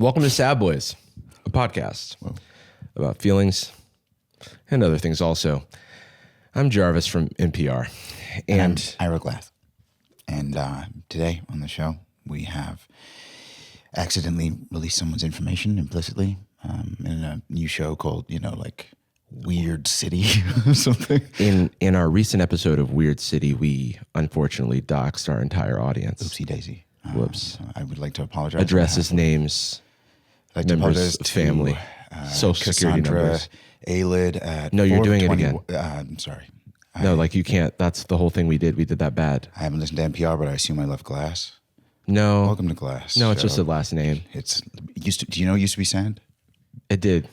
Welcome to Sad Boys, a podcast about feelings and other things also. I'm Jarvis from NPR. And I'm Ira Glass. And today on the show, we have accidentally released someone's information implicitly in a new show called, Weird City or something. In our recent episode of Weird City, we unfortunately doxed our entire audience. Oopsie daisy. Whoops. I would like to apologize. Addresses, names, members of family, social security numbers. Alid at No, you're doing it again. I'm sorry. No, you can't. That's the whole thing we did. We did that bad. I haven't listened to NPR, but I assume I left Glass. No. Welcome to Glass. No, it's just a last name. Do you know it used to be Sand? It did.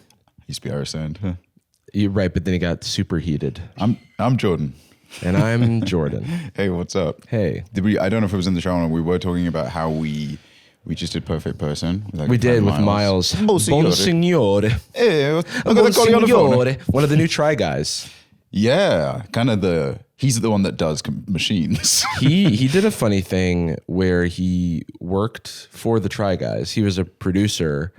Used to be Irish Sand. Huh? You're right, but then it got superheated. I'm Jordan. And I'm Jordan. Hey, what's up? Hey. I don't know if it was in the show or not. We were talking about how we just did Perfect Person. We did with Miles. Bonsignore. Hey, look at the collie on the phone. One of the new Try Guys. Yeah, he's the one that does machines. He did a funny thing where he worked for the Try Guys. He was a producer,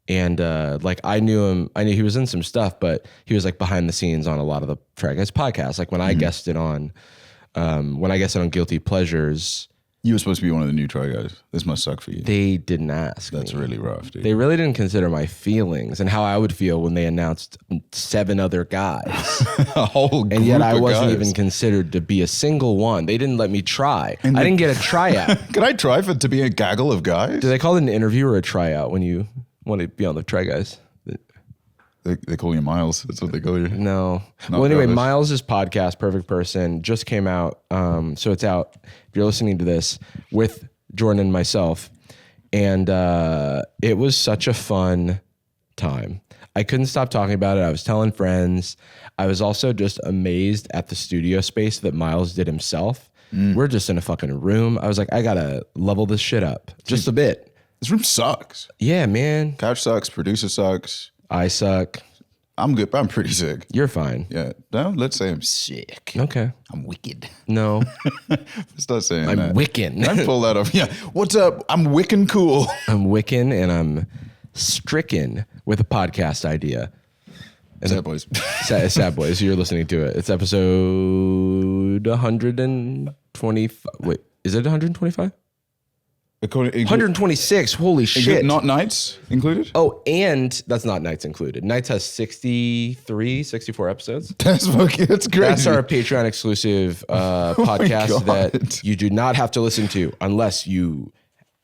and I knew him. I knew he was in some stuff, but he was behind the scenes on a lot of the Try Guys podcasts. Like when I guested on Guilty Pleasures. You were supposed to be one of the new Try Guys. This must suck for you. They didn't ask. That's really rough, dude. They really didn't consider my feelings and how I would feel when they announced 7 other guys. A whole group and yet I wasn't guys. even considered to be a single one. They didn't let me try. I didn't get a tryout. Can I try to be a gaggle of guys? Do they call it an interview or a tryout when you want to be on the Try Guys? They call you Miles. That's what they call you. No. Well, anyway, Jarvis. Miles' podcast, Perfect Person, just came out. So it's out if you're listening to this with Jordan and myself. And it was such a fun time. I couldn't stop talking about it. I was telling friends. I was also just amazed at the studio space that Miles did himself. We're just in a fucking room. I was like, I got to level this shit up just a bit. This room sucks. Yeah, man. Couch sucks. Producer sucks. I suck. I'm good, but I'm pretty sick. You're fine. Yeah. No, let's say I'm sick. Okay. I'm wicked. No. Let's not saying I'm that. Wiccan. I pull that off. Yeah. What's up? I'm Wiccan cool. I'm Wiccan and I'm stricken with a podcast idea. And Sad Boys. Sad Boys. You're listening to it. It's episode 125. Wait, is it 125? 126. Holy shit. Not nights included? Oh, and that's not Nights included. Nights has 64 episodes. That's crazy. That's our Patreon exclusive podcast God. that you do not have to listen to unless you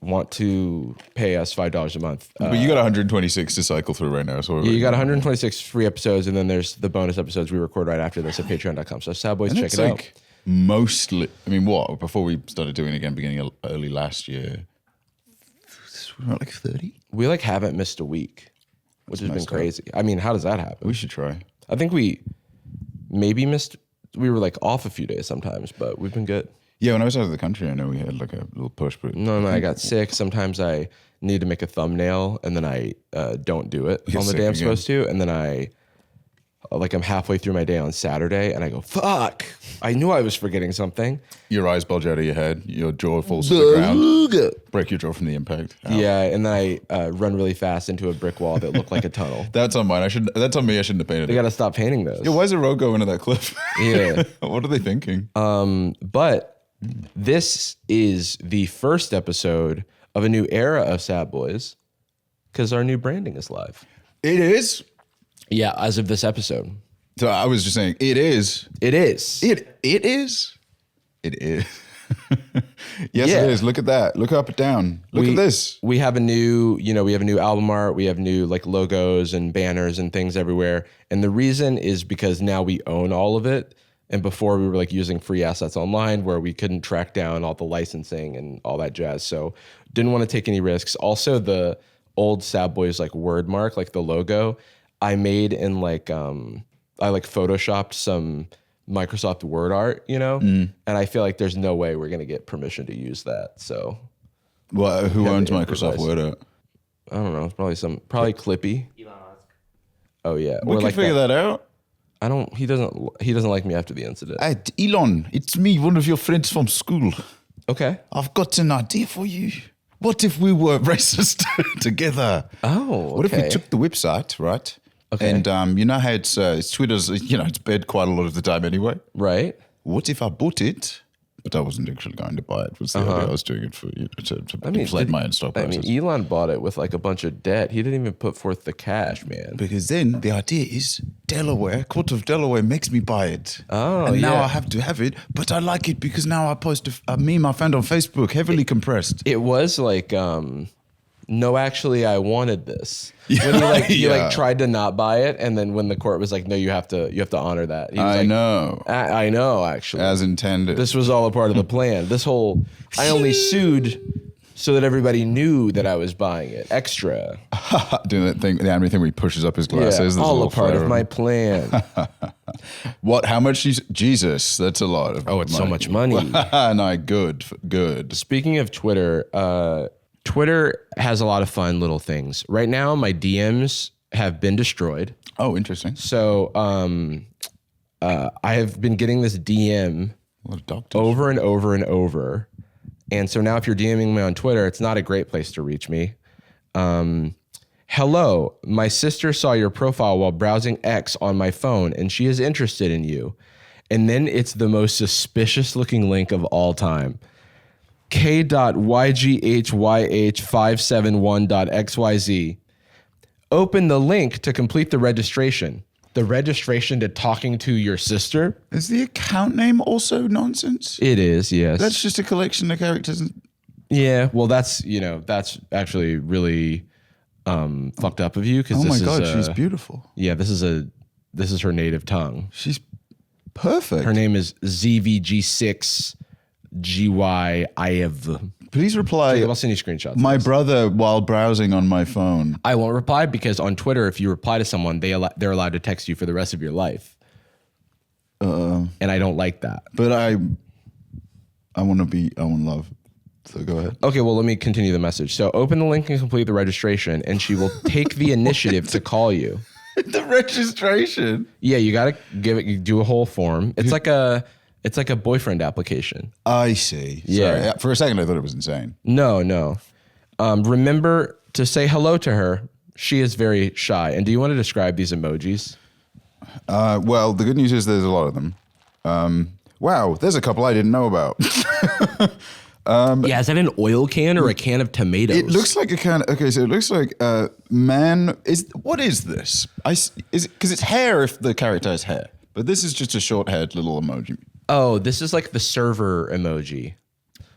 want to pay us $5 a month. But you got 126 to cycle through right now. So You got 126 free episodes, and then there's the bonus episodes we record right after this at patreon.com. So Sad Boys, check it out. Mostly, before we started doing it again, beginning of early last year, like 30? We haven't missed a week, which has been crazy. I mean, how does that happen? We should try. I think we maybe missed, we were off a few days sometimes, but we've been good. Yeah, when I was out of the country, I know we had a little push, but No, I got sick. Sometimes I need to make a thumbnail and then I don't do it on the day I'm supposed to. And then I'm halfway through my day on Saturday and I go, fuck, I knew I was forgetting something. your eyes bulge out of your head, your jaw falls to the ground, break your jaw from the impact. Ow. Yeah, and then I run really fast into a brick wall that looked like a tunnel. That's on mine. That's on me. I shouldn't have painted They it. got to stop painting those. Yeah, why is a road going into that cliff? Yeah. What are they thinking? But this is the first episode of a new era of Sad Boys because our new branding is live. It is? Yeah, as of this episode. So I was just saying, it is. It is. It is. It is. Yes, Yeah. it is. Look at that. Look up and down. Look at this. We have a new album art. We have new logos and banners and things everywhere. And the reason is because now we own all of it. And before we were using free assets online where we couldn't track down all the licensing and all that jazz. So didn't want to take any risks. Also the old Sad Boys word mark, the logo, I made in I photoshopped some Microsoft Word art, and I feel there's no way we're going to get permission to use that. So Well, who owns improvise. Microsoft Word art? I don't know. It's probably Clippy. Elon Musk. Oh yeah. We can figure that out. He doesn't like me after the incident. Elon, it's me, one of your friends from school. Okay. I've got an idea for you. What if we were racist together? Oh, What if we okay. took the website, right? Okay. And you know how it's Twitter's, it's bad quite a lot of the time anyway. Right. What if I bought it, but I wasn't actually going to buy it? Was the idea I was doing it for to inflate my own stock prices. Elon bought it with like a bunch of debt. He didn't even put forth the cash, man. Because then the idea is Delaware, Court of Delaware makes me buy it. Oh, and now yeah. I have to have it, but I like it because now I post me and my friend on Facebook, heavily compressed. It was like, no, actually, I wanted this. When he tried to not buy it, and then when the court was like, no, you have to honor that. He was I like, know. I know, actually. As intended. This was all a part of the plan. I only sued so that everybody knew that I was buying it. Extra. Doing that thing, the anime thing where he pushes up his glasses. Yeah, all a part of my plan. What? How much? Jesus, that's a lot. It's so much money. No, good. Speaking of Twitter, Twitter has a lot of fun little things. Right now, my DMs have been destroyed. Oh, interesting. So I have been getting this DM over and over and over. And so now if you're DMing me on Twitter, it's not a great place to reach me. Hello, my sister saw your profile while browsing X on my phone, and she is interested in you. And then it's the most suspicious looking link of all time. k.yghyh571.xyz. Open the link to complete the registration. The registration to talking to your sister? Is the account name also nonsense? It is, yes. That's just a collection of characters. Yeah, well, that's actually really fucked up of you. Oh my God, she's beautiful. Yeah, this is her native tongue. She's perfect. Her name is ZVG6GYIV. Please reply. I'll send you screenshots. My brother while browsing on my phone. I won't reply because on Twitter, if you reply to someone, they're allowed to text you for the rest of your life. And I don't like that. But I want love. So go ahead. Okay, well, let me continue the message. So open the link and complete the registration, and she will take the initiative to call you. The registration? Yeah, you got to do a whole form. It's like a boyfriend application. I see. Yeah. Sorry. For a second, I thought it was insane. No. Remember to say hello to her. She is very shy. And do you want to describe these emojis? Well, the good news is there's a lot of them. Wow, there's a couple I didn't know about. Yeah, is that an oil can or a can of tomatoes? It looks like a can. Okay, so it looks like man. What is this? Is it because it's hair if the character has hair, but this is just a short-haired little emoji. Oh, this is like the server emoji.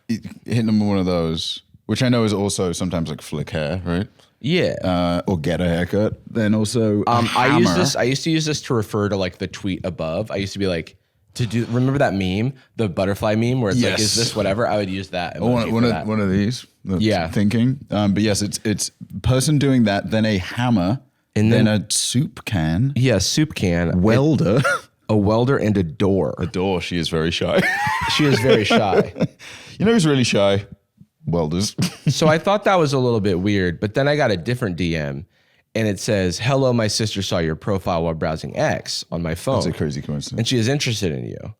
Hitting them with one of those, which I know is also sometimes like flick hair, right? Yeah. Or get a haircut. Then also, I used to use this to refer to like the tweet above. I used to be like, remember that meme, the butterfly meme where it's like, is this whatever? I would use that. One of these. Yeah. Thinking. But yes, it's person doing that, then a hammer, and then a soup can. Yeah, soup can. Welder. A welder and a door. A door. She is very shy. She is very shy. You know who's really shy? Welders. So I thought that was a little bit weird, but then I got a different DM and it says, hello, my sister saw your profile while browsing X on my phone. That's a crazy coincidence. And she is interested in you.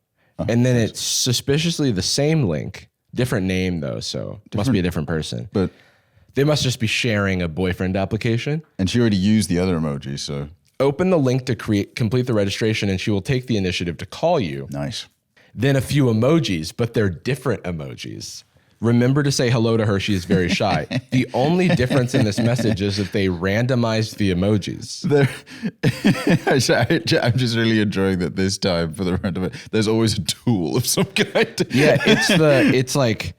And then it's suspiciously the same link, different name though, so it must be a different person. But they must just be sharing a boyfriend application. And she already used the other emoji, so. Open the link to complete the registration and she will take the initiative to call you. Nice. Then a few emojis, but they're different emojis. Remember to say hello to her. She is very shy. The only difference in this message is that they randomized the emojis. I'm just really enjoying that this time for the random. There's always a tool of some kind. Yeah, it's like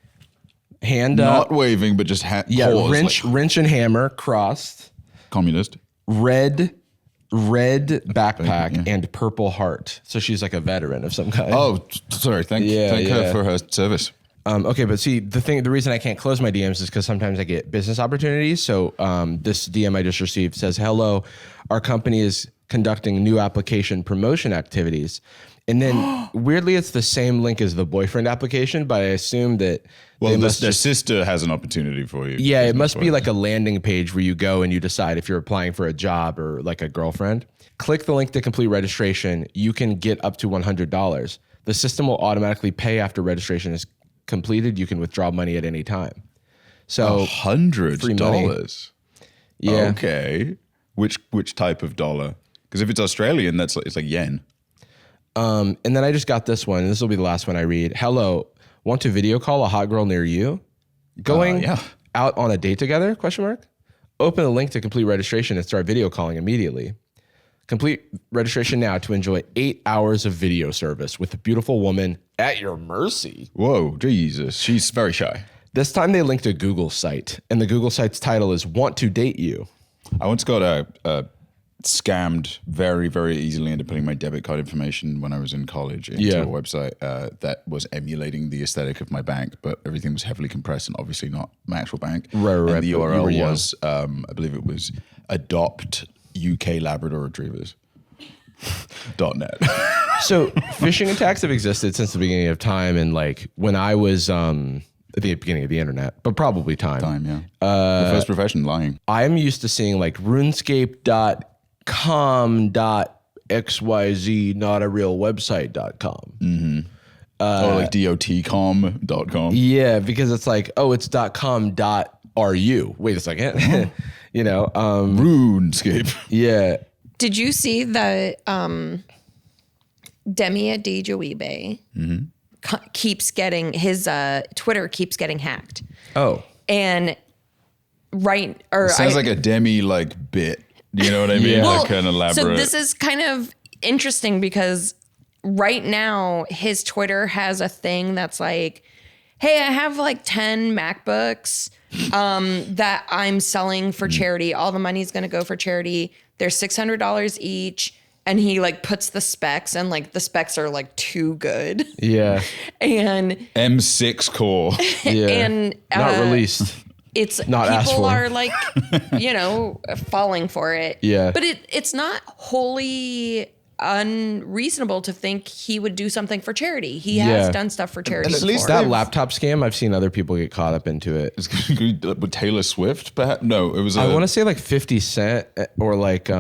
hand not up, waving, but just wrench and hammer crossed. Communist. Red backpack and purple heart. So she's like a veteran of some kind. Oh, sorry. Thank her for her service. Okay, but see, the reason I can't close my DMs is because sometimes I get business opportunities. So this DM I just received says, hello, our company is conducting new application promotion activities. And then weirdly, it's the same link as the boyfriend application, but I assume that their sister has an opportunity for you. Yeah, it must be like a landing page where you go and you decide if you're applying for a job or like a girlfriend. Click the link to complete registration. You can get up to $100. The system will automatically pay after registration is completed. You can withdraw money at any time. So free money. $100. Yeah. Okay. Which type of dollar? Because if it's Australian, it's like yen. And then I just got this one. This will be the last one I read. Hello, want to video call a hot girl near you? Going out on a date together? Question mark. Open the link to complete registration and start video calling immediately. Complete registration now to enjoy 8 hours of video service with a beautiful woman at your mercy. Whoa, Jesus. She's very shy. This time they linked a Google site, and the Google site's title is Want to Date You. I once got scammed very, very easily into putting my debit card information when I was in college into a website that was emulating the aesthetic of my bank, but everything was heavily compressed and obviously not my actual bank. Right. And the URL was, I believe it was adopt UK Labrador Retrievers. .net. So phishing attacks have existed since the beginning of time, and like when I was at the beginning of the internet, but probably time. Yeah. The first profession, lying. I'm used to seeing like runescape.com.xyz, not a real website.com. Mm-hmm. Or like dotcom.com. Yeah, because it's like, oh, it's .com.ru. Wait a second. You know, RuneScape. Yeah. Did you see that Demi Adejuyigbe keeps getting his Twitter keeps getting hacked? Oh. And sounds like a Demi like bit. You know what I mean? Yeah. Like kind of elaborate. So this is kind of interesting because right now his Twitter has a thing that's like, hey, I have like 10 MacBooks that I'm selling for charity. All the money's going to go for charity. They're $600 each. And he like puts the specs, and like the specs are like too good. Yeah. And M6 core. Yeah. and not released. It's not asked people for. are like, falling for it. Yeah. But it's not wholly unreasonable to think he would do something for charity. He has done stuff for charity. And at least before. That laptop scam, I've seen other people get caught up into it. With Taylor Swift, perhaps? No, it was. I want to say like 50 Cent or like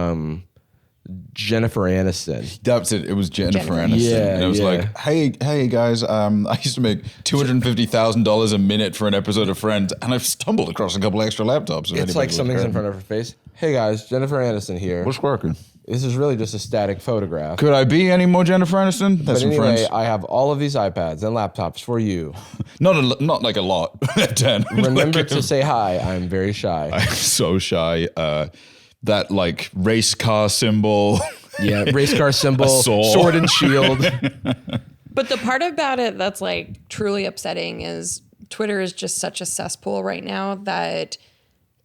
Jennifer Aniston. That's it. It was Jennifer Aniston. Yeah, and it was like, hey guys, I used to make $250,000 a minute for an episode of Friends, and I've stumbled across a couple extra laptops. It's like something's in front of her face. Hey guys, Jennifer Aniston here. What's working? This is really just a static photograph. Could I be any more Jennifer Aniston? That's But anyway, Friends. I have all of these iPads and laptops for you. Not like a lot. 10. Remember to say hi. I'm very shy. I'm so shy. That like race car symbol. Yeah, race car symbol, sword. sword and shield. But the part about it that's like truly upsetting is Twitter is just such a cesspool right now that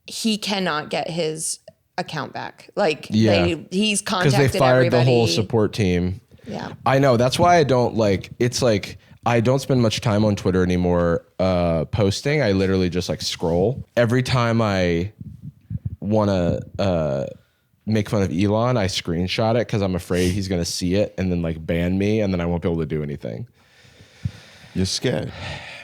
he cannot get his account back. Like he's contacted Because they fired everybody. the whole support team. Yeah. I know. That's why I don't like, it's like, I don't spend much time on Twitter anymore posting. I literally just like scroll. Every time I want to make fun of Elon, I screenshot it because I'm afraid he's going to see it and then like ban me, and then I won't be able to do anything. You're scared.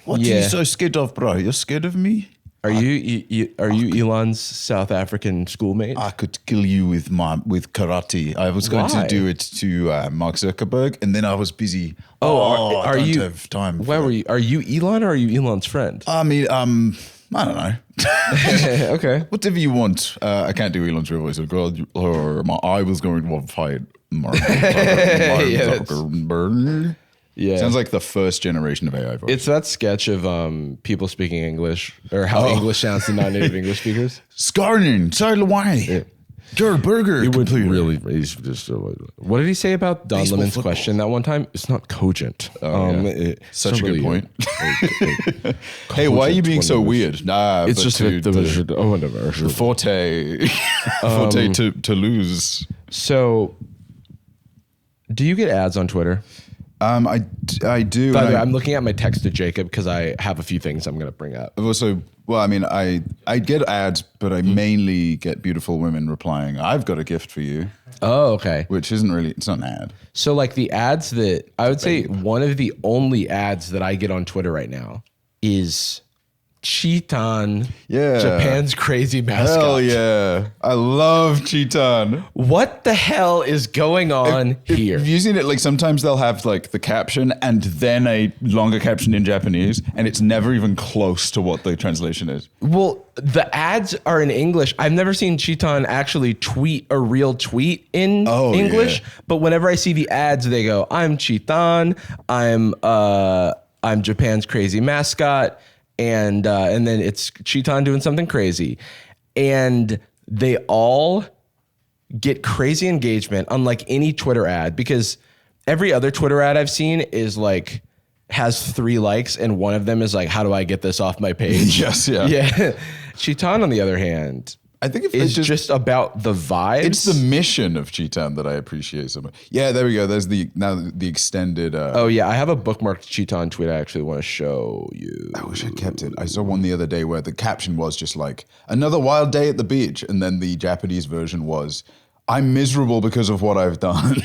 What are you so scared of, bro? You're scared of me? Are you Elon's South African schoolmate? I could kill you with karate. I was going to do it to Mark Zuckerberg, and then I was busy. Are I don't you? have time. Where were you? Are you Elon or are you Elon's friend? I mean, I don't know. Okay. Whatever you want. I can't do Elon's real voice. I was going to fight Mark Zuckerberg. Yeah. Sounds like the first generation of AI voice. It's that sketch of people speaking English, or how English sounds to non-native English speakers. Scarning, sail away. Your burger. It would really. He's just, what did he say about Don Baseball Lemon's football. question that one time? It's not cogent. Such a good point. Hey, why are cogent you being so weird? Nah, It's but just the forte, forte to lose. So, do you get ads on Twitter? I do. By the way, I'm looking at my text to Jacob because I have a few things I'm going to bring up. Also, well, I mean, I get ads, but I mainly get beautiful women replying, "I've got a gift for you." Oh, okay. Which isn't really, it's not an ad. So like the ads that I would say one of the only ads that I get on Twitter right now is Chiitan, Yeah. Japan's crazy mascot. Hell yeah. I love Chiitan. What the hell is going on here? Have you seen it? Like sometimes they'll have like the caption and then a longer caption in Japanese, and it's never even close to what the translation is. Well, the ads are in English. I've never seen Chiitan actually tweet a real tweet in English, but whenever I see the ads, they go, "I'm Chiitan. I'm Japan's crazy mascot." And then it's Chiitan doing something crazy. And they all get crazy engagement, unlike any Twitter ad, because every other Twitter ad I've seen is like, has 3 likes, and one of them is like, how do I get this off my page? Yes, yeah. Yeah. Chiitan, on the other hand, I think if it's just about the vibes. it's the mission of Chiitan that I appreciate so much. Yeah, there we go. There's the extended. Oh yeah, I have a bookmarked Chiitan tweet I actually want to show you. I wish I kept it. I saw one the other day where the caption was just like, "Another wild day at the beach," and then the Japanese version was, "I'm miserable because of what I've done."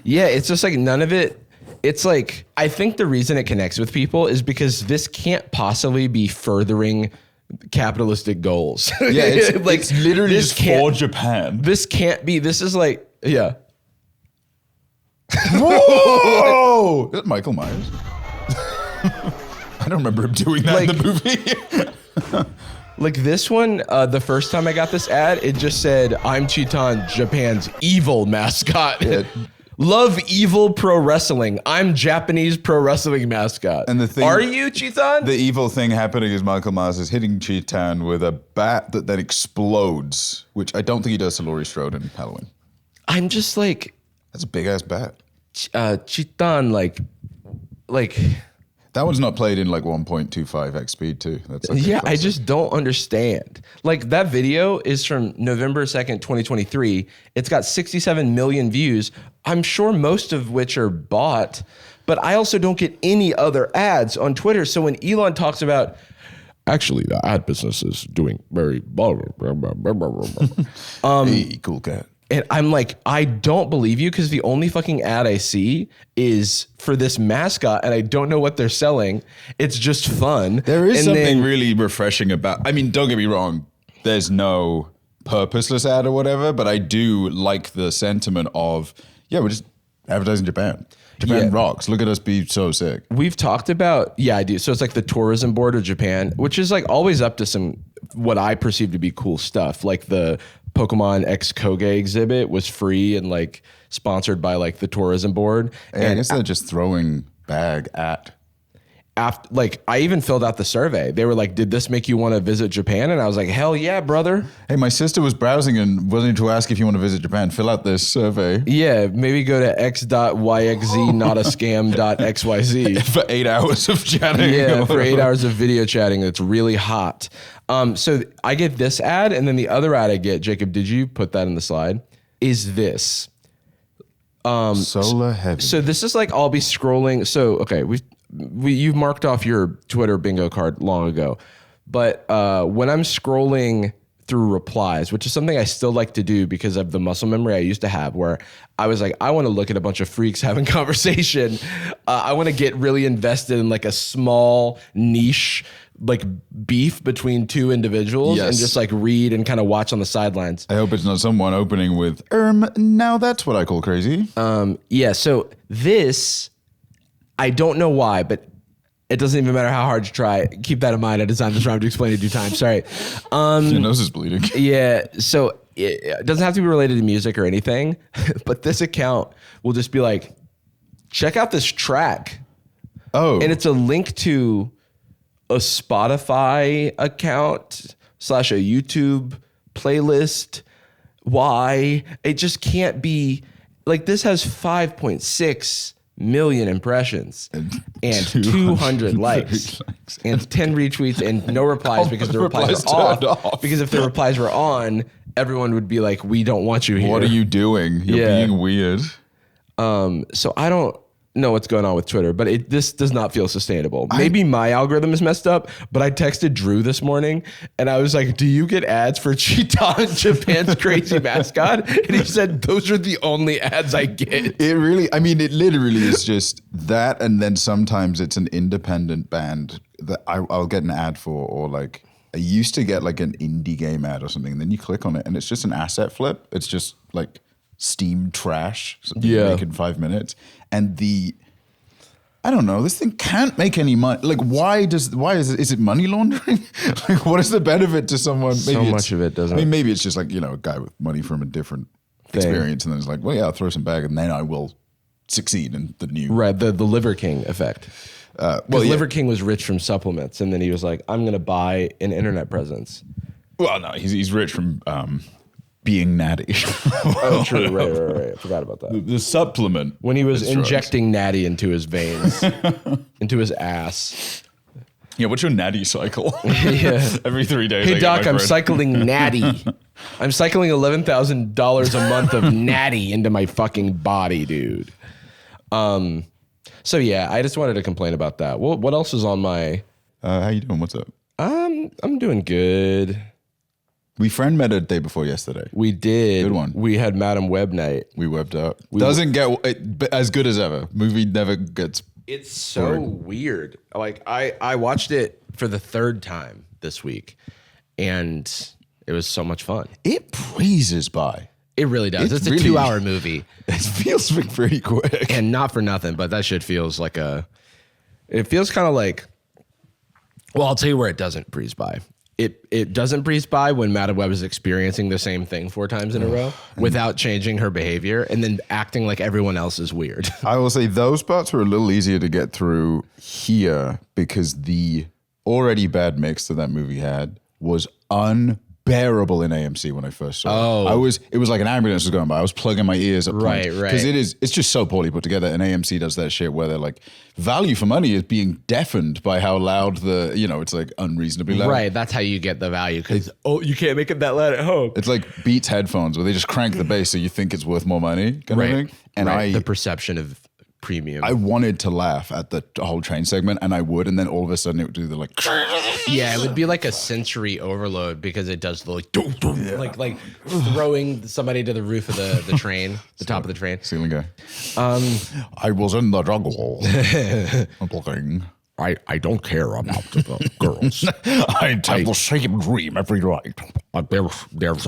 Yeah, it's just like none of it. It's like, I think the reason it connects with people is because this can't possibly be furthering capitalistic goals. Yeah, it's like it's literally this just for Japan. This can't be. This is like, yeah. Whoa! Is that Michael Myers? I don't remember him doing that in the movie. Like this one, the first time I got this ad, it just said, "I'm Chiitan, Japan's evil mascot." Yeah. Love evil pro wrestling. I'm Japanese pro wrestling mascot. And the thing- are you Chiitan? The evil thing happening is Michael Myers is hitting Chiitan with a bat that then explodes, which I don't think he does to Laurie Strode in Halloween. I'm just like, That's a big ass bat. Chiitan, like. That one's not played in like 1.25x speed too. That's like Yeah, I just don't understand. Like that video is from November 2nd, 2023. It's got 67 million views. I'm sure most of which are bought, but I also don't get any other ads on Twitter. So when Elon talks about, actually the ad business is doing very blah, blah, blah, blah, blah, blah. hey, cool cat. And I'm like, I don't believe you, because the only fucking ad I see is for this mascot, and I don't know what they're selling. It's just fun. There is and something really refreshing about, I mean, don't get me wrong, there's no purposeless ad or whatever, but I do like the sentiment of, yeah, we're just advertising Japan. Japan rocks. Look at us be so sick. We've talked about, yeah, I do. So it's like the tourism board of Japan, which is like always up to some, what I perceive to be cool stuff. Like the Pokemon X Koge exhibit was free and like sponsored by like the tourism board. And I And guess they're just throwing bag at. after, like, I even filled out the survey. They were like, did this make you want to visit Japan? And I was like, hell yeah, brother. Hey, my sister was browsing and wanted to ask if you want to visit Japan. Fill out this survey. Yeah, maybe go to x.yxz.notascam.xyz. For 8 hours of chatting. Yeah, for 8 hours of video chatting. It's really hot. So I get this ad, and then the other ad I get, Jacob, did you put that in the slide? Is this. Solar heavy. So this is like, I'll be scrolling. So, okay, you've marked off your Twitter bingo card long ago. But when I'm scrolling through replies, which is something I still like to do because of the muscle memory I used to have, where I was like, I want to look at a bunch of freaks having conversation. I want to get really invested in like a small niche, like beef between two individuals, and just like read and kind of watch on the sidelines. I hope it's not someone opening with, now that's what I call crazy. Yeah, so this, I don't know why, but it doesn't even matter how hard you try. Keep that in mind. I designed this rhyme to explain in due time. Sorry. Your nose is bleeding. Yeah, so it doesn't have to be related to music or anything, but this account will just be like, check out this track. Oh. And it's a link to a Spotify account / a YouTube playlist. Why? It just can't be like, this has 5.6 million impressions and 200 likes and 10 retweets and no replies because the replies are off. Because if the replies were on, everyone would be like, we don't want you here. What are you doing? You're being weird. So I don't, know what's going on with Twitter, but this does not feel sustainable. Maybe my algorithm is messed up, but I texted Drew this morning and I was like, do you get ads for Chiitan, Japan's crazy mascot? And he said, those are the only ads I get. It literally is just that. And then sometimes it's an independent band that I'll get an ad for, or like I used to get like an indie game ad or something. And then you click on it and it's just an asset flip. It's just like Steam trash. You make in 5 minutes. And I don't know, this thing can't make any money. Like, is it money laundering? Like, what is the benefit to someone? So much of it doesn't. I mean, maybe it's just like, a guy with money from a different experience. And then it's like, well, yeah, I'll throw some bag and then I will succeed in the new. Right, the Liver King effect. Liver King was rich from supplements. And then he was like, I'm going to buy an internet presence. Well, no, he's rich from being natty. Oh, true. Right. I forgot about that. The supplement. When he was injecting natty into his veins, into his ass. Yeah, what's your natty cycle? Yeah. Every 3 days. Hey, Doc, I'm cycling natty. I'm cycling $11,000 a month of natty into my fucking body, dude. So, yeah, I just wanted to complain about that. What else is on my... how you doing? What's up? I'm doing good. We friend met a day before yesterday. We did. Good one. We had Madam Webb night. We webbed up. Doesn't get as good as ever. Movie never gets. It's so weird. Like I watched it for the third time this week, and it was so much fun. It breezes by. It really does. It's a really, 2-hour movie. It feels pretty quick. And not for nothing, but that shit feels like it feels kind of like, well, I'll tell you where it doesn't breeze by. It doesn't breeze by when Madam Webb is experiencing the same thing 4 times in a row without changing her behavior and then acting like everyone else is weird. I will say those parts were a little easier to get through here because the already bad mix that movie had was unbearable in AMC when I first saw it. It was like an ambulance was going by. I was plugging my ears up. Right. Because it's just so poorly put together. And AMC does that shit where they're like, value for money is being deafened by how loud it's like unreasonably loud. Right. That's how you get the value because, you can't make it that loud at home. It's like Beats headphones where they just crank the bass so you think it's worth more money. Kind of thing. And the perception of premium. I wanted to laugh at the whole train segment and I would, and then all of a sudden it would do the like. Yeah, it would be like a sensory overload because it does the like throwing somebody to the roof of the train, the top of the train. Ceiling guy. I was in the jungle. Looking. I don't care about the girls. I have the same dream every night. There's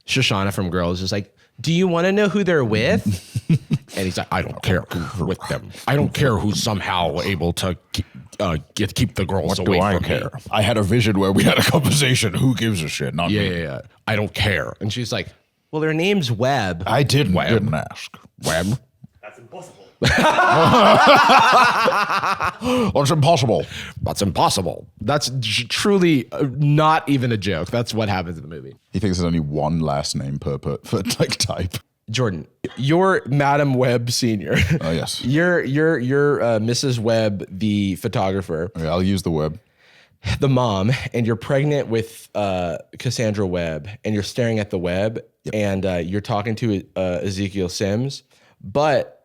Shoshana from Girls is like, do you want to know who they're with? And he's like, I don't care who's with them. I don't care who's somehow able to keep the girls away from me. I had a vision where we had a conversation. Who gives a shit? Not me. Yeah. I don't care. And she's like, well, their name's Webb. I didn't ask. Webb? That's impossible. What's impossible? That's impossible. That's truly not even a joke. That's what happens in the movie. He thinks there's only one last name per type. Jordan, you're Madam Webb Senior. Oh yes. You're Mrs. Webb, the photographer. Okay, I'll use the Webb. The mom, and you're pregnant with Cassandra Webb, and you're staring at the web, and you're talking to Ezekiel Sims, but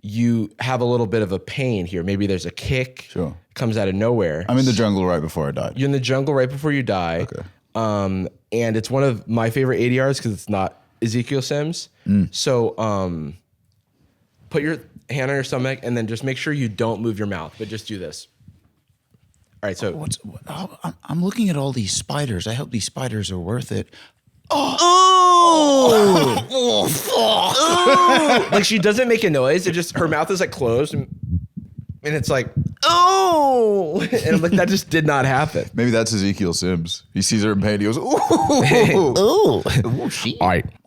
you have a little bit of a pain here. Maybe there's a kick. Sure. Comes out of nowhere. I'm in the jungle right before I died. You're in the jungle right before you die. Okay. And it's one of my favorite ADRs because it's not Ezekiel Sims. So put your hand on your stomach and then just make sure you don't move your mouth, but just do this. All right, so I'm looking at all these spiders. I hope these spiders are worth it. like she doesn't make a noise. It just her mouth is like closed, and it's like and I'm like that just did not happen. Maybe that's Ezekiel Sims. He sees her in pain. He goes, ooh.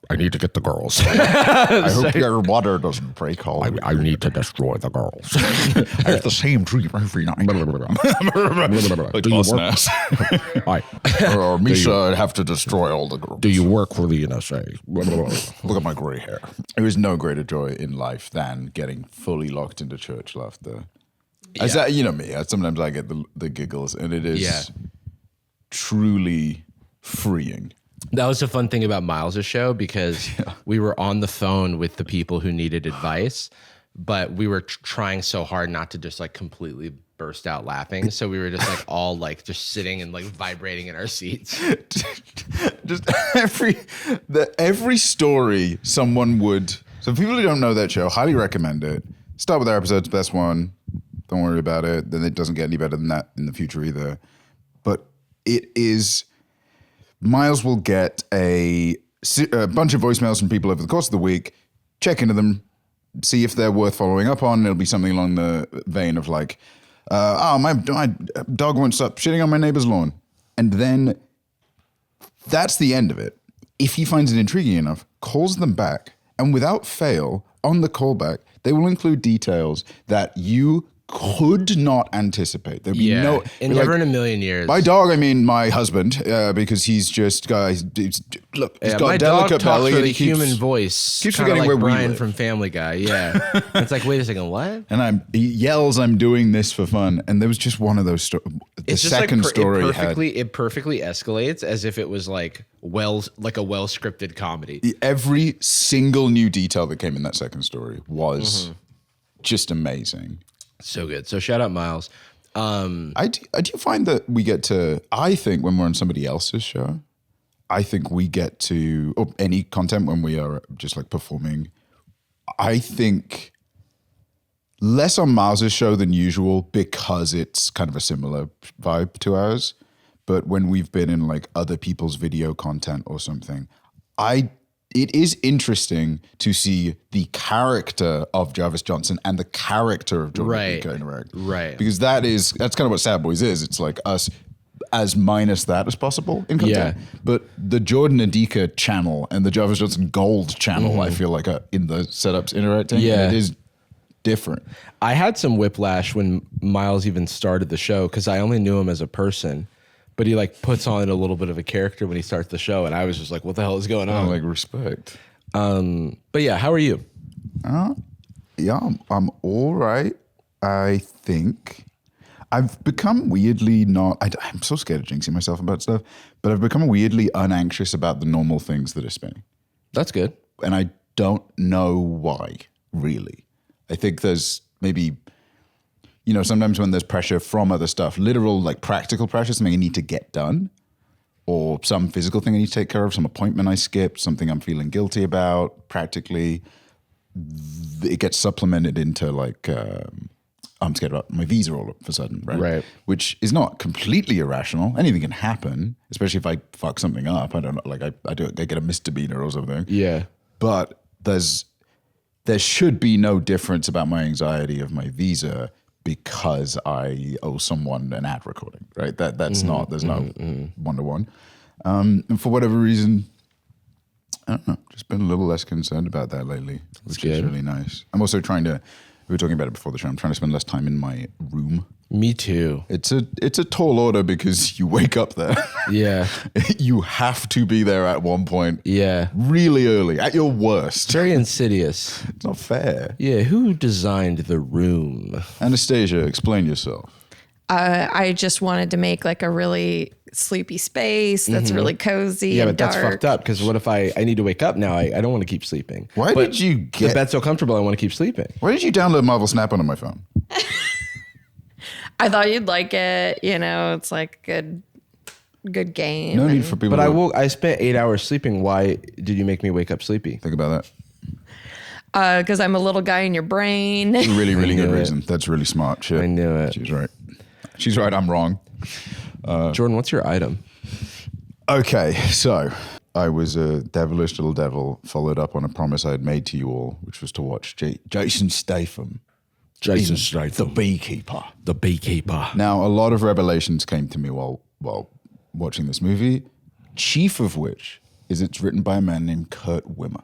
I need to get the girls. I hope your water doesn't break all. I need to destroy the girls. I have the same dream every night. Like Boss or Misha have to destroy all the girls. Do you work for the NSA? Look at my gray hair. There is no greater joy in life than getting fully locked into church laughter. Yeah. You know me. Sometimes I get the giggles, and it is truly freeing. That was the fun thing about Miles' show because we were on the phone with the people who needed advice but we were trying so hard not to just like completely burst out laughing. So we were just like all like just sitting and like vibrating in our seats. Just every story someone would. So for people who don't know that show, highly recommend it. Start with our episode's best one. Don't worry about it. Then it doesn't get any better than that in the future either. But it is. Miles will get a bunch of voicemails from people over the course of the week. Check into them, see if they're worth following up on. It'll be something along the vein of like, my dog won't stop shitting on my neighbor's lawn. And then that's the end of it. If he finds it intriguing enough, calls them back. And without fail, on the callback, they will include details that you could not anticipate. There'd be no... And never in a million years. My dog, I mean my husband, because he's just... look, he's got my a dog delicate talks belly. with and a he keeps, human voice. keeps kinda forgetting like where we Brian live. from Family Guy, yeah. It's like, wait a second, what? And he yells, I'm doing this for fun. And there was just one of those stories. The It's just second like story it perfectly escalates as if it was like a well-scripted comedy. every single new detail that came in that second story was just amazing. So good. So shout out Miles. I do find that we get to, I think when we're on somebody else's show, I think we get to, or any content when we are just like performing, I think less on Miles's show than usual because it's kind of a similar vibe to ours. But when we've been in like other people's video content or something, it is interesting to see the character of Jarvis Johnson and the character of Jordan Beekeeper interact. Right. Because that's kind of what Sad Boys is. It's like us as minus that as possible in content. Yeah. But the Jordan Adika channel and the Jarvis Johnson Gold channel, I feel like are in the setups interacting. Yeah. And it is different. I had some whiplash when Miles even started the show because I only knew him as a person. But he like puts on a little bit of a character when he starts the show, and I was just like, "What the hell is going on?" Like respect. But yeah, how are you? Yeah, I'm all right. I think I've become weirdly not. I'm so scared of jinxing myself about stuff, but I've become weirdly unanxious about the normal things that are spinning, That's good. and I don't know why. Really, I think there's maybe. Sometimes when there's pressure from other stuff, literal, like practical pressure, something I need to get done, or some physical thing I need to take care of, some appointment I skipped, something I'm feeling guilty about, practically, it gets supplemented into like, I'm scared about my visa all of a sudden, right? Right. Which is not completely irrational. Anything can happen, especially if I fuck something up. I don't know, like I get a misdemeanor or something. Yeah. But there should be no difference about my anxiety of my visa because I owe someone an ad recording, right? That's not, there's no one-to-one. And for whatever reason, I don't know, just been a little less concerned about that lately, which is really nice. I'm also trying to, we were talking about it before the show, I'm trying to spend less time in my room. Me too. It's a tall order because you wake up there. Yeah. You have to be there at one point. Yeah. Really early, at your worst. Very insidious. It's not fair. Yeah. Who designed the room? Anastasia, explain yourself. I just wanted to make like a really sleepy space that's really cozy Yeah, and but that's dark. fucked up because what if I need to wake up now? I don't want to keep sleeping. Why But did you the bed's so comfortable, I want to keep sleeping. Why did you download Marvel Snap onto my phone? I thought you'd like it. It's like good game. No need for people. But I spent 8 hours sleeping. Why did you make me wake up sleepy? Think about that. Because I'm a little guy in your brain. Really, really good knew it. reason. That's really smart shit. I knew it. She's right. She's right. I'm wrong. Jordan, what's your item? Okay, so I was a devilish little devil, followed up on a promise I had made to you all, which was to watch Jason Statham. Jason The Statham, Beekeeper. the Beekeeper. Now, a lot of revelations came to me while watching this movie, chief of which is it's written by a man named Kurt Wimmer,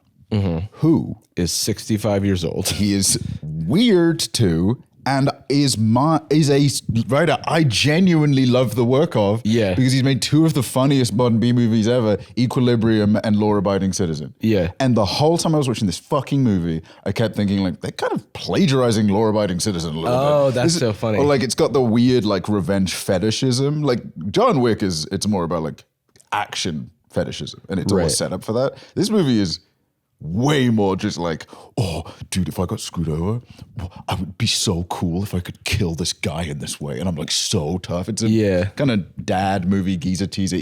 who Is 65 years old. he is weird to and is a writer I genuinely love the work of. Yeah. Because he's made two of the funniest modern B movies ever, Equilibrium and Law Abiding Citizen. Yeah. And the whole time I was watching this fucking movie, I kept thinking like, they're kind of plagiarizing Law Abiding Citizen a little bit. Oh, that's so funny. Or like it's got the weird like revenge fetishism. Like John Wick it's more about like action fetishism and it's all Right. set up for that. This movie is way more just like, oh, dude, if I got screwed over, I would be so cool if I could kill this guy in this way. And I'm like so tough. It's a kind of dad movie, geezer teaser.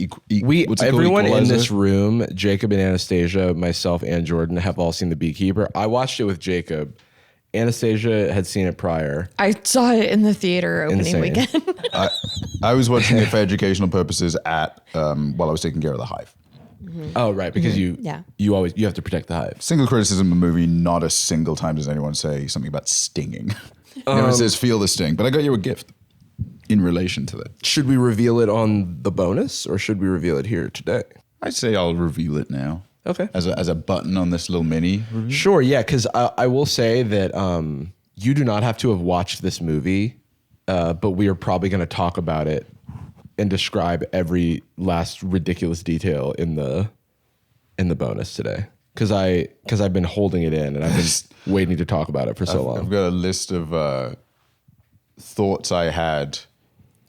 Everyone in this room, Jacob and Anastasia, myself and Jordan, have all seen The Beekeeper. I watched it with Jacob. Anastasia had seen it prior. I saw it in the theater opening weekend. I was watching it for educational purposes while I was taking care of the hive. Mm-hmm. Oh, right, because you have to protect the hive. Single criticism of the movie, not a single time does anyone say something about stinging. No one says feel the sting, but I got you a gift in relation to that. Should we reveal it on the bonus or should we reveal it here today? I say I'll reveal it now. Okay. As a button on this little mini review. Sure, yeah, because I will say that you do not have to have watched this movie, but we are probably going to talk about it and describe every last ridiculous detail in the bonus today. Because I've been holding it in and I've been waiting to talk about it for so long. I've got a list of thoughts I had,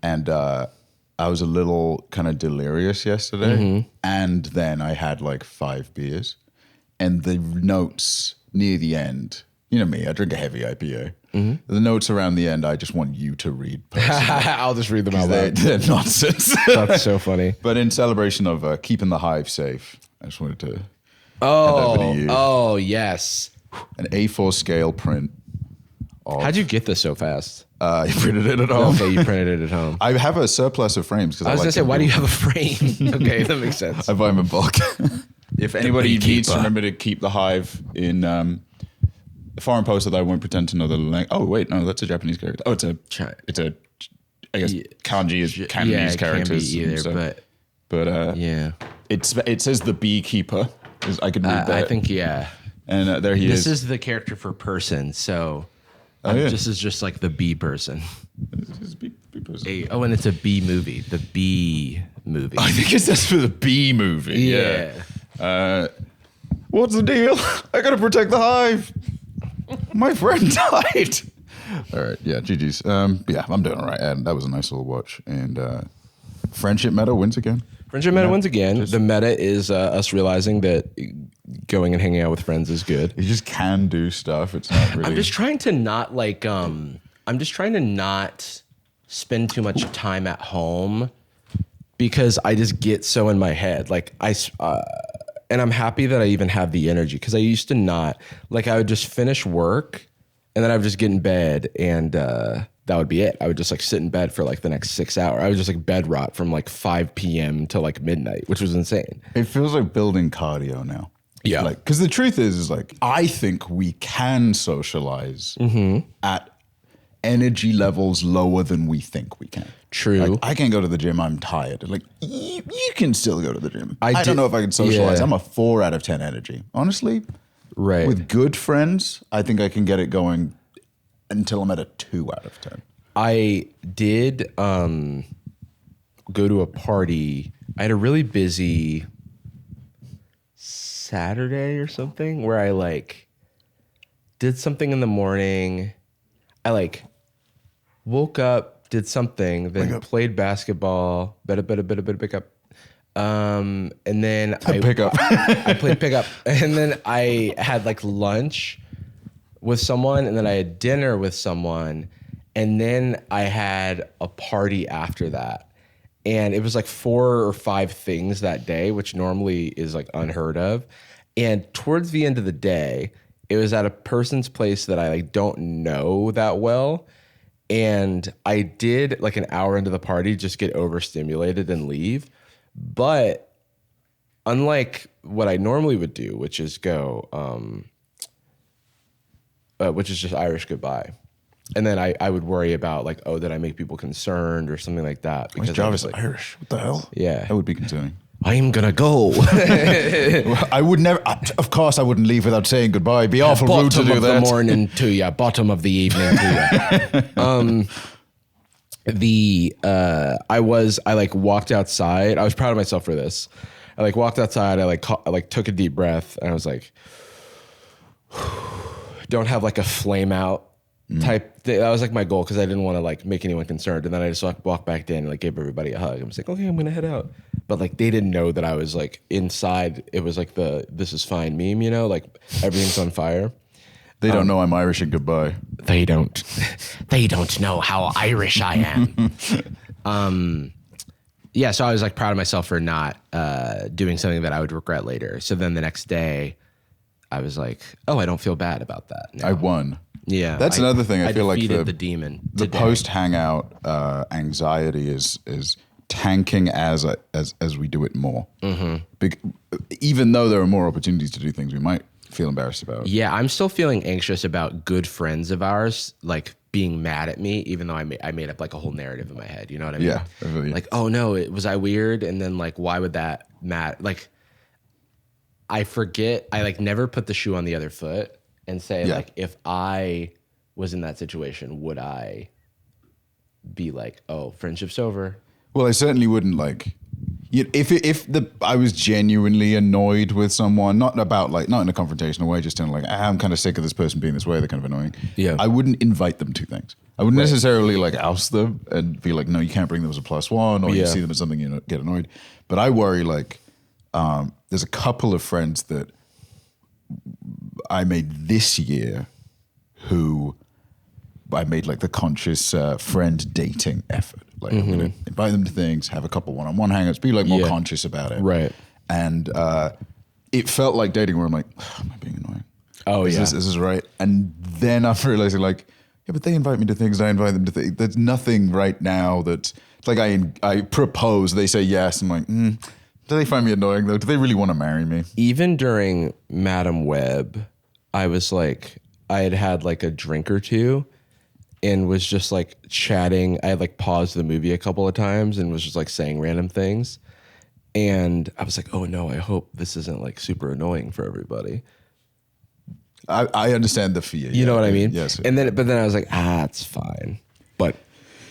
and I was a little kind of delirious yesterday, and then I had like 5 beers, and the notes near the end, you know me, I drink a heavy IPA. The notes around the end, I just want you to read personally. I'll just read them out loud. They're nonsense. That's so funny. But in celebration of keeping the hive safe, I just wanted to hand over to you. Oh, yes. An A4 scale print. How'd you get this so fast? You printed it at home. Okay, you printed it at home. I have a surplus of frames. I was going to say, why do you have a frame? Okay, that makes sense. I buy them in bulk. If anybody needs to remember to keep the hive in the foreign poster that I won't pretend to know the language. Oh, wait, no, that's a Japanese character. Oh, it's a I guess kanji is Cantonese characters. Can't be either, but yeah. It says the Beekeeper. I could read that. I think, yeah. And there he is. This is the character for person, so this is just like the bee person. This is bee person. And it's a bee movie. The bee movie. I think it says for the bee movie. Yeah. What's the deal? I gotta protect the hive. My friend died. All right, yeah, GG's. Yeah, I'm doing all right. And that was a nice little watch. And friendship meta wins again. Friendship meta wins again. The meta is us realizing that going and hanging out with friends is good. You just can do stuff. It's not really. I'm just trying to not spend too much time at home because I just get so in my head. Like and I'm happy that I even have the energy because I used to not. Like I would just finish work and then I would just get in bed and that would be it. I would just like sit in bed for like the next 6 hours. I would just like bed rot from like 5 p.m. to like midnight, which was insane. It feels like building cardio now. Yeah. Like, because the truth is like, I think we can socialize at energy levels lower than we think we can. True. Like, I can't go to the gym. I'm tired. Like, you can still go to the gym. I don't know if I can socialize. Yeah. I'm a 4 out of 10 energy. Honestly, right. With good friends, I think I can get it going until I'm at a 2 out of 10. I did go to a party. I had a really busy Saturday or something where I like did something in the morning. I like woke up, did something, then played basketball, pick up. And then I played pickup. And then I had like lunch with someone, and then I had dinner with someone, and then I had a party after that. And it was like 4 or 5 things that day, which normally is like unheard of. And towards the end of the day, it was at a person's place that I like don't know that well. And I did like an hour into the party just get overstimulated and leave. But unlike what I normally would do, which is go, which is just Irish goodbye. And then I would worry about like, oh, did I make people concerned or something like that? Because Jarvis like, Irish? What the hell? Yeah. That would be concerning. I'm going to go. I would never, of course I wouldn't leave without saying goodbye. It'd be awful rude to do that. Bottom of the morning to you, bottom of the evening to you. I like walked outside. I was proud of myself for this. I like walked outside. I like took a deep breath and I was like, don't have like a flame out type thing. That was like my goal because I didn't want to like make anyone concerned. And then I just like walked back in and like gave everybody a hug. I was like, okay, I'm gonna head out. But like they didn't know that I was like inside. It was like the "this is fine" meme, like everything's on fire. They don't know I'm Irish and goodbye. They don't know how Irish I am. Yeah, so I was like proud of myself for not doing something that I would regret later. So then the next day, I was like, oh, I don't feel bad about that now. I won. Yeah, that's another thing. I feel like the demon. The post hangout anxiety is tanking as we do it more. Even though there are more opportunities to do things we might feel embarrassed about. Yeah, I'm still feeling anxious about good friends of ours like being mad at me, even though I made up like a whole narrative in my head. You know what I mean? Yeah. Like, oh no, was I weird? And then like, why would that matter? Like, I forget. I like never put the shoe on the other foot and say like, if I was in that situation, would I be like, oh, friendship's over? Well, I certainly wouldn't like. If I was genuinely annoyed with someone, not in a confrontational way, just in like I'm kind of sick of this person being this way, they're kind of annoying. Yeah, I wouldn't invite them to things. I wouldn't necessarily like oust them and be like, no, you can't bring them as a +1, or you see them as something you get annoyed. But I worry like there's a couple of friends that I made this year who I made like the conscious friend dating effort. Like I'm gonna invite them to things, have a couple one-on-one hangouts, be like more conscious about it. Right. And it felt like dating where I'm like, am I being annoying? Oh, is this right? And then after realizing like, yeah, but they invite me to things, I invite them to things. There's nothing right now that's it's like I propose, they say yes. I'm like, do they find me annoying though? Do they really want to marry me? Even during Madam Webb, I was like, I had like a drink or two and was just like chatting. I had like paused the movie a couple of times and was just like saying random things. And I was like, oh no, I hope this isn't like super annoying for everybody. I understand the fear. You know what I mean? Yes. And then, but then I was like, it's fine. But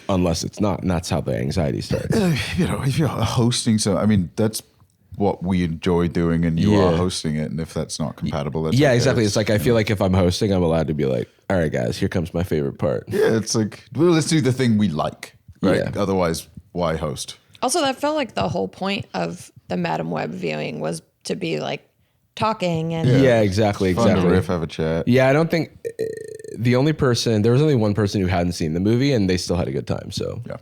unless it's not, and that's how the anxiety starts. If you're hosting, that's what we enjoy doing, and you are hosting it. And if that's not compatible, that's okay. Exactly. It's like I feel like if I'm hosting, I'm allowed to be like, all right, guys, here comes my favorite part. Yeah, it's like, well, let's do the thing we like, right? Yeah. Otherwise, why host? Also, that felt like the whole point of the Madam Web viewing was to be like talking and exactly. Fun to riff, have a chat. Yeah, I don't think there was only one person who hadn't seen the movie, and they still had a good time. So yeah.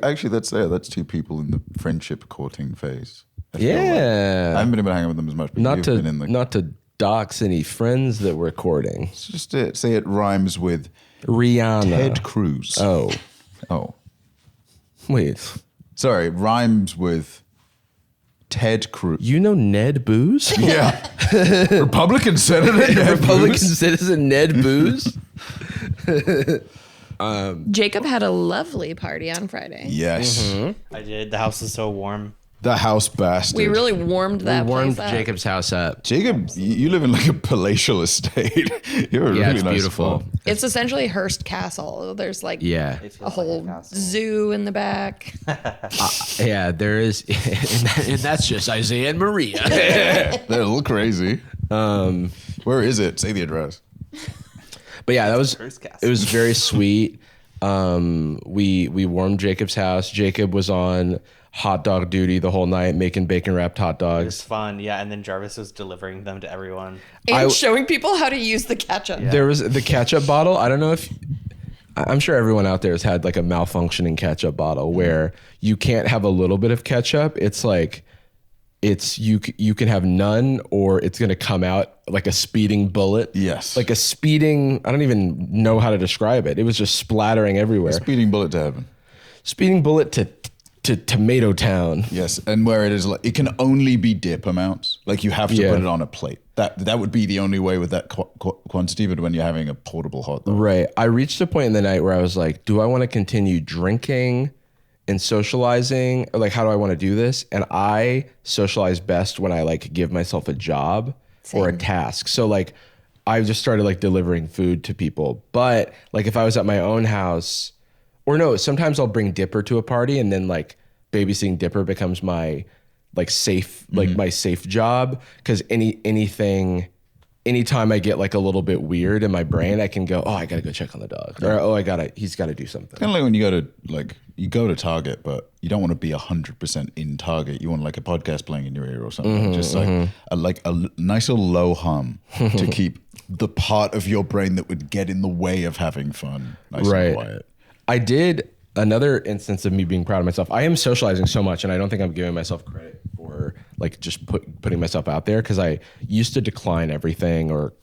Actually, that's there. That's two people in the friendship courting phase. I haven't been able to hang out with them as much. But not to dox any friends that we're courting. It's just it. Say it rhymes with Rihanna. Ted Cruz. Oh, wait. Sorry, rhymes with Ted Cruz. You know Ned Booze? Yeah, Republican senator. Republican citizen Ned Booze. Jacob had a lovely party on Friday. Yes, I did. The house is so warm. The house bastard. We really warmed that warmed place up. Jacob's house up. Jacob, you live in like a palatial estate. You're a really it's nice beautiful. spot. It's essentially Hearst Castle. There's like Yeah. a whole zoo in the back. Yeah, there is. And that's just Isaiah and Maria. They're a little crazy. Where is it? Say the address. But yeah, it was very sweet. We warmed Jacob's house. Jacob was on hot dog duty the whole night, making bacon wrapped hot It was dogs. fun, yeah. And then Jarvis was delivering them to everyone. And showing people how to use the ketchup. Yeah. There was the ketchup bottle. I don't know if I'm sure everyone out there has had like a malfunctioning ketchup bottle where you can't have a little bit of ketchup. It's like you can have none, or it's gonna come out like a speeding bullet. Yes. Like a speeding. I don't even know how to describe it. It was just splattering everywhere. Speeding bullet to heaven. Speeding bullet to Tomato Town. Yes, and where it is like it can only be dip amounts. Like you have to put it on a plate. That would be the only way with that quantity. But when you're having a portable hot dog, Right. I reached a point in the night where I was like, do I want to continue drinking and socializing? Or like, how do I want to do this? And I socialize best when I like give myself a job or a task. So like, I just started like delivering food to people. But like, if I was at my own house, or no, sometimes I'll bring Dipper to a party, and then like babysitting Dipper becomes my like safe, like my safe job. Cause anything anytime I get like a little bit weird in my brain, I can go, oh, I gotta go check on the dog, or he's gotta do something. Kind of like when you go to Target, but you don't want to be 100% in Target. You want like a podcast playing in your ear or something, just like a nice little low hum to keep the part of your brain that would get in the way of having fun nice and quiet. I did another instance of me being proud of myself. I am socializing so much, and I don't think I'm giving myself credit for like just putting myself out there, because I used to decline everything or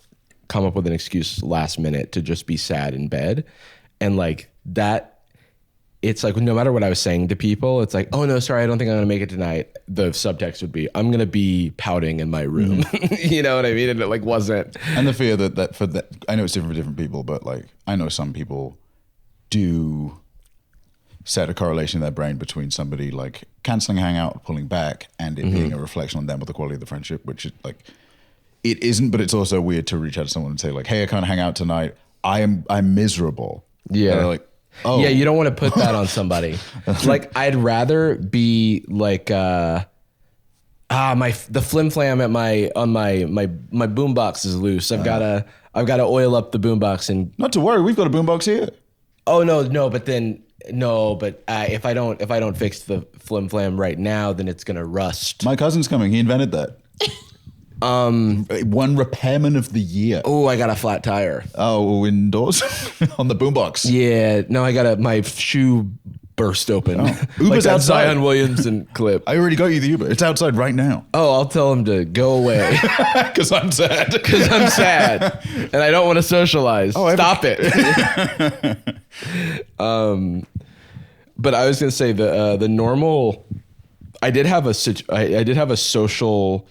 come up with an excuse last minute to just be sad in bed. And like that, it's like no matter what I was saying to people, it's like, oh no, sorry, I don't think I'm gonna make it tonight. The subtext would be, I'm gonna be pouting in my room. You know what I mean? And it like wasn't. And the fear that I know it's different for different people, but like I know some people do set a correlation in their brain between somebody like canceling a hangout, pulling back, and it being a reflection on them or the quality of the friendship, which is like, it isn't, but it's also weird to reach out to someone and say like, hey, I can't hang out tonight. I'm miserable. Yeah. And they're like, oh. Yeah, you don't want to put that on somebody. Like I'd rather be like the flim flam at my boombox is loose. I've gotta oil up the boombox and not to worry, we've got a boombox here. Oh no, but if I don't fix the flim flam right now, then it's gonna rust. My cousin's coming. He invented that. One repairman of the year. Oh, I got a flat tire. Oh, indoors on the boombox. Yeah, no, I got my shoe burst open. Oh. Like Uber's that outside. Zion Williamson clip. I already got you the Uber. It's outside right now. Oh, I'll tell him to go away Because I'm sad. because I'm sad and I don't want to socialize. Stop it. But I was gonna say the normal. I did have a social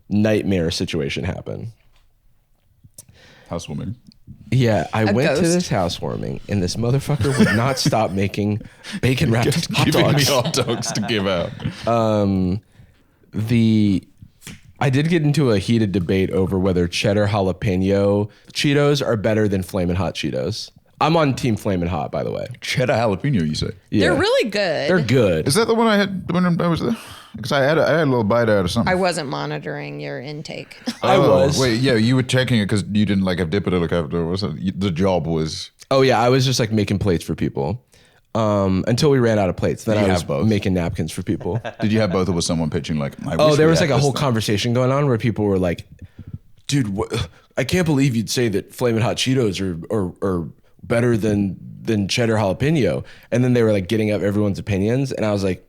nightmare situation happen. Housewarming. Yeah, I went to ghost? this housewarming and this motherfucker would not stop making bacon wrapped hot Giving me dogs. hot dogs to give out. I did get into a heated debate over whether cheddar jalapeno Cheetos are better than Flamin' Hot Cheetos. I'm on Team Flamin' Hot, by the way. Cheddar jalapeno, you say? Yeah. They're really good. They're good. Is that the one I had when I was there? Because I had a little bite out of something. I wasn't monitoring your intake. I was. Wait, yeah, you were checking it because you didn't like have dip it or look after. Was it? The job was. Oh yeah, I was just like making plates for people until we ran out of plates. Then Did you I was have both? making napkins for people. Did you have both, or was someone pitching like? There was like a whole conversation going on where people were like, "Dude, I can't believe you'd say that Flamin' Hot Cheetos are better than cheddar jalapeno." And then they were like getting up everyone's opinions, and I was like,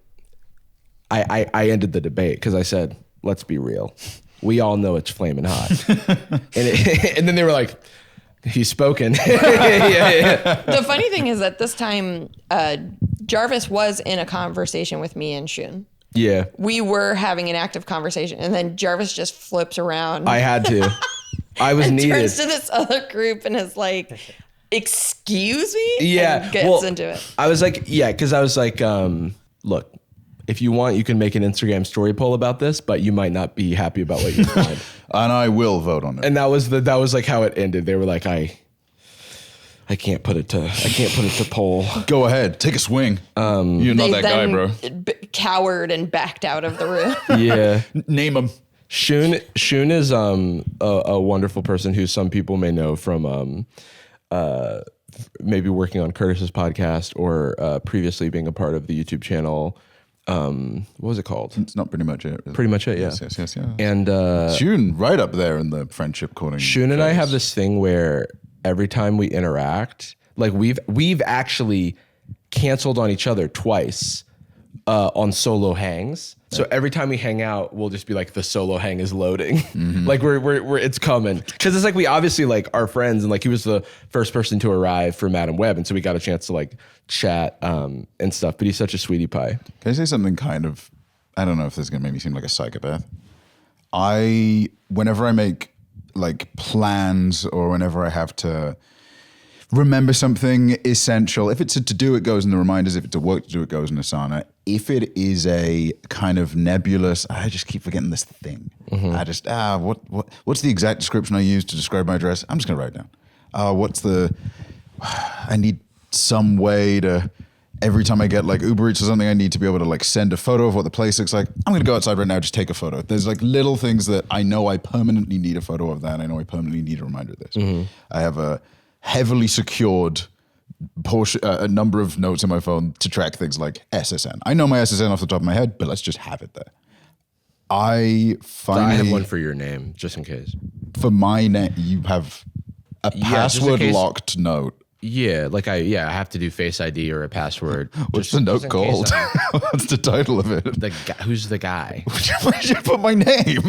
I ended the debate because I said, let's be real. We all know it's flaming hot. and then they were like, he's spoken. yeah. The funny thing is that this time, Jarvis was in a conversation with me and Shun. Yeah. We were having an active conversation, and then Jarvis just flips around. I had to. I was and needed. turns to this other group and is like, excuse me? Yeah. And gets into it. I was like, yeah, because I was like, look, if you want, you can make an Instagram story poll about this, but you might not be happy about what you find. And I will vote on it. And that was like how it ended. They were like, I can't put it to poll. Go ahead, take a swing. You're not that guy, bro. Cowered and backed out of the room. Yeah. Name him. Shun is a wonderful person who some people may know from maybe working on Curtis's podcast or previously being a part of the YouTube channel. What was it called? It's not pretty much it. Pretty much it, yeah. Yes. And Shun, right up there in the friendship courting. Shun and I phase. have this thing where every time we interact, like we've actually canceled on each other twice on solo hangs. So every time we hang out, we'll just be like, the solo hang is loading. Like we're it's coming. Cause it's like, we obviously like are friends, and like he was the first person to arrive for Madam Webb. And so we got a chance to like chat and stuff, but he's such a sweetie pie. Can I say something kind of, I don't know if this is going to make me seem like a psychopath. Whenever I make like plans or whenever I have to remember something essential, if it's a to-do, it goes in the reminders. If it's a work to do, it goes in Asana. If it is a kind of nebulous, I just keep forgetting this thing. I just, what's the exact description I use to describe my address? I'm just going to write it down. I need some way to every time I get like Uber Eats or something, I need to be able to like send a photo of what the place looks like. I'm going to go outside right now, just take a photo. There's like little things that I know I permanently need a photo of that. I know I permanently need a reminder of this. I have a heavily secured a number of notes in my phone to track things like SSN. I know my SSN off the top of my head, but let's just have it there. I have one for your name, just in case. For my name, you have a password locked note. Yeah, like I have to do Face ID or a password. What's the note called? What's the title of it? Who's the guy? Why should I put my name?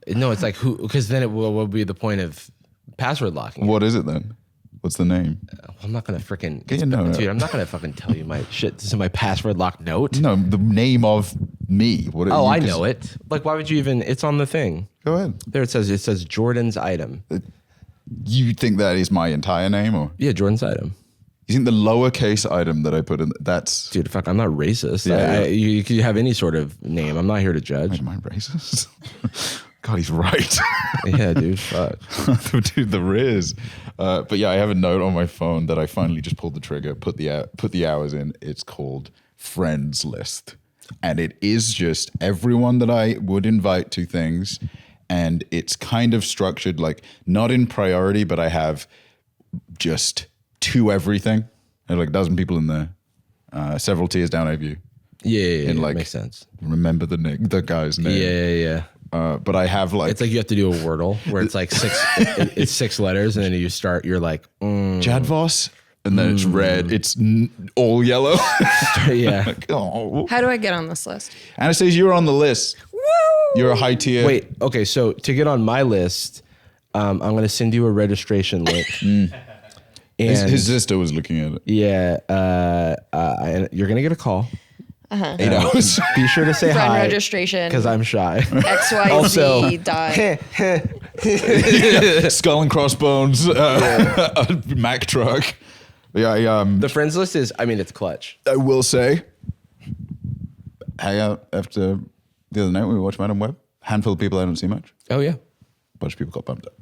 No, it's like who? Because then it will be the point of password locking. What is it then? What's the name? I'm not gonna freaking dude. I'm not gonna fucking tell you my shit. This is my password locked note. No, the name of me. I know it. Like, why would you even? It's on the thing. Go ahead. There it says Jordan's item. You think that is my entire name, or yeah, Jordan's item. You think the lowercase item that I put in that's dude? Fuck, I'm not racist. Yeah, you could have any sort of name. I'm not here to judge. Am I racist? God, he's right. Yeah, dude. Fuck. Dude, there is. But yeah, I have a note on my phone that I finally just pulled the trigger, put the hours in. It's called Friends List. And it is just everyone that I would invite to things. And it's kind of structured like not in priority, but I have just to everything. There's like a dozen people in there. Several tiers down, I have you. Yeah, like, makes sense. Remember the guy's name. Yeah. But I have like it's like you have to do a Wordle where it's like it's 6 letters and then you're like Jadvos and then it's red. It's all yellow. Yeah. Like, oh. How do I get on this list? Anastasia, you're on the list. Woo! You're a high tier. Wait, okay. So to get on my list, I'm going to send you a registration link. And his sister was looking at it. Yeah. You're going to get a call. 8 hours. Be sure to say Friend hi. Registration. Because I'm shy. XYZ Also, die. Skull and crossbones. A Mack truck. Yeah. The friends list is, it's clutch. I will say, hang out after the other night when we watched Madam Webb. Handful of people I don't see much. Oh, yeah. Bunch of people got bumped up.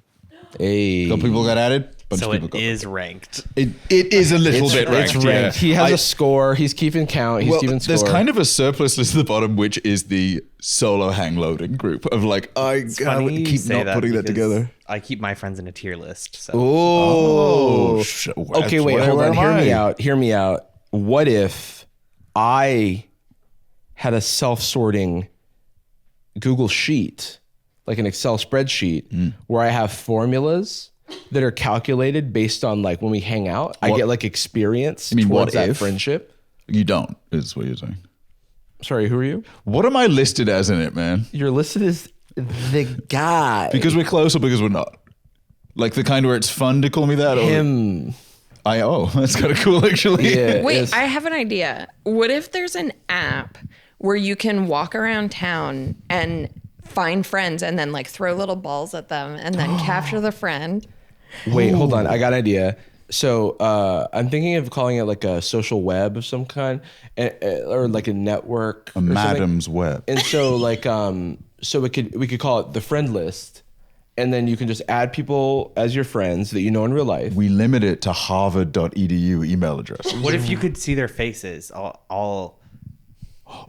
Hey. A couple people got added. Bunch So of people it got is ranked. It is a little bit ranked. It's ranked. Yeah. He has a score. He's keeping count. He's keeping score. There's kind of a surplus list at the bottom, which is the solo hang loading group of like, It's I funny you keep say not putting that because together. I keep my friends in a tier list. So Okay, wait, hold on. Hear me out. What if I had a self-sorting Google sheet, like an Excel spreadsheet, where I have formulas that are calculated based on like when we hang out? I get like experience towards that friendship. You don't, is what you're saying. Sorry, who are you? What am I listed as in it, man? You're listed as the guy. Because we're close or because we're not? Like the kind where it's fun to call me that? Him. That's kind of cool, actually. Yeah. Wait, I have an idea. What if there's an app where you can walk around town and find friends and then like throw little balls at them and then capture the friend? Wait, hold on. I got an idea. So I'm thinking of calling it like a social web of some kind, or like a network, A Madam's Web. And so like so we could call it the friend list, and then you can just add people as your friends that you know in real life. We limit it to harvard.edu email addresses. what if you could see their faces? All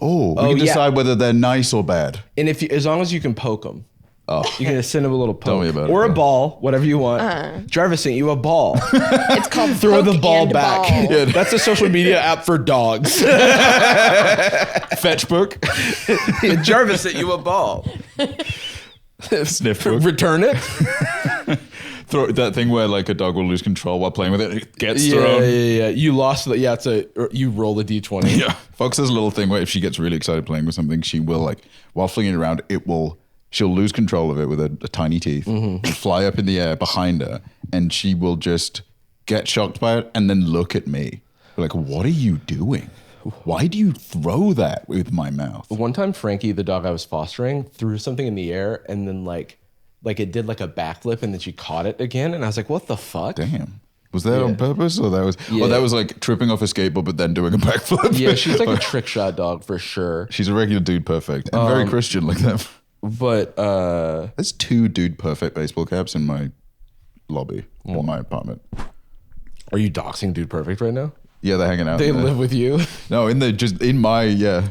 We can decide whether they're nice or bad. And as long as you can poke them. You can send them a little poke. Tell me about it, or a bro. ball, whatever you want. Jarvis sent you a ball. It's called Throw the Poke ball and back. Ball. Yeah, that's a social media app for dogs. Fetch book. Jarvis sent you a ball. Sniff book. Return it. Throw that thing where like a dog will lose control while playing with it. It gets thrown. Yeah. You lost the. Yeah, you roll a d20. Yeah. Fox has a little thing where if she gets really excited playing with something, she will like while flinging it around, she'll lose control of it with a tiny teeth, it'll fly up in the air behind her, and she will just get shocked by it and then look at me like, "What are you doing? Why do you throw that with my mouth?" One time, Frankie, the dog I was fostering, threw something in the air and then like it did like a backflip and then she caught it again, and I was like, "What the fuck?" Damn. Was that on purpose, or that was? Oh, that was like tripping off a skateboard but then doing a backflip. Yeah, she's like a trick shot dog for sure. She's a regular dude perfect and very Christian like that. But there's 2 dude perfect baseball caps in my lobby in my apartment. are you doxing Dude Perfect right now? Yeah, they're hanging out. They in there. live with you. No, in my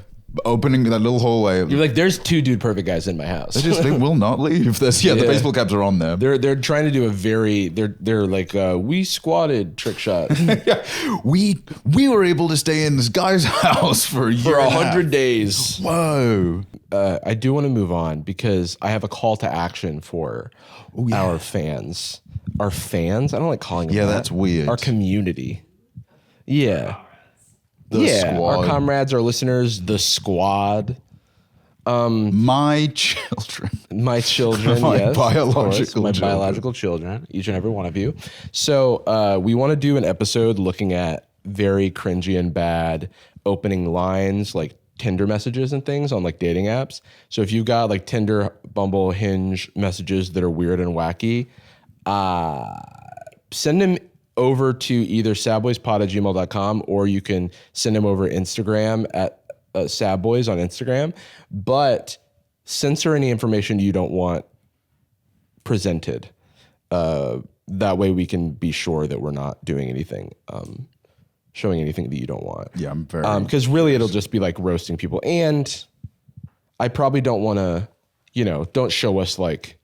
opening that little hallway. You're like, there's 2 Dude Perfect guys in my house. They will not leave. The baseball caps are on there. They're trying to do a very they're like we squatted trick shot we were able to stay in this guy's house for a year for and a half. 100 days. Whoa. I do want to move on because I have a call to action for our fans. Our fans? I don't like calling them that. That's weird. Our community. Yeah. The Our squad. comrades, our listeners, the squad. My children. My children, My yes, biological my children. biological children, each and every one of you. So we want to do an episode looking at very cringy and bad opening lines, like Tinder messages and things on like dating apps. So if you've got like Tinder, Bumble, Hinge messages that are weird and wacky, send them over to either sadboyzpod@gmail.com, or you can send them over Instagram at sadboys on Instagram. But censor any information you don't want presented. That way we can be sure that we're not doing anything, showing anything that you don't want. Yeah, I'm very. Because really it'll just be like roasting people. And I probably don't want to, don't show us like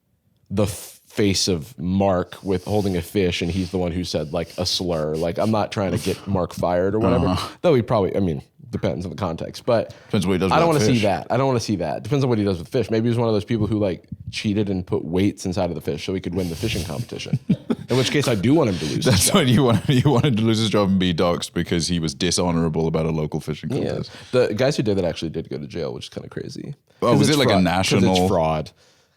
the face of Mark with holding a fish and he's the one who said like a slur. Like I'm not trying to get Mark fired or whatever. Though he probably, depends on the context, but Depends what he does I don't with want to see fish. that. I don't want to see that. Depends on what he does with fish. Maybe he's one of those people who like cheated and put weights inside of the fish so he could win the fishing competition. In which case I do want him to lose. his That's job. when you wanted to lose his job and be doxxed because he was dishonorable about a local fishing Yeah. contest. The guys who did that actually did go to jail, which is kind of crazy. Oh, 'Cause was it's it like a fraud. national- 'Cause it's fraud.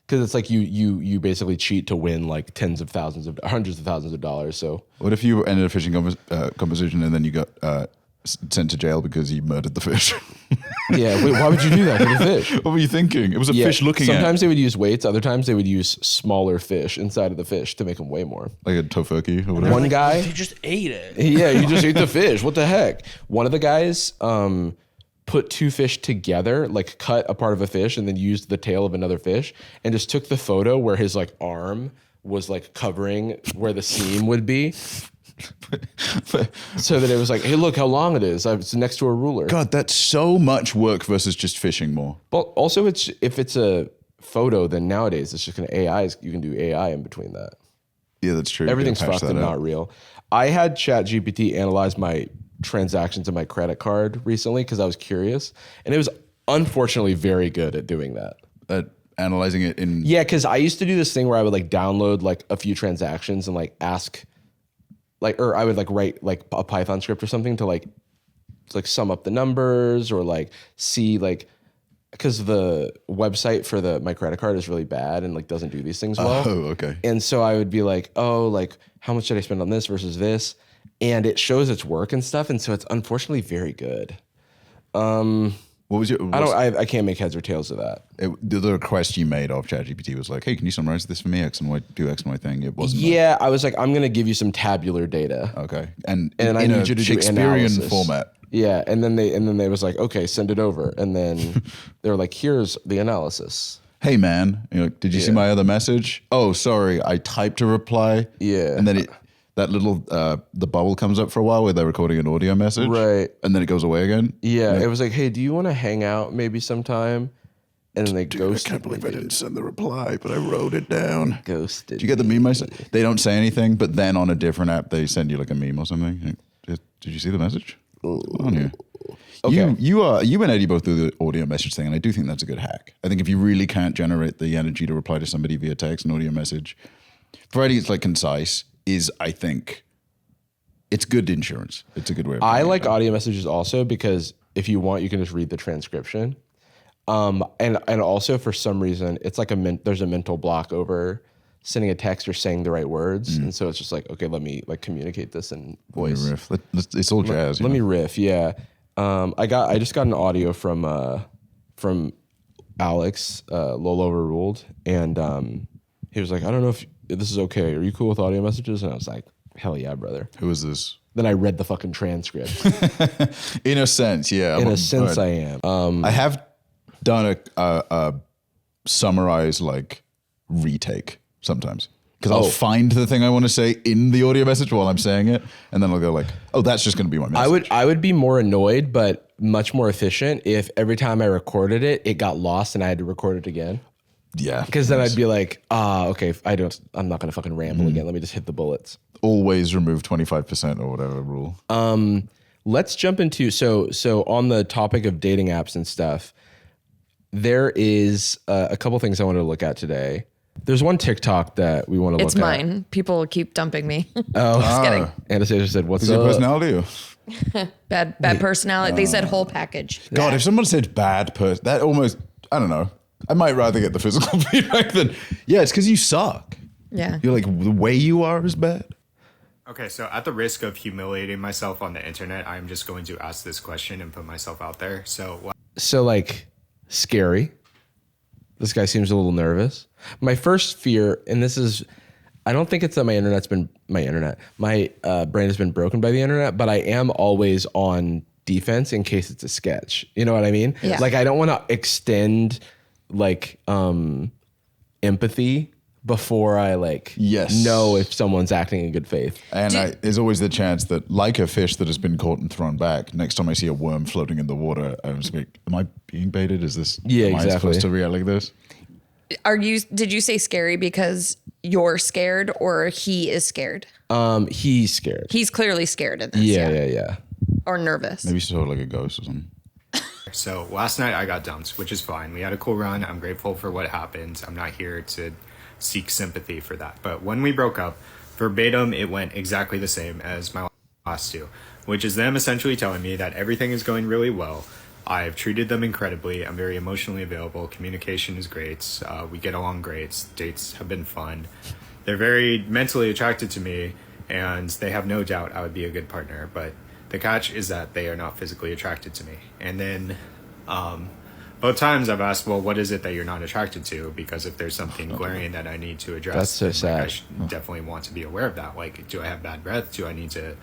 Because it's like you basically cheat to win like hundreds of thousands of dollars. So What if you ended a fishing competition and then you got sent to jail because you murdered the fish? yeah, wait, why would you do that to the fish? What were you thinking? It was a Yeah, fish looking sometimes at they would use weights, other times they would use smaller fish inside of the fish to make them weigh more. like a tofurkey or whatever. One guy, You just ate it. yeah, you just ate the fish. What the heck? One of the guys put 2 fish together, like cut a part of a fish and then used the tail of another fish and just took the photo where his like arm was like covering where the seam would be. So that it was like, hey, look how long it is. It's next to a ruler. God, that's so much work versus just fishing more. But also, if it's a photo, then nowadays it's just going to AI. You can do AI in between that. Yeah, that's true. Everything's You can patch fucked and that not up. real. I had ChatGPT analyze my transactions in my credit card recently because I was curious, and it was unfortunately very good at doing that. Analyzing it in. Yeah, because I used to do this thing where I would like download like a few transactions and like ask, like, or I would like write like a Python script or something to like sum up the numbers or like see like, because the website for my credit card is really bad and like doesn't do these things well. Oh, okay. And so I would be like, oh, like how much did I spend on this versus this? And it shows its work and stuff. And so it's unfortunately very good. What was your? I can't make heads or tails of that. The request you made of ChatGPT was like, "Hey, can you summarize this for me? X and Y, do X and Y thing." It wasn't. Yeah, I was like, I'm gonna give you some tabular data. Okay. And And I in need a you to do Shakespearean analysis. format. Yeah, and then they was like, okay, send it over, and then they were like, here's the analysis. Hey man, you're like, did you see my other message? Oh, sorry, I typed a reply. Yeah. And then that little the bubble comes up for a while where they're recording an audio message. Right. And then it goes away again. Yeah, it was like, hey, do you want to hang out maybe sometime? And then they ghosted. I can't believe I didn't send the reply, but I wrote it down. Ghosted. Did you get the meme I sent? They don't say anything, but then on a different app they send you like a meme or something. Did you see the message? On here. Okay. You and Eddie both do the audio message thing, and I do think that's a good hack. I think if you really can't generate the energy to reply to somebody via text, an audio message, for Eddie it's like concise, I think it's good insurance. It's a good way of I doing like it. audio messages also because if you want, you can just read the transcription. And also for some reason, it's like there's a mental block over sending a text or saying the right words, and so it's just like, okay, let me like communicate this in voice. Riff. It's all jazz. Let me riff, yeah. I just got an audio from Alex, Lola Overruled, and he was like, I don't know if this is okay. Are you cool with audio messages? And I was like, hell yeah, brother. Who is this? Then I read the fucking transcript. In a sense, yeah. In a sense, I am. I have done a summarized like retake sometimes. because I'll find the thing I want to say in the audio message while I'm saying it, and then I'll go like, oh, that's just going to be my message. I would be more annoyed, but much more efficient if every time I recorded it, it got lost and I had to record it again. Yeah. Because then I'd be like, okay, I'm not going to fucking ramble again. Let me just hit the bullets. Always remove 25% or whatever rule. Let's jump into, so on the topic of dating apps and stuff, there is a couple things I wanted to look at today. There's one TikTok that we want to look at. It's mine. People keep dumping me. Oh, Just kidding. Anastasia said, what's Is up? it personality or? Bad personality. They said whole package. God, if someone said bad person, that almost, I don't know. I might rather get the physical feedback than, yeah, it's because you suck. Yeah. You're like, the way you are is bad. Okay, so at the risk of humiliating myself on the internet, I'm just going to ask this question and put myself out there. So like scary. This guy seems a little nervous. My first fear, and this is, I don't think it's that my brain has been broken by the internet, but I am always on defense in case it's a sketch. You know what I mean? Yeah. Like I don't want to extend like empathy before I know if someone's acting in good faith. And there's always the chance that, like a fish that has been caught and thrown back, next time I see a worm floating in the water, I'm just like, am I being baited? Am I supposed to react like this? Did you say scary because you're scared or he is scared? He's scared. He's clearly scared in this. Yeah. Or nervous. Maybe sort of like a ghost or something. So last night I got dumped, which is fine. We had a cool run. I'm grateful for what happened. I'm not here to seek sympathy for that. But when we broke up, verbatim, it went exactly the same as my last two, which is them essentially telling me that everything is going really well. I've treated them incredibly. I'm very emotionally available. Communication is great. We get along great. Dates have been fun. They're very mentally attracted to me, and they have no doubt I would be a good partner. But the catch is that they are not physically attracted to me. And then both times I've asked, well, what is it that you're not attracted to? Because if there's something glaring that I need to address, that's so sad. I definitely want to be aware of that. Like, do I have bad breath? Do I need to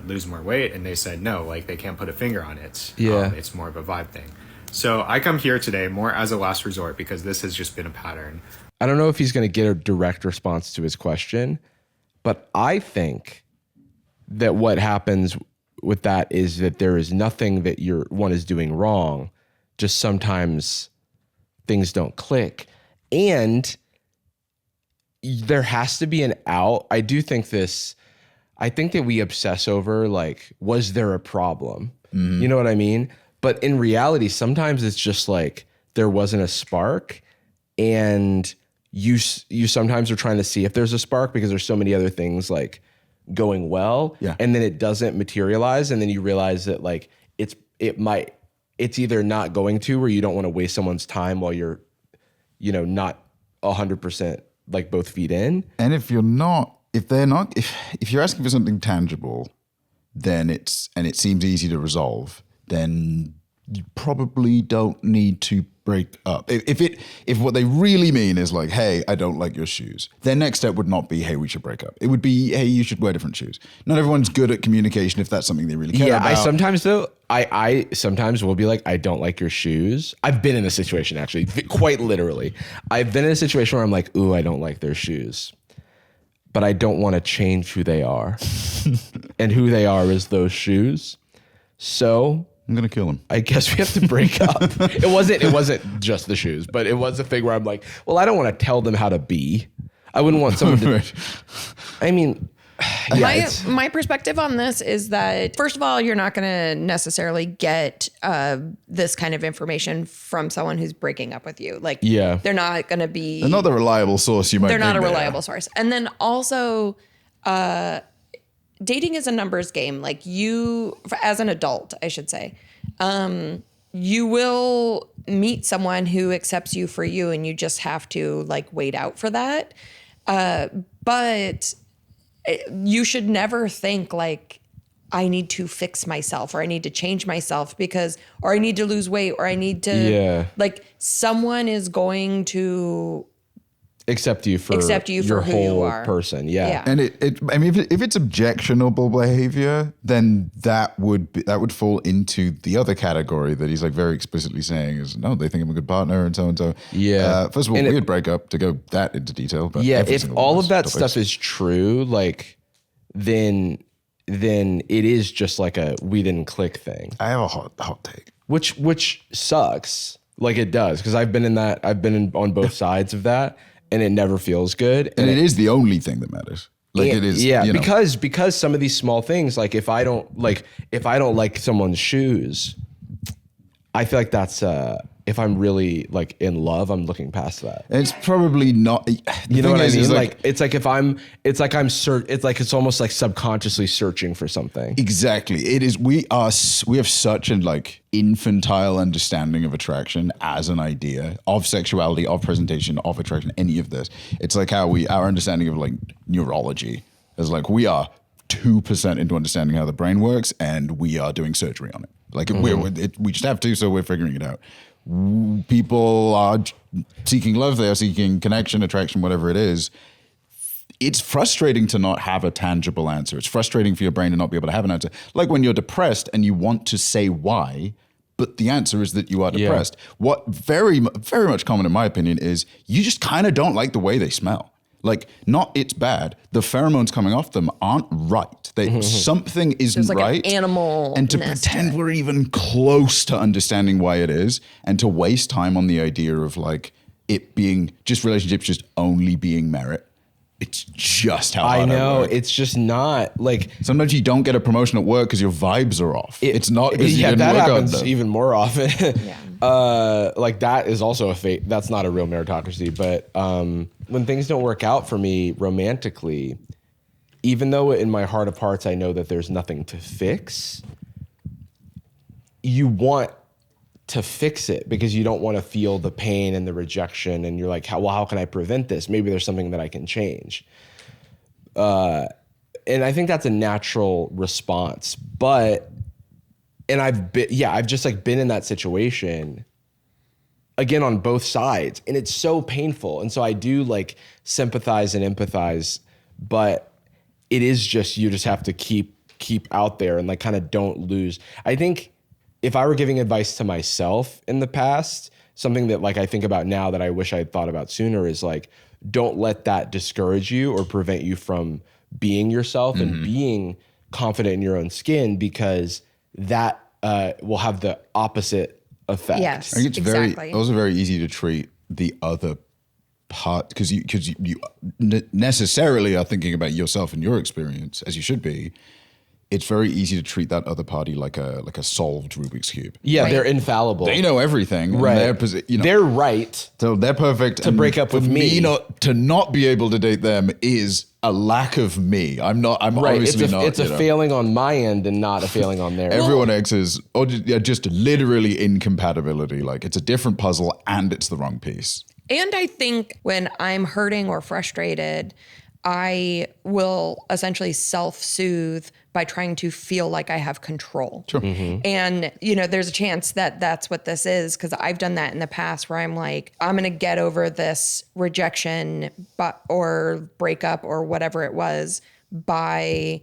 lose more weight? And they said no, like they can't put a finger on it. Yeah. It's more of a vibe thing. So I come here today more as a last resort because this has just been a pattern. I don't know if he's going to get a direct response to his question, but I think that what happens with that is that there is nothing that one is doing wrong. Just sometimes things don't click. And there has to be an out. I think that we obsess over like, was there a problem? Mm-hmm. You know what I mean? But in reality, sometimes it's just like there wasn't a spark, and you sometimes are trying to see if there's a spark because there's so many other things like going well, and then it doesn't materialize, and then you realize that like it's either not going to, or you don't want to waste someone's time while you're, not 100% like both feet in. And if you're asking for something tangible, then it seems easy to resolve, then you probably don't need to break up. If what they really mean is like, hey, I don't like your shoes, their next step would not be, hey, we should break up. It would be, hey, you should wear different shoes. Not everyone's good at communication if that's something they really care about. I sometimes will be like, I don't like your shoes. I've been in a situation, actually, quite literally. I've been in a situation where I'm like, ooh, I don't like their shoes, but I don't want to change who they are. And who they are is those shoes. So I'm gonna kill him. I guess we have to break up. It wasn't just the shoes, but it was a thing where I'm like, well, I don't want to tell them how to be. I wouldn't want someone to. I mean, yeah, my perspective on this is that, first of all, you're not going to necessarily get this kind of information from someone who's breaking up with you. Like, they're not going to be. They're not the reliable source you might. They're not a reliable source. And then also, dating is a numbers game. Like you, as an adult, I should say, you will meet someone who accepts you for you, and you just have to like wait out for that. But you should never think like, I need to fix myself, or I need to change myself or I need to lose weight, or I need to like, someone is going to accept you for who your you whole are. person. Yeah. Yeah. And I mean, if it's objectionable behavior, then that would fall into the other category that he's like very explicitly saying is, no, they think I'm a good partner and so and so. Yeah. First of all, And weird breakup to go that into detail. But Yeah. every If single one all those of that topics. stuff is true, like, then it is just like a we didn't click thing, I have a hot take. which sucks. Like it does, because I've been on both sides of that, and it never feels good. And it is the only thing that matters. Like it is. Yeah, you know. because some of these small things, like if I don't like someone's shoes, I feel like that's if I'm really like in love, I'm looking past that. It's probably not. You know what I mean? Like it's like it's almost like subconsciously searching for something. Exactly. It is. We have such an like infantile understanding of attraction as an idea of sexuality, of presentation, of attraction, any of this. It's like how our understanding of like neurology is like we are 2% into understanding how the brain works, and we are doing surgery on it. Like we just have to, so we're figuring it out. People are seeking love. They are seeking connection, attraction, whatever it is. It's frustrating to not have a tangible answer. It's frustrating for your brain to not be able to have an answer. Like when you're depressed and you want to say why, but the answer is that you are depressed. What very, very much common in my opinion is you just kind of don't like the way they smell. Like, not it's bad. The pheromones coming off them aren't right. Something isn't There's like right. an animal. And to pretend we're even close to understanding why it is, and to waste time on the idea of like it being just relationships just only being merit. It's just how hard I know. work. It's just not like Sometimes you don't get a promotion at work because your vibes are off. It's not because you didn't that work happens on them. even more often. Like that is also a fate. That's not a real meritocracy. But when things don't work out for me romantically, even though in my heart of hearts I know that there's nothing to fix, you want to fix it because you don't want to feel the pain and the rejection, and you're like, how can I prevent this? Maybe there's something that I can change. And I think that's a natural response, I've just like been in that situation again on both sides, and it's so painful. And so I do like sympathize and empathize, but it is just, you just have to keep out there and like kind of don't lose. I think if I were giving advice to myself in the past, something that like I think about now that I wish I had thought about sooner is like, don't let that discourage you or prevent you from being yourself and being confident in your own skin, because that will have the opposite effect. Yes, I think it's exactly. also very easy to treat the other part because you necessarily are thinking about yourself and your experience, as you should be. It's very easy to treat that other party like a solved Rubik's cube. Yeah, they're infallible. They know everything. Right. They're right. So they're perfect. To break up with me. To not be able to date them is a lack of me. I'm Right. obviously not. It's a failing on my end and not a failing on theirs. Everyone X's or just literally incompatibility. Like it's a different puzzle and it's the wrong piece. And I think when I'm hurting or frustrated, I will essentially self-soothe by trying to feel like I have control. Sure. And, there's a chance that that's what this is, because I've done that in the past where I'm like, I'm going to get over this rejection or breakup or whatever it was by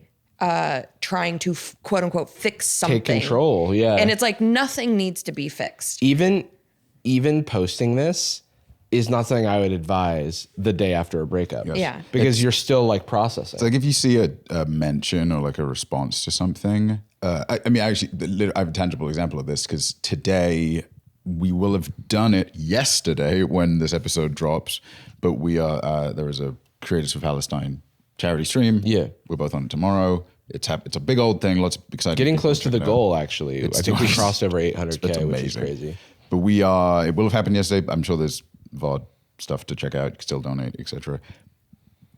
trying to quote unquote fix something. Take control, yeah. And it's like nothing needs to be fixed. Even posting this is not something I would advise the day after a breakup. Yes. Yeah. Because you're still like processing. It's like if you see a mention or like a response to something. I have a tangible example of this because today we will have done it yesterday when this episode drops, but we are there is a Creators for Palestine charity stream. Yeah. We're both on it tomorrow. It's a big old thing. Lots of exciting. Getting people close to the checking it out. goal, actually. I think we crossed over 800K, It's which is amazing. crazy. But it will have happened yesterday. I'm sure there's VOD stuff to check out. You can still donate, etc.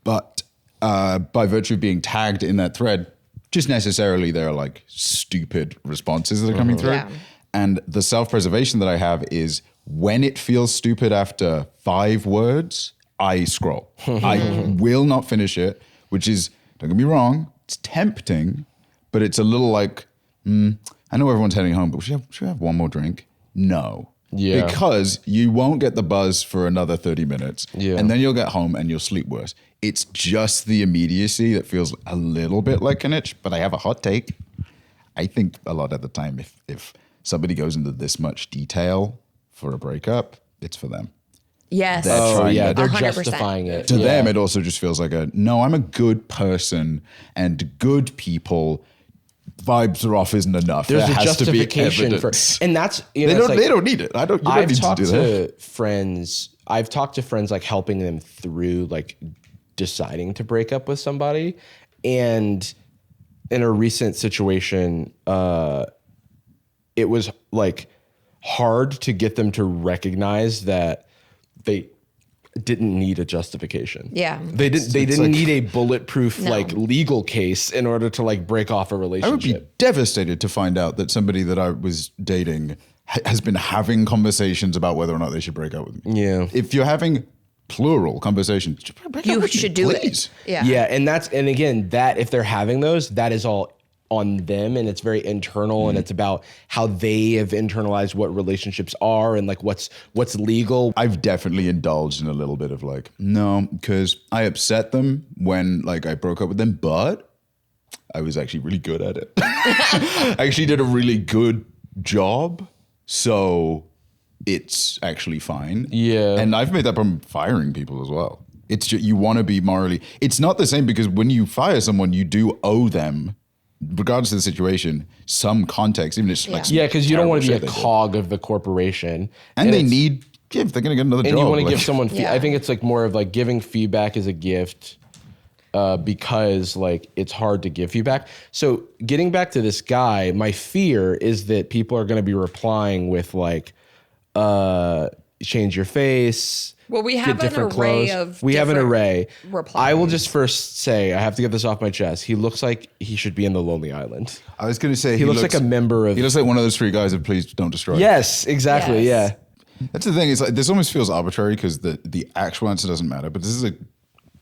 But by virtue of being tagged in that thread, just necessarily there are like stupid responses that are coming through. Yeah. And the self-preservation that I have is when it feels stupid after 5 words, I scroll. I will not finish it, which is, don't get me wrong, it's tempting, but it's a little like, I know everyone's heading home, but should we have one more drink? No. Yeah. Because you won't get the buzz for another 30 minutes. Yeah. And then you'll get home and you'll sleep worse. It's just the immediacy that feels a little bit like an itch, but I have a hot take. I think a lot of the time, if somebody goes into this much detail for a breakup, it's for them. Yes. They're Oh trying yeah, to- they're 100%. justifying it. To Yeah. them, it also just feels like no, I'm a good person, and good people vibes are off isn't enough. There's there a has to be justification for, evidence. and that's you They know, don't. it's like, They don't need it. I don't. You don't I've need talked to do that. to friends. I've talked to friends like helping them through like deciding to break up with somebody, and in a recent situation, it was like hard to get them to recognize that they didn't need a justification. Yeah. They didn't like- need a bulletproof No. like legal case in order to like break off a I would relationship. be devastated to find out that somebody that I was dating has been having conversations about whether or not they should break up with me. Yeah. If you're having plural conversations, break up You with me, should do please. it. Yeah. Yeah, and again, that if they're having those, that is all on them, and it's very internal, and it's about how they have internalized what relationships are and like what's legal. I've definitely indulged in a little bit of like, no, because I upset them when like I broke up with them, but I was actually really good at it. I actually did a really good job. So it's actually fine. Yeah. And I've made that from firing people as well. It's just, you want to be morally, it's not the same because when you fire someone, you do owe them, regardless of the situation, some context, even if it's like some Yeah, because you don't want to be a terrible shit they did. cog of the corporation, And they it's- need give. They're going to get another and job. you want to like- give someone. Yeah. I think it's like more of like giving feedback is a gift. Because like it's hard to give feedback. So getting back to this guy, my fear is that people are going to be replying with like, change your face. Well, we get have an different array clothes. of We have an different array. replies. I will just first say I have to get this off my chest. He looks like he should be in the Lonely Island. I was going to say He looks like a member of. He looks like one of those three guys that Please Don't Destroy. Yes, exactly. Yes. Yeah. That's the thing. It's like this almost feels arbitrary because the actual answer doesn't matter. But this is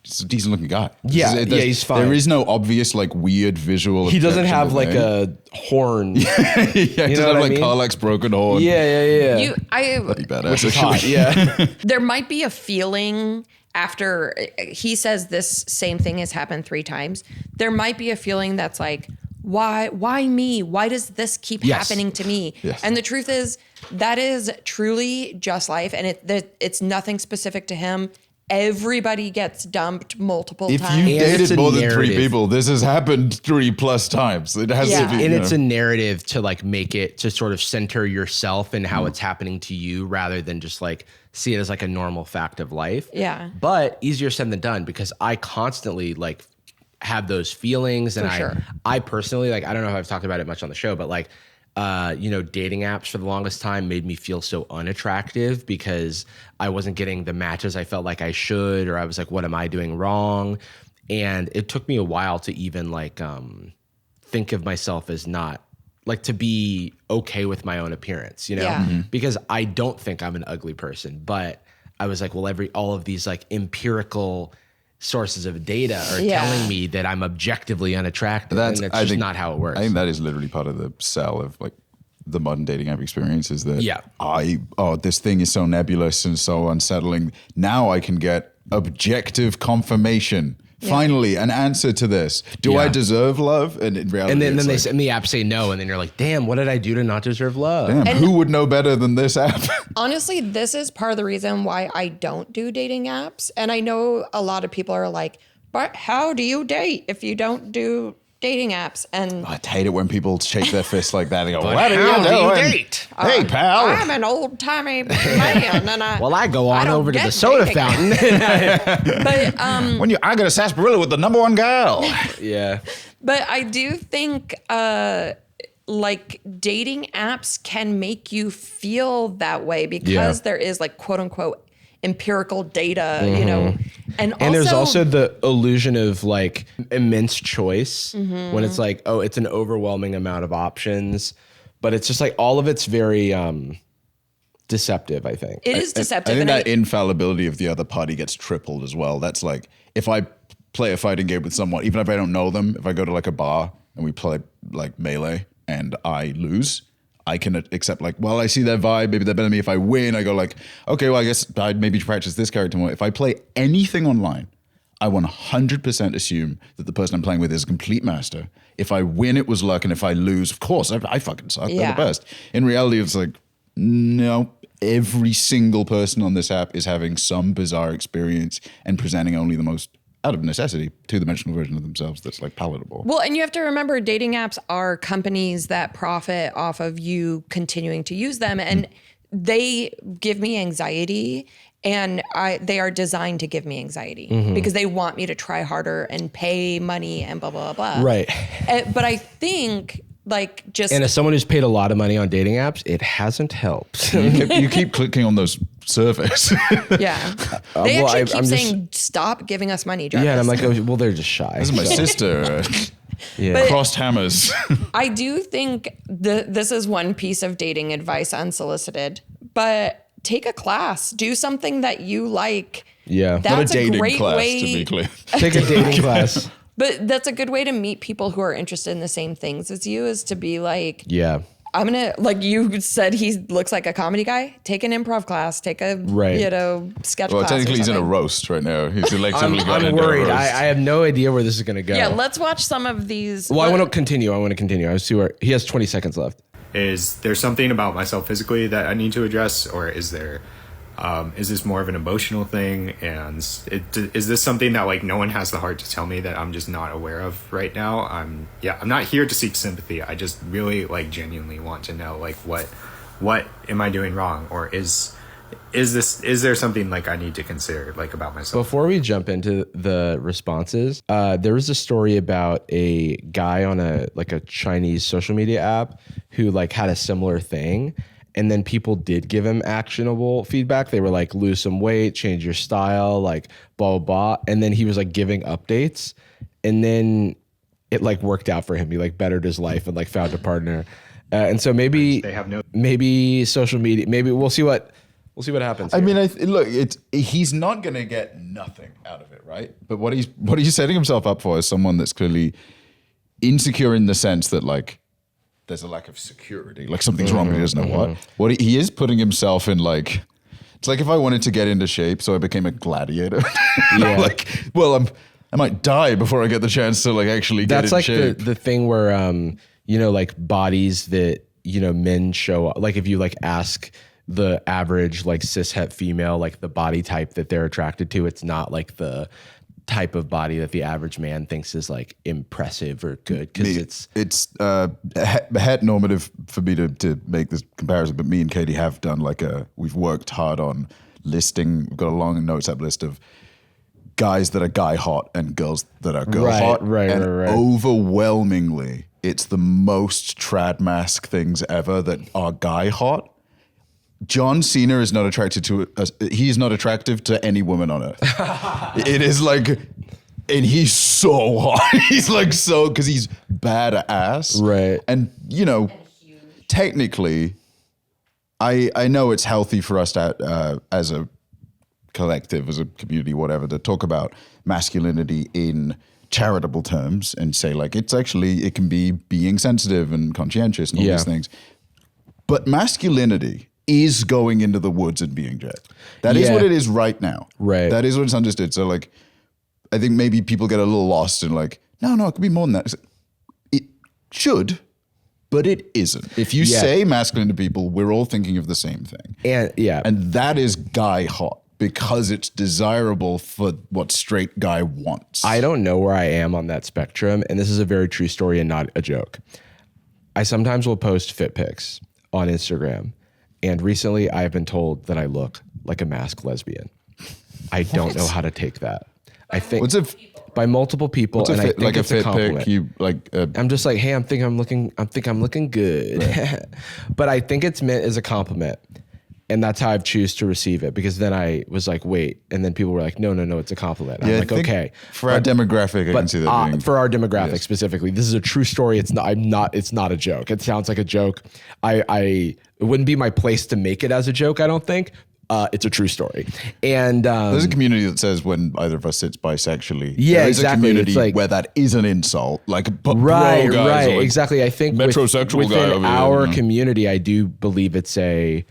it's a decent looking guy. Yeah, It yeah, he's fine. There is no obvious like weird visual. He doesn't objection have to like the a horn. yeah, he know doesn't what have I like mean? Carlack's broken horn. Yeah. Bloody badass. Which is hot. Yeah. There might be a feeling after he says this same thing has happened 3 times. There might be a feeling that's like, why me? Why does this keep Yes. happening to me? Yes. And the truth is that is truly just life. And it's nothing specific to him. Everybody gets dumped multiple If times. you And it's dated a more than 3 narrative. people, this has happened 3+ times. It has Yeah. to be. And you it's know. a narrative to like make it to sort of center yourself and how it's happening to you rather than just like see it as like a normal fact of life. Yeah. But easier said than done because I constantly like have those feelings and For sure. I personally like I don't know if I've talked about it much on the show, but like dating apps for the longest time made me feel so unattractive because I wasn't getting the matches I felt like I should, or I was like, what am I doing wrong? And it took me a while to even like think of myself as not like to be okay with my own appearance, you know, Yeah. because I don't think I'm an ugly person, but I was like, well, all of these like empirical sources of data are Yeah. telling me that I'm objectively unattractive, and that's just not how it works. I think that is literally part of the sell of like the modern dating app experience is that Yeah. this thing is so nebulous and so unsettling. Now I can get objective confirmation. Finally, an answer to this. Do I Yeah. deserve love? And in reality, and then it's they like, send the app say no, and then you're like, damn, what did I do to not deserve love? damn, who would know better than this app? Honestly, this is part of the reason why I don't do dating apps. And I know a lot of people are like, but how do you date if you don't do dating apps? And I hate it when people shake their fists like that and go, But what are how you do you doing? date? Hey, pal. I'm an old timey man, and Well, I go on don't over to the get soda dating fountain. But I got a sarsaparilla with the #1 gal. Yeah. but I do think like dating apps can make you feel that way because there is like quote unquote empirical data, you know, and There's also the illusion of like immense choice Mm-hmm. when it's like, oh, it's an overwhelming amount of options, but it's just like all of it's very deceptive, I think. it is I deceptive. think and that infallibility of the other party gets tripled as well. That's like if I play a fighting game with someone, even if I don't know them, if I go to like a bar and we play like Melee and I lose, I can accept like, well, I see their vibe, maybe they're better than me. If I win, I go like, okay, well, I guess I'd maybe practice this character more. If I play anything online, I 100% assume that the person I'm playing with is a complete master. If I win, it was luck, and if I lose, of course, I fucking suck. They're the best. In reality, it's like, no, every single person on this app is having some bizarre experience and presenting only the most, out of necessity, two-dimensional version of themselves that's like palatable. Well, and you have to remember dating apps are companies that profit off of you continuing to use them, and they give me anxiety, and they are designed to give me anxiety because they want me to try harder and pay money and blah, blah, blah. Right. But I think like just... And as someone who's paid a lot of money on dating apps, it hasn't helped. You keep clicking on those surveys. Yeah. They actually keep saying, stop giving us money, Jarvis. Yeah, and I'm like, oh, well, they're just shy. This is my sister. Yeah. Crossed hammers. I do think this is one piece of dating advice unsolicited, but take a class, do something that you like. Yeah. Not a That's dating great class, way, to be clear. Take a dating class. But that's a good way to meet people who are interested in the same things as you, is to be like, Yeah. I'm gonna, like you said, he looks like a comedy guy. Take an improv class. Take a sketch Well, class. technically or he's in a something. roast right now. He's electively got I'm into a worried. roast. I have no idea where this is going to go. Yeah, let's watch some of these. Well, I want to continue. I see where he has 20 seconds left. Is there something about myself physically that I need to address, or is this more of an emotional thing? And is this something that like no one has the heart to tell me that I'm just not aware of right now? I'm not here to seek sympathy. I just really like genuinely want to know like what am I doing wrong, or is there something like I need to consider like about myself? Before we jump into the responses, there was a story about a guy on a Chinese social media app who like had a similar thing. And then people did give him actionable feedback. They were like, lose some weight, change your style, like blah, blah, blah. And then he was like giving updates. And then it like worked out for him. He like bettered his life and like found a partner. And so maybe social media, maybe we'll see what happens. I mean, look, he's not going to get nothing out of it, right? But what he's setting himself up for is someone that's clearly insecure in the sense that like, there's a lack of security, like something's wrong and he doesn't know what he is putting himself in. Like, it's like if I wanted to get into shape, so I became a gladiator. Yeah. Like, well, I might die before I get the chance to like actually get in That's like shape. the thing where, like bodies that, men show up, like if you like ask the average like cis-het female, like the body type that they're attracted to, it's not like the type of body that the average man thinks is like impressive or good, because it's het normative for me to make this comparison, but me and Katie have done we've worked hard on listing. We've got a long notes app list of guys that are guy hot and girls that are girl hot. Right. Overwhelmingly, it's the most trad mask things ever that are guy hot. John Cena is not attracted to he is not attractive to any woman on earth. It is like, and he's so hot. He's like so, because he's badass. Right. And technically, I know it's healthy for us to, as a collective, as a community, whatever, to talk about masculinity in charitable terms and say like, it can be being sensitive and conscientious and all these things. But masculinity is going into the woods and being jacked. That is what it is right now. Right. That is what it's understood. So like, I think maybe people get a little lost in like, no, it could be more than that. It should, but it isn't. If you say masculine to people, we're all thinking of the same thing. And that is guy hot because it's desirable for what straight guy wants. I don't know where I am on that spectrum, and this is a very true story and not a joke. I sometimes will post fit pics on Instagram. And recently I have been told that I look like a masked lesbian. I don't know how to take that. I think by multiple people, and I think like it's a fit a compliment. pic. I'm just like, hey, I think I'm looking good. Right. But I think it's meant as a compliment. And that's how I've choose to receive it, because then I was like, wait. And then people were like, no, it's a compliment. And I'm like, okay. For our demographic, I can see that being. For our demographic specifically, this is a true story. It's not a joke. It sounds like a joke. It wouldn't be my place to make it as a joke, I don't think. It's a true story. And there's a community that says when either of us sits bisexually. Yeah, there is exactly. a community It's like- where that is an insult. Like, but right, bro guys right, are like, exactly. I think metrosexual within guy over here, our you know? community, I do believe it's a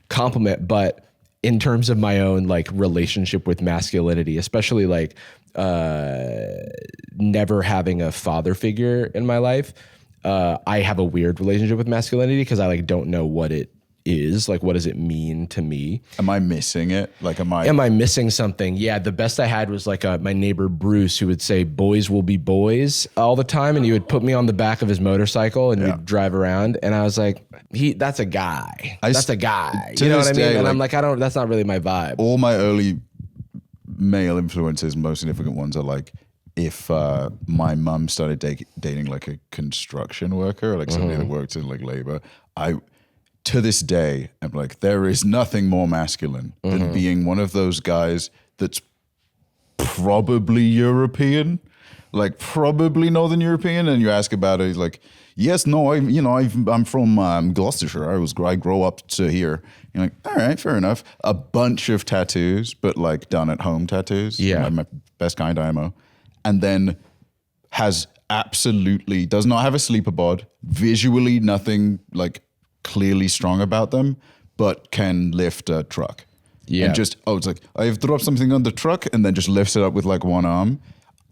compliment, but in terms of my own like relationship with masculinity, especially like never having a father figure in my life, I have a weird relationship with masculinity because I like don't know what it is. Like, what does it mean to me? Am I missing it? Like, am I missing something? Yeah, the best I had was like my neighbor Bruce, who would say "boys will be boys" all the time, and he would put me on the back of his motorcycle and we'd drive around, and I was like, that's a guy. That's a guy. to You know this what I mean? day, And I'm like- like, that's not really my vibe. all my early male influences, most significant ones are like if my mum started dating like a construction worker, or like somebody that worked in like labor, to this day, I'm like, there is nothing more masculine than being one of those guys that's probably European, like probably Northern European, and you ask about it, he's like, yes, no, I'm from Gloucestershire. I grow up to here. You're like, all right, fair enough. A bunch of tattoos, but like done at home tattoos. Yeah. My best kind IMO. And then does not have a sleeper bod, visually nothing like clearly strong about them, but can lift a truck. Yeah. And just, it's like, I've dropped something on the truck and then just lifts it up with like one arm.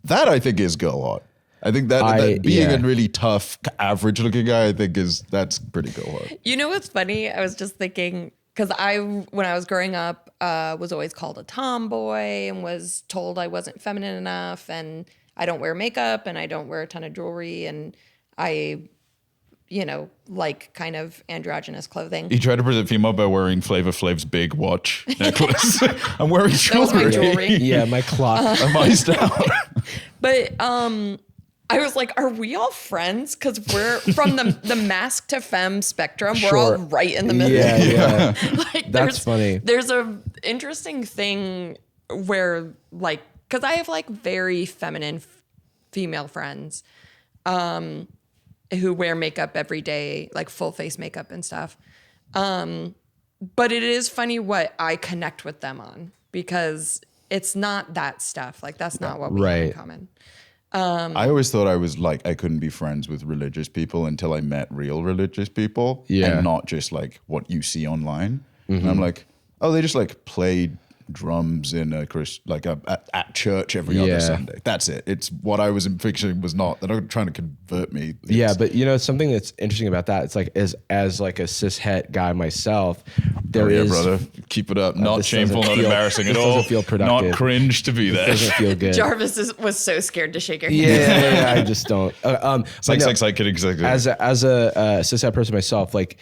That I think is girl hot. I think that being a really tough, average looking guy, I think that's pretty girl hot. You know what's funny? I was just thinking, because when I was growing up, was always called a tomboy and was told I wasn't feminine enough, and I don't wear makeup and I don't wear a ton of jewelry, and I, like kind of androgynous clothing. He tried to present female by wearing Flavor Flav's big watch necklace. I'm wearing That was my jewelry. jewelry. Yeah, my clock. Am I down? But I was like, are we all friends? Because we're from the mask to femme spectrum. We're all Sure. right in the middle. Yeah, yeah. Like, That's funny. There's a interesting thing where, like, because I have like very feminine female friends who wear makeup every day, like full face makeup and stuff. But it is funny what I connect with them on, because it's not that stuff. Like, that's not what we have in Right. common. I always thought I was like, I couldn't be friends with religious people until I met real religious people. Yeah. And not just like what you see online. And I'm like, oh, they just like play drums in at church every other Yeah. Sunday. That's it. It's what I was picturing was not. They're not trying to convert me. Yeah, but something that's interesting about that, it's like as like a cis het guy myself, there is brother. Keep it up. Not this shameful, doesn't not feel- embarrassing this at all. doesn't feel productive. Not cringe to be there. doesn't feel good. Jarvis was so scared to shake your hand. Yeah, I just don't. Psych, kidding. As a cis het person myself, like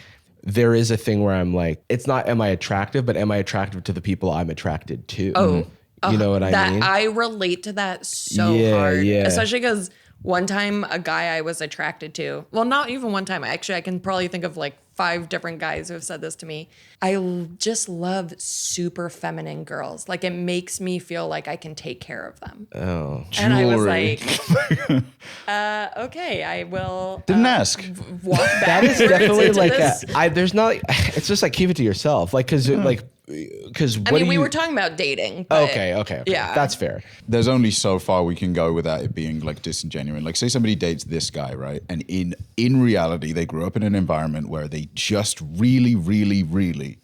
there is a thing where I'm like, it's not am I attractive, but am I attractive to the people I'm attracted to? Oh, you know what I mean? I relate to that so Yeah, hard, yeah. especially because one time a guy I was attracted to, well, not even one time. Actually, I can probably think of like 5 different guys who have said this to me. Just love super feminine girls. Like, it makes me feel like I can take care of them. Oh, And I was Jewelry. like, okay, I will Didn't ask. walk back. that is definitely into like this. there's not. It's just like keep it to yourself, like because I mean, we were talking about dating. But Okay. Yeah. That's fair. There's only so far we can go without it being like disingenuous. Like, say somebody dates this guy, right? And in reality, they grew up in an environment where they just really, really, really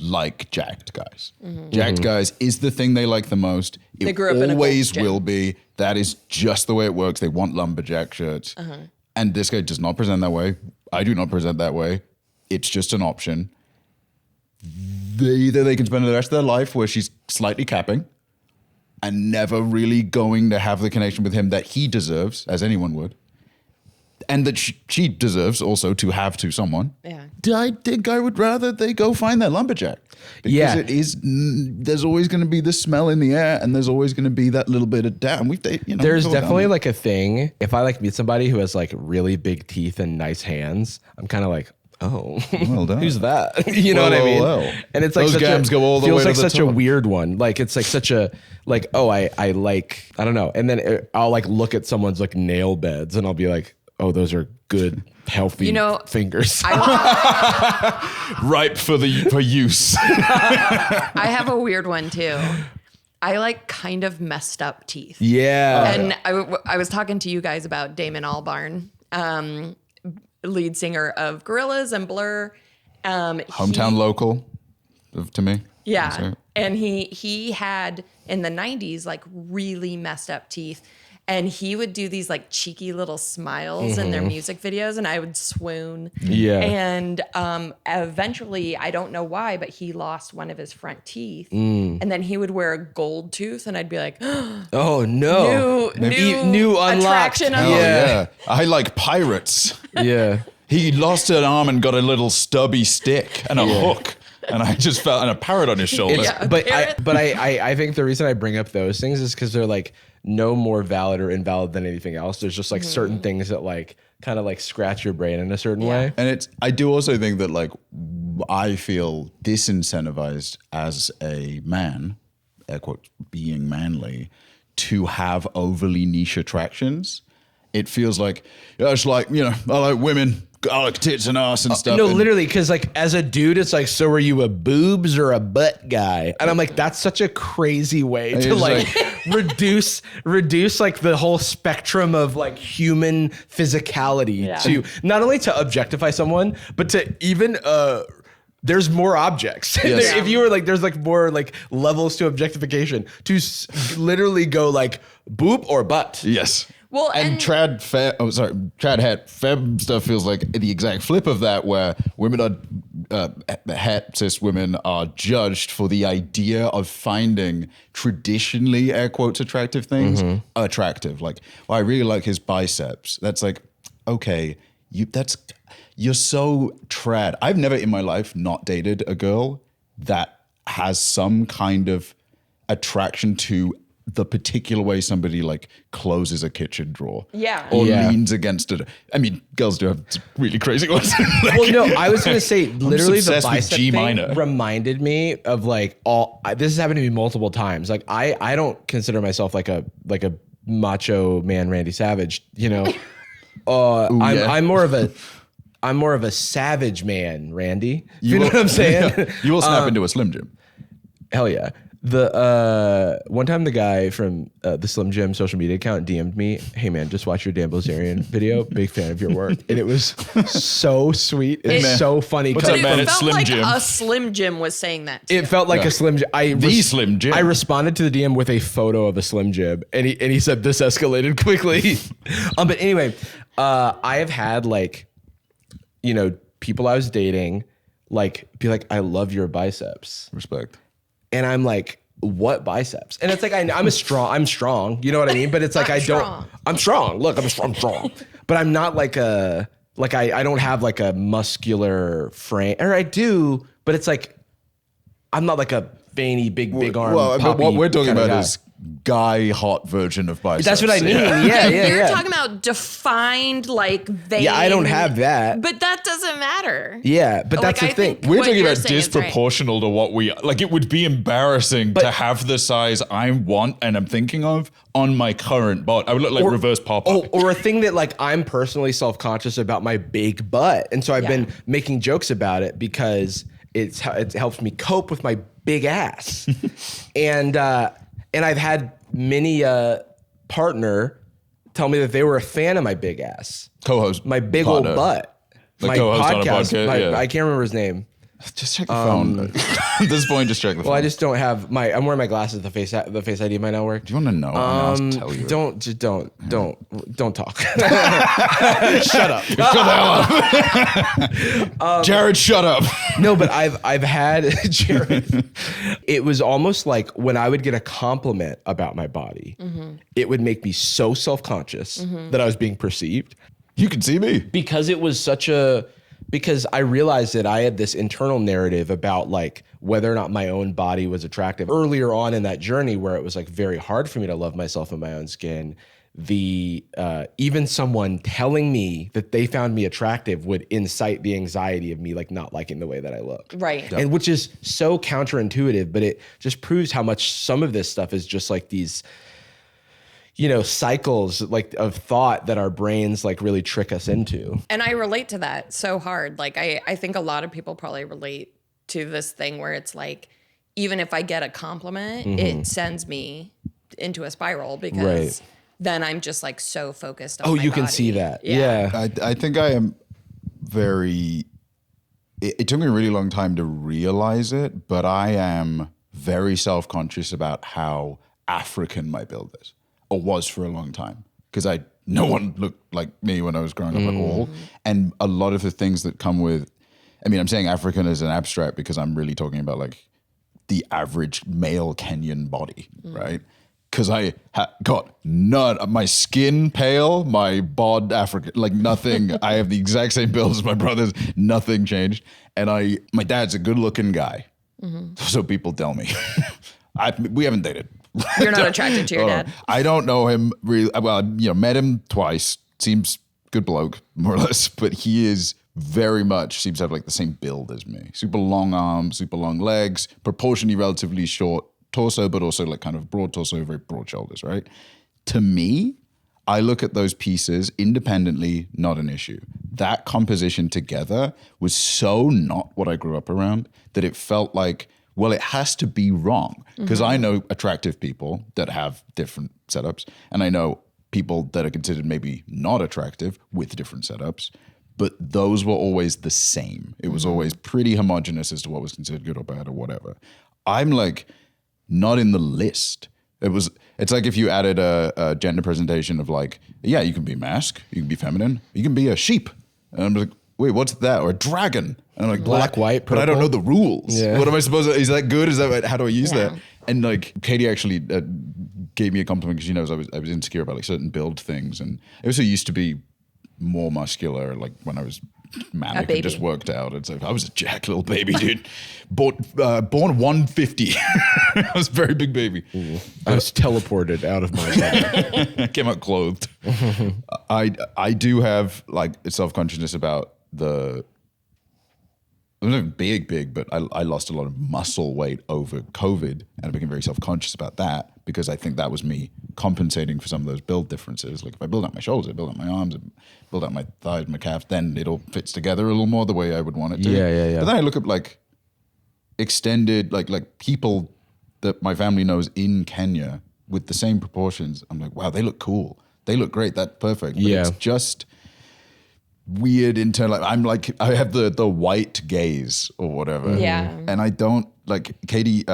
like jacked guys. Jacked guys is the thing they like the most. It They grew up in a always Gold's Gym. will be. That is just the way it works. They want lumberjack shirts. And this guy does not present that way. I do not present that way. It's just an option. Either they can spend the rest of their life where she's slightly capping and never really going to have the connection with him that he deserves, as anyone would, and that she deserves also to have to someone. Yeah. I think I would rather they go find that lumberjack. Because Yeah. it is, there's always going to be the smell in the air, and there's always going to be that little bit of damn. There's definitely like a thing. If I like meet somebody who has like really big teeth and nice hands, I'm kind of like, oh, Well done. who's that? You know what I mean? Well. And it's like Those such gams go all the feels way to like the such a top. weird one. Like it's like such a like I like I don't know. And then I'll like look at someone's like nail beds and I'll be like, oh, those are good, healthy fingers. Ripe for use. I have a weird one too. I like kind of messed up teeth. Yeah. And I was talking to you guys about Damon Albarn, lead singer of Gorillaz and Blur. Hometown local to me. Yeah. And he had in the 90s like really messed up teeth. And he would do these like cheeky little smiles in their music videos, and I would swoon. Yeah. And eventually, I don't know why, but he lost one of his front teeth. And then he would wear a gold tooth, and I'd be like, oh no. new unlocked. attraction. Oh, yeah. I like pirates. Yeah. He lost an arm and got a little stubby stick and a hook. And I just felt and a parrot on his shoulder. Yeah. But I think the reason I bring up those things is because they're like no more valid or invalid than anything else. There's just like certain things that like kind of like scratch your brain in a certain way. And I do also think that like I feel disincentivized as a man, air quotes, being manly, to have overly niche attractions. It feels like, it's like, I like women. I like tits and ass and stuff. No, and literally, because like as a dude, it's like, so are you a boobs or a butt guy? And I'm like, that's such a crazy way to like reduce like the whole spectrum of like human physicality to not only to objectify someone, but to even there's more objects. Yes. If you were like, there's like more like levels to objectification to literally go like boob or butt. Yes. Well, and trad het femme stuff feels like the exact flip of that, where women are het cis women are judged for the idea of finding traditionally air quotes attractive things attractive. Like, well, I really like his biceps. That's like, okay, you're so trad. I've never in my life not dated a girl that has some kind of attraction to the particular way somebody like closes a kitchen drawer. Yeah. Or leans against it. I mean, girls do have really crazy ones. Well, no, I was going to say literally the obsessed with bicep G thing minor. reminded me of like this has happened to me multiple times. Like I don't consider myself like a macho man, Randy Savage, I'm more of a savage man, Randy. You know what I'm saying? You will snap into a Slim Jim. Hell yeah. The one time the guy from the Slim Jim social media account DM'd me, hey man, just watch your Dan Bilzerian video. Big fan of your work. And it was so sweet. It's so funny. What's up, it man? It's felt Slim like Jim. a Slim Jim was saying that too. It felt like a Slim Jim. Slim Jim. I responded to the DM with a photo of a Slim Jim, and he said this escalated quickly. But anyway, I have had like, people I was dating like be like, I love your biceps. Respect. And I'm like, what biceps? And it's like, I'm strong. You know what I mean? But it's like, I'm strong. Look, I'm strong. But I'm not like I don't have like a muscular frame, or I do, but it's like, I'm not like a veiny, big arm. Well, but what we're talking about guy. is guy hot version of biceps. That's what I mean. Yeah. You're talking about defined like vein. Yeah, I don't have that. But that doesn't matter. Yeah, but that's Like, the I thing. think We're what talking you're about saying is right. disproportional to what we like. It would be embarrassing to have the size I want and I'm thinking of on my current butt. I would look like reverse pop-up. Or a thing that like I'm personally self-conscious about my big butt, and so I've been making jokes about it because it helps me cope with my big ass, and I've had many partner tell me that they were a fan of my big ass, Co-host, my big partner. old butt, The my co-host on a podcast, I can't remember his name. Just check the phone. At this point, just check the phone. Well, I just don't have I'm wearing my glasses. The face ID might not work. Do you want to know? I'll tell you. Don't talk. Shut up. Shut the hell up. Jared, shut up. No, but I've had Jared. It was almost like when I would get a compliment about my body, it would make me so self-conscious that I was being perceived. You can see me. Because it was because I realized that I had this internal narrative about like whether or not my own body was attractive. Earlier on in that journey where it was like very hard for me to love myself in my own skin, even someone telling me that they found me attractive would incite the anxiety of me like not liking the way that I look. Right. And which is so counterintuitive, but it just proves how much some of this stuff is just like these, cycles like of thought that our brains like really trick us into. And I relate to that so hard. Like I think a lot of people probably relate to this thing where it's like, even if I get a compliment, it sends me into a spiral because then I'm just like so focused on my you can body. see that. Yeah. I think I am very. It took me a really long time to realize it, but I am very self-conscious about how African my build is, or was for a long time, because no one looked like me when I was growing up at all, and a lot of the things that come with. I mean, I'm saying African as an abstract because I'm really talking about like the average male Kenyan body, right? Because I got none. My skin pale, my bod African, like nothing. I have the exact same build as my brothers. Nothing changed. And my dad's a good-looking guy, so people tell me. We haven't dated. You're not attracted to your dad. I don't know him really well. Met him twice. Seems good bloke, more or less. But he is very much seems to have like the same build as me. Super long arms, super long legs, proportionally relatively short torso, but also like kind of broad torso, very broad shoulders, right? To me, I look at those pieces independently, not an issue. That composition together was so not what I grew up around that it felt like, well, it has to be wrong. Because I know attractive people that have different setups, and I know people that are considered maybe not attractive with different setups, but those were always the same. It was always pretty homogenous as to what was considered good or bad or whatever. I'm like, not in the list. It's like if you added a gender presentation of like, yeah, you can be mask, you can be feminine, you can be a sheep. And I'm like, wait, what's that? Or a dragon. And I'm like, Black, white, but I don't purple. know the rules. Yeah. What am I supposed to, is that good? Is that, how do I use Yeah. that? And like Katie actually gave me a compliment because she knows I was insecure about like certain build things. And I also used to be more muscular, like when I was manic and just worked out. It's like I was a jack little baby, dude. Born 150. I was a very big baby. I was teleported out of my body. I came out clothed. I do have like self-consciousness about I'm not big, but I lost a lot of muscle weight over COVID, and I became very self-conscious about that because I think that was me compensating for some of those build differences. Like if I build out my shoulders, I build out my arms, I build out my thighs, my calf, then it all fits together a little more the way I would want it to. Yeah. But then I look at like extended, like people that my family knows in Kenya with the same proportions. I'm like, wow, they look cool. They look great. That's perfect. But it's just weird internal. I'm like, I have the white gaze or whatever. Yeah. And I don't like Katie.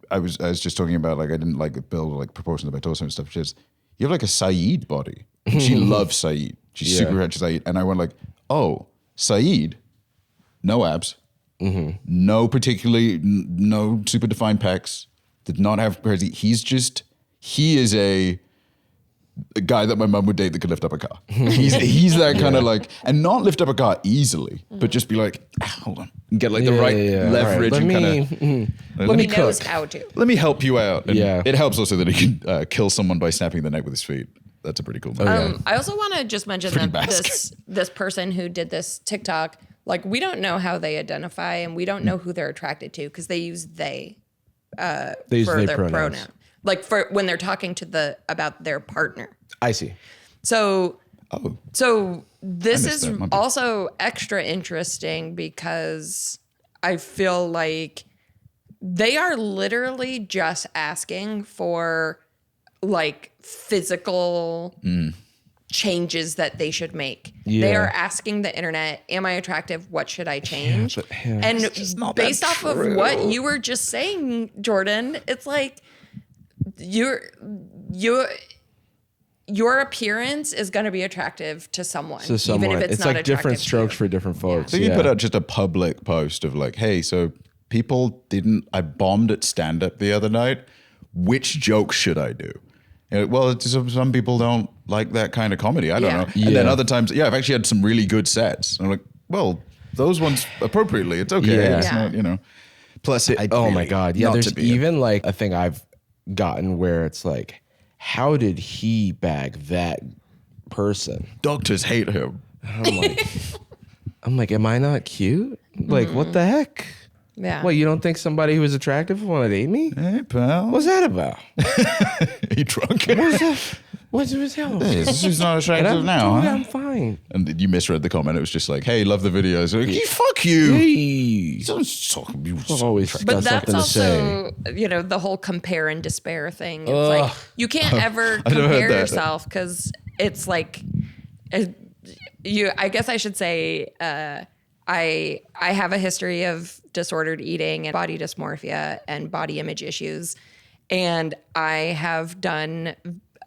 I was just talking about like I didn't like the build or like proportions of my torso and stuff. She says, you have like a Saeed body. And she loves Saeed. She's super into Saeed. And I went like, oh, Saeed, no abs, no particularly, no super defined pecs, did not have crazy. He is a guy that my mum would date that could lift up a car. He's that kind of like, and not lift up a car easily, but just be like, hold on, and get like the right leverage Right. and kind of. Let me He knows cook. how to. Let me help you out. And Yeah. it helps also that he can kill someone by snapping the neck with his feet. That's a pretty cool move. I also want to just mention Pretty that basket. this person who did this TikTok, like we don't know how they identify and we don't know who they're attracted to because they use they They use for they their pronouns. pronoun. Like for when they're talking to about their partner. I see. So this missed is that. My bad. also extra interesting because I feel like they are literally just asking for like physical changes that they should make. They Yeah. are asking the internet, am I attractive? What should I change? but, And based off of what you were just saying, Jordan, it's like your appearance is going to be attractive to someone, So someone, even if it's not like different attractive to strokes you. for different folks. So you put out just a public post of like, hey, so I bombed at stand-up the other night. Which joke should I do? Well, some people don't like that kind of comedy. I don't Yeah. know. And then Yeah. other times, I've actually had some really good sets. And I'm like, well, those ones appropriately. It's okay. Yeah. It's not, Plus, Oh my God. Yeah, not there's to be even like a thing I've gotten where it's like, how did he bag that person? doctors hate him. I'm like, am I not cute? Like, what the heck? Yeah. Well, you don't think somebody who is attractive would want to date me? Hey, pal. What's that about? Are you drunk? What's that? What's hell? She's not attractive now, Dude, huh? I'm fine. And you misread the comment. It was just like, hey, love the videos. Like, fuck you. Hey. Someone's talking you. Always But got that's something to say. also, the whole compare and despair thing. It's like you can't ever never heard compare that. yourself because it's like I guess I should say I have a history of disordered eating and body dysmorphia and body image issues, and I have done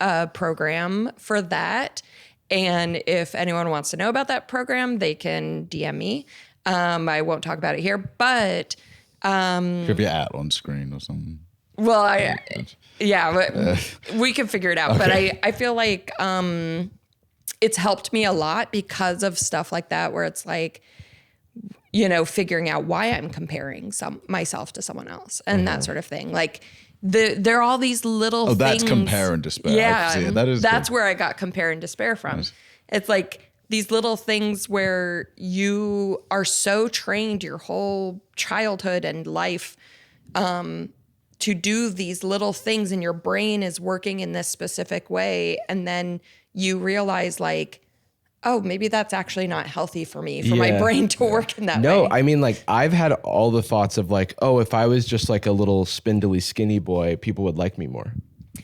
a program for that. And if anyone wants to know about that program, they can DM me. I won't talk about it here, but Could be an ad on screen or something. well, we can figure it out. Okay. But I feel like it's helped me a lot because of stuff like that, where it's like, figuring out why I'm comparing myself to someone else and that sort of thing. Like there are all these little things. That's compare and despair. I Yeah, can see it. that's where I got compare and despair from. Nice. It's like these little things where you are so trained your whole childhood and life to do these little things, and your brain is working in this specific way. And then you realize like, oh, maybe that's actually not healthy for me, for my brain to work in that way. No, I mean, like, I've had all the thoughts of like, oh, if I was just like a little spindly skinny boy, people would like me more.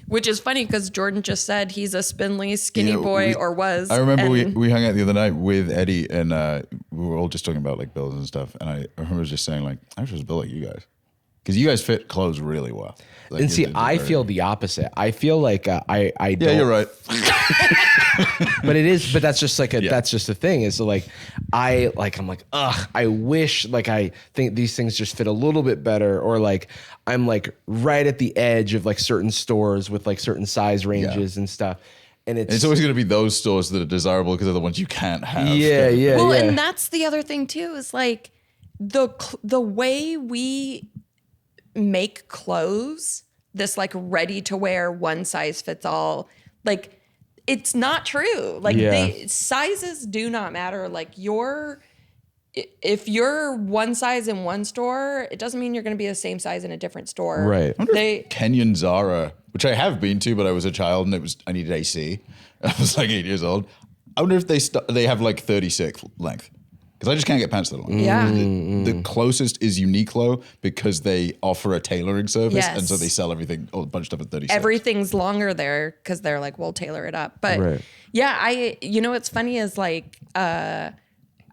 Which is funny because Jordan just said he's a spindly skinny Yeah, boy or was. I remember and we hung out the other night with Eddie, and we were all just talking about like builds and stuff. And I remember just saying like, I wish I was built like you guys, because you guys fit clothes really well. Like, And see, it's I very- feel the opposite. I feel like I Yeah, don't. you're right. But that's just like that's just the thing is like I'm like, ugh, I wish like I think these things just fit a little bit better, or like I'm like right at the edge of like certain stores with like certain size ranges and stuff. And It's always going to be those stores that are desirable because they're the ones you can't have. yeah. well, and that's the other thing too, is like the way we make clothes, this like ready to wear one size fits all, like it's not true. Like sizes do not matter. Like if you're one size in one store, it doesn't mean you're going to be the same size in a different store. Right. Kenyan Zara, which I have been to, but I was a child and I needed AC. I was like 8 years old. I wonder if they have like 36 length. Because I just can't get pants that long. Yeah. The closest is Uniqlo because they offer a tailoring service. Yes. And so they sell everything, a bunch of stuff at 36. Everything's longer there because they're like, we'll tailor it up. But Right. what's funny is like,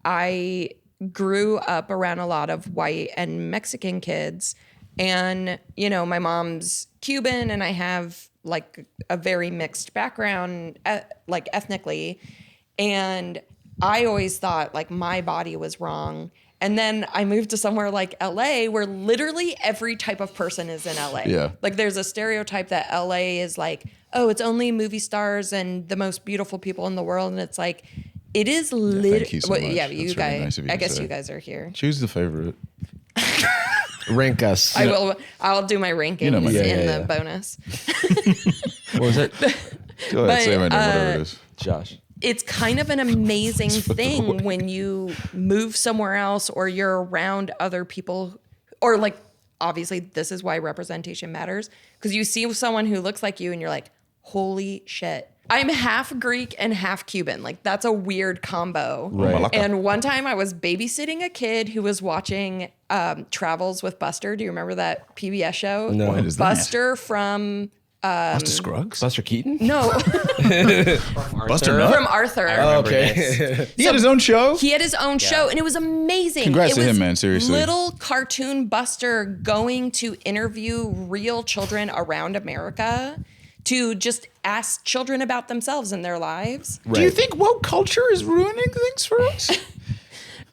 I grew up around a lot of white and Mexican kids, and my mom's Cuban, and I have like a very mixed background, like ethnically, and I always thought like my body was wrong. And then I moved to somewhere like LA, where literally every type of person is in LA. Yeah. Like there's a stereotype that LA is like, oh, it's only movie stars and the most beautiful people in the world. And it's like, it is literally. thank you so much. Yeah, but you That's guys, really nice of you I to guess say. you guys are here. Choose the favorite. Rank us. I'll do my rankings know my name. in Yeah. the bonus. What was it? Go ahead, say my name, whatever it is. Josh. It's kind of an amazing thing when you move somewhere else or you're around other people, or like, obviously this is why representation matters, because you see someone who looks like you and you're like, holy shit. I'm half Greek and half Cuban. Like that's a weird combo. Right. And one time I was babysitting a kid who was watching Travels with Buster. Do you remember that PBS show? No. What is that? Buster from Buster Scruggs? Buster Keaton? no Buster Nut? from Arthur. Remember this. He had his own show? He had his own show, and it was amazing. Congrats it to was him, man, seriously. Little cartoon Buster going to interview real children around America to just ask children about themselves and their lives. Do you think woke culture is ruining things for us?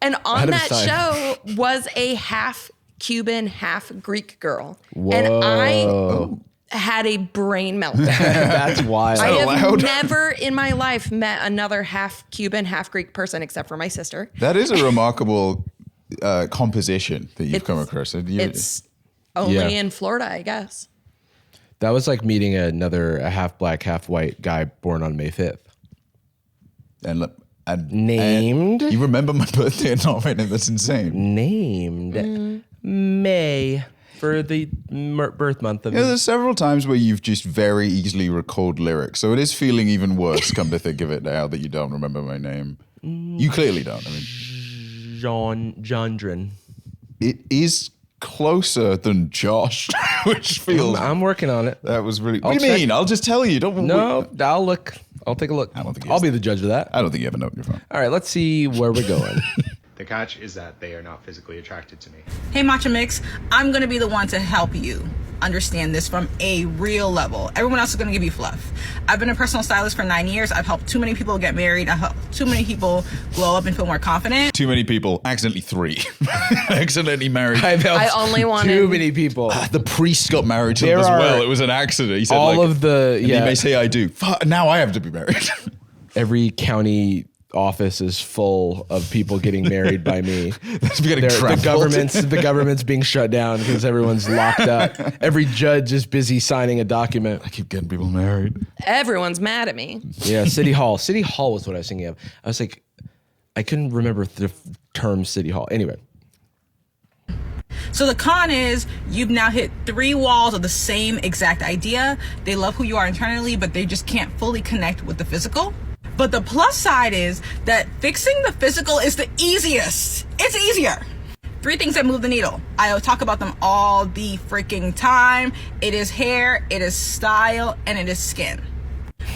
And on that 100%. show was a half Cuban, half Greek girl. And I had a brain meltdown. That's wild. I have allowed? never in my life met another half Cuban, half Greek person except for my sister. That is a remarkable composition that you've come across. It's only Yeah. in Florida, I guess. That was like meeting a half black, half white guy born on May 5th. and Named? you remember my birthday and not my name? That's insane. Named May for the birth month of Yeah, there's several times where you've just very easily recalled lyrics. So it is feeling even worse, come to think of it now that you don't remember my name. You clearly don't. I mean, Jondrin. it is closer than Josh, which feels... I'm working on it. That was really... I'll What do you check. mean? I'll just tell you. Don't... No, I'll look. I'll take a look. I don't think he I'll is. be the judge of that. I don't think you have a note on your phone. All right, let's see where we're going. The catch is that they are not physically attracted to me. Hey, Matcha Mix, I'm going to be the one to help you understand this from a real level. Everyone else is going to give you fluff. I've been a personal stylist for 9 years. I've helped too many people get married. I've helped too many people glow up and feel more confident. Too many people, accidentally 3. Accidentally married. I've helped I only wanted- too many people. The priest got married to them There as are well. It was an accident. He said, all like, of the- and yeah. he may say I do. Fuck, now I have to be married. Every county office is full of people getting married by me. Getting The government's being shut down because everyone's locked up. Every judge is busy signing a document. I keep getting people married. Everyone's mad at me. Yeah, City Hall. City Hall was what I was thinking of. I was like, I couldn't remember the term City Hall. Anyway. So the con is you've now hit 3 walls of the same exact idea. They love who you are internally, but they just can't fully connect with the physical. But the plus side is that fixing the physical is the easiest. It's easier. 3 things that move the needle. I talk about them all the freaking time. It is hair, it is style, and it is skin.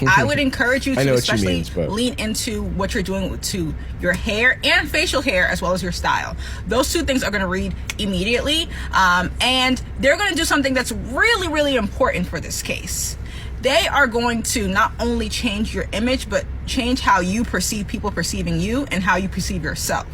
I would encourage you I know to what she especially means, but- lean into what you're doing to your hair and facial hair as well as your style. Those 2 things are going to read immediately, and they're going to do something that's really, really important for this case. They are going to not only change your image, but change how you perceive people perceiving you and how you perceive yourself,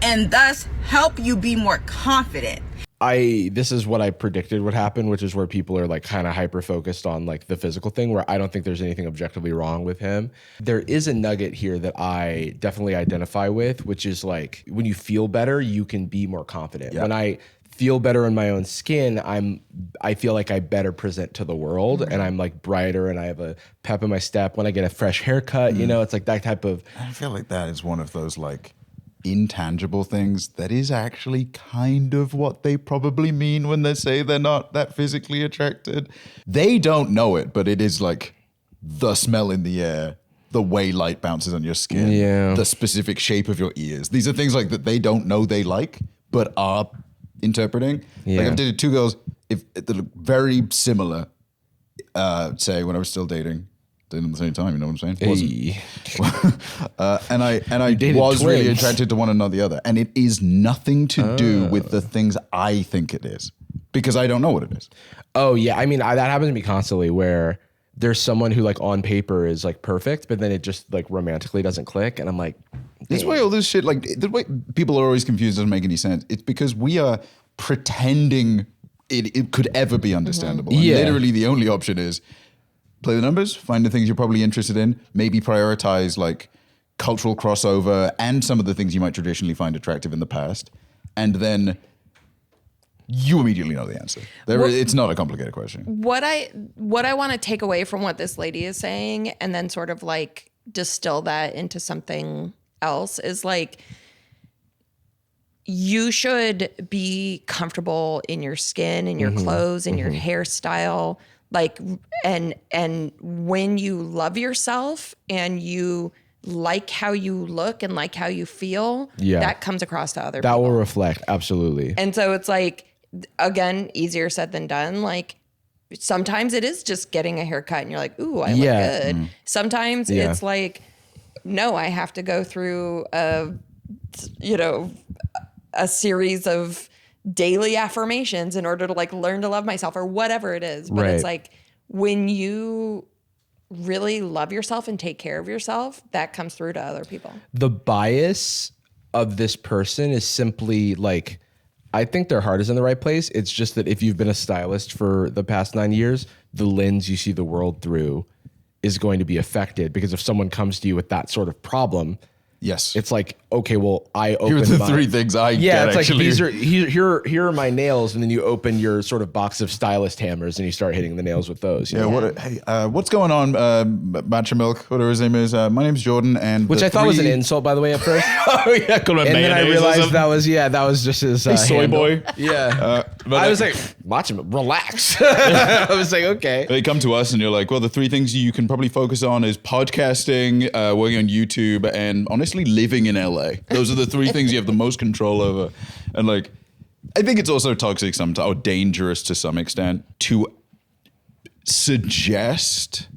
and thus help you be more confident. This is what I predicted would happen, which is where people are like kind of hyper focused on like the physical thing, where I don't think there's anything objectively wrong with him. There is a nugget here that I definitely identify with, which is like when you feel better, you can be more confident. Yeah. When I feel better in my own skin, I feel like I better present to the world, and I'm like brighter, and I have a pep in my step. When I get a fresh haircut, you know, it's like that type of... I feel like that is one of those like intangible things that is actually kind of what they probably mean when they say they're not that physically attracted. They don't know it, but it is like the smell in the air, the way light bounces on your skin, Yeah. the specific shape of your ears. These are things like that they don't know they like, but are interpreting. Yeah. Like I've dated 2 girls that look very similar, say when I was still dating them at the same time, you know what I'm saying? Hey. And I dated was really twins. attracted to one another, and it is nothing to do with the things I think it is, because I don't know what it is. Oh yeah, I mean that happens to me constantly, where there's someone who like on paper is like perfect, but then it just like romantically doesn't click, and I'm like, This way, all this shit, like the way people are always confused, doesn't make any sense. It's because we are pretending it could ever be understandable. And Yeah. literally the only option is play the numbers, find the things you're probably interested in, maybe prioritize like cultural crossover and some of the things you might traditionally find attractive in the past, and then you immediately know the answer. It's not a complicated question. What I want to take away from what this lady is saying and then sort of like distill that into something else is like, you should be comfortable in your skin, in your clothes, in your hairstyle, like, and when you love yourself and you like how you look and like how you feel, that comes across to other people. that will reflect, absolutely. And so it's like, again, easier said than done. Like sometimes it is just getting a haircut and you're like, ooh, I look good. Sometimes it's like, no, I have to go through a series of daily affirmations in order to like learn to love myself or whatever it is. But it's like when you really love yourself and take care of yourself, that comes through to other people. The bias of this person is simply like, I think their heart is in the right place. It's just that if you've been a stylist for the past 9 years, the lens you see the world through is going to be affected, because if someone comes to you with that sort of problem, Yes. It's like, okay, well, I open Here are the three things I get, it's actually. like here are my nails, and then you open your sort of box of stylist hammers and you start hitting the nails with those. Yeah. What's going on, Matcha Milk, whatever his name is? My name's Jordan, and Which I thought was an insult, by the way, at first. Oh yeah, call him And then I realized that was just his soy handle. boy. Yeah. But I was like, Matcha Milk, relax. I was like, okay. They come to us and you're like, well, the three things you can probably focus on is podcasting, working on YouTube, and honestly living in LA. Those are the three things you have the most control over. And like, I think it's also toxic sometimes, or dangerous to some extent, to suggest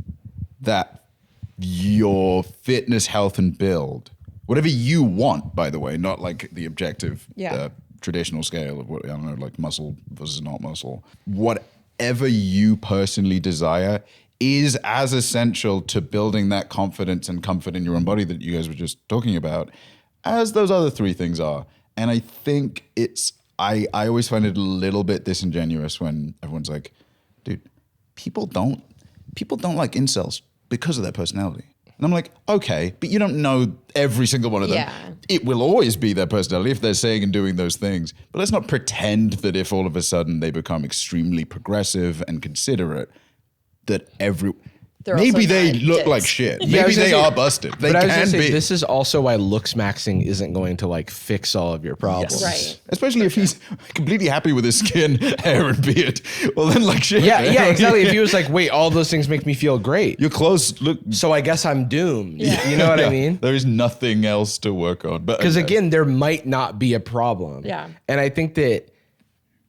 that your fitness, health, and build, whatever you want, by the way, not like the objective, traditional scale of what, I don't know, like muscle versus not muscle, whatever you personally desire is as essential to building that confidence and comfort in your own body that you guys were just talking about as those other three things are. And I think I always find it a little bit disingenuous when everyone's like, dude, people don't like incels because of their personality. And I'm like, okay, but you don't know every single one of them. Yeah. It will always be their personality if they're saying and doing those things. But let's not pretend that if all of a sudden they become extremely progressive and considerate, that maybe they look like shit. Yeah, Maybe they are busted. They But I was gonna can say, be. this is also why looks maxing isn't going to like fix all of your problems. Right. Especially if he's completely happy with his skin, hair, and beard. Well, then like shit. Yeah, man. yeah, exactly. If he was like, wait, all those things make me feel great, Your clothes look. so I guess I'm doomed. You know what I mean? There is nothing else to work on. But Because again, there might not be a problem. Yeah. And I think that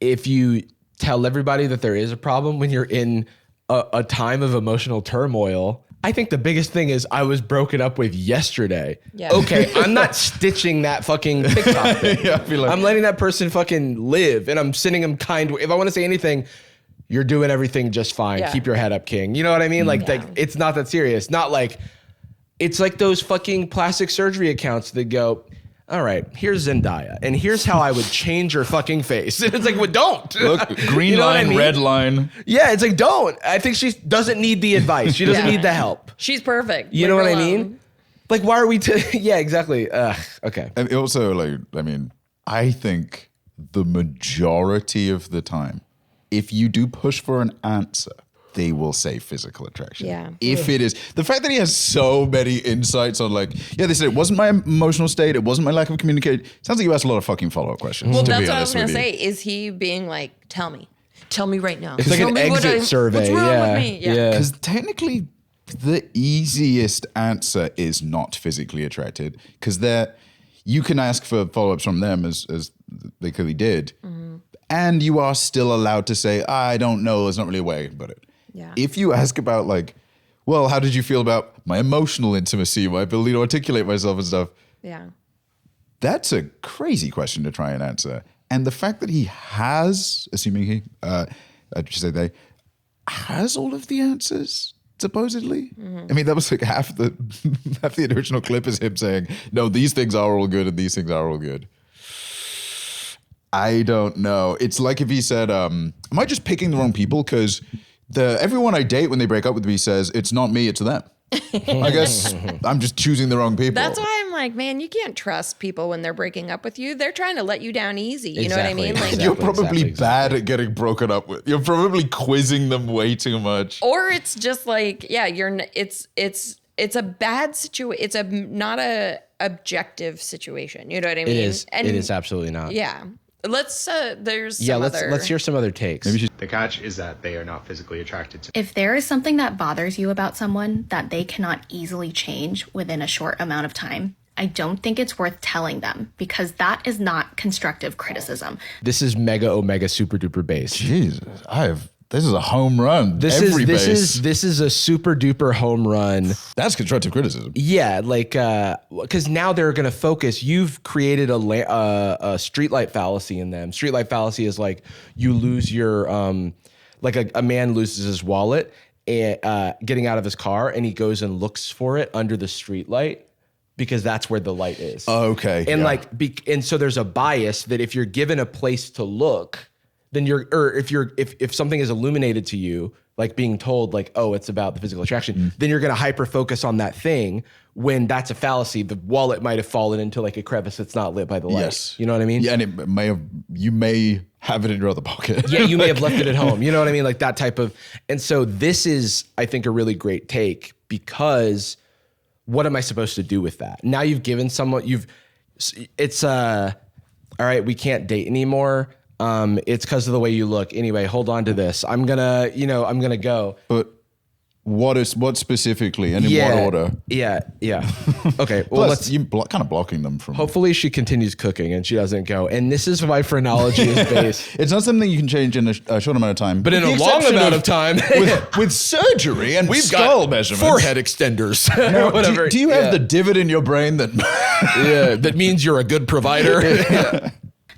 if you tell everybody that there is a problem when you're in a time of emotional turmoil, I think the biggest thing is I was broken up with yesterday. Yeah. Okay, I'm not stitching that fucking TikTok thing. Yeah, I feel like- I'm letting that person fucking live, and I'm sending them kind. If I want to say anything, you're doing everything just fine. Yeah. Keep your head up, king. You know what I mean? Like it's not that serious. Not like it's like those fucking plastic surgery accounts that go, all right, here's Zendaya, and here's how I would change your fucking face. And it's like, well, don't. Look, green You know what line, I mean? red line. Yeah, it's like, don't. I think she doesn't need the advice. She doesn't Yeah. need the help. She's perfect. You Leave know her what I alone. mean? Like, why are we? Yeah, exactly. Okay. And also, like, I mean, I think the majority of the time, if you do push for an answer, they will say physical attraction. Yeah. If it is the fact that he has so many insights on like, yeah, they said it wasn't my emotional state, it wasn't my lack of communication. Sounds like you asked a lot of fucking follow-up questions. Well, to that's be what I was honest gonna with you. say. Is he being like, tell me right now? It's like Tell an me what exit survey. What's wrong Yeah. with me? Yeah. Because technically, the easiest answer is not physically attracted. Because you can ask for follow-ups from them as they clearly did, and you are still allowed to say, I don't know. There's not really a way about it. Yeah. If you ask about like, well, how did you feel about my emotional intimacy, my ability to articulate myself and stuff? Yeah. That's a crazy question to try and answer. And the fact that he has, assuming he, I should say they, has all of the answers, supposedly. I mean, that was like half the original clip is him saying, no, these things are all good and these things are all good. I don't know. It's like if he said, am I just picking the wrong people? Because everyone I date when they break up with me says, it's not me, it's them. I guess I'm just choosing the wrong people. That's why I'm like, man, you can't trust people when they're breaking up with you. They're trying to let you down easy. You know what I Exactly. mean? Like, Exactly. You're probably exactly. bad at getting broken up with. You're probably quizzing them way too much. or it's just like, yeah, it's a bad situation. It's not a objective situation. You know what I mean? It is. And It is absolutely not. Yeah. Let's. There's. Yeah. Some Let's other, let's hear some other takes. The catch is that they are not physically attracted to. If there is something that bothers you about someone that they cannot easily change within a short amount of time, I don't think it's worth telling them because that is not constructive criticism. This is mega omega super duper bass. Jesus, this is a home run. This is a super duper home run. That's constructive criticism. Yeah, like because now they're going to focus. You've created a streetlight fallacy in them. Streetlight fallacy is like you lose your like a man loses his wallet getting out of his car, and he goes and looks for it under the streetlight because that's where the light is. Okay, and yeah. and so there's a bias that if you're given a place to look, then if something is illuminated to you, like being told like, oh, it's about the physical attraction, then you're going to hyper focus on that thing when that's a fallacy. The wallet might have fallen into like a crevice that's not lit by the light. Yes. You know what I mean? Yeah, and you may have it in your other pocket. Yeah, you may have left it at home. You know what I mean? Like that type of, and so this is, I think, a really great take, because what am I supposed to do with that? Now you've given someone, all right, we can't date anymore. It's because of the way you look. Anyway, hold on to this. I'm gonna go. But what specifically and in what order? Yeah. Okay. Well, Plus, you kind of blocking them from. Hopefully she continues cooking and she doesn't go. And this is why phrenology is based. It's not something you can change in a short amount of time. But in a long amount of time. with surgery and We've skull got measurements. forehead extenders. No, Whatever. do you have the divot in your brain that... that means you're a good provider?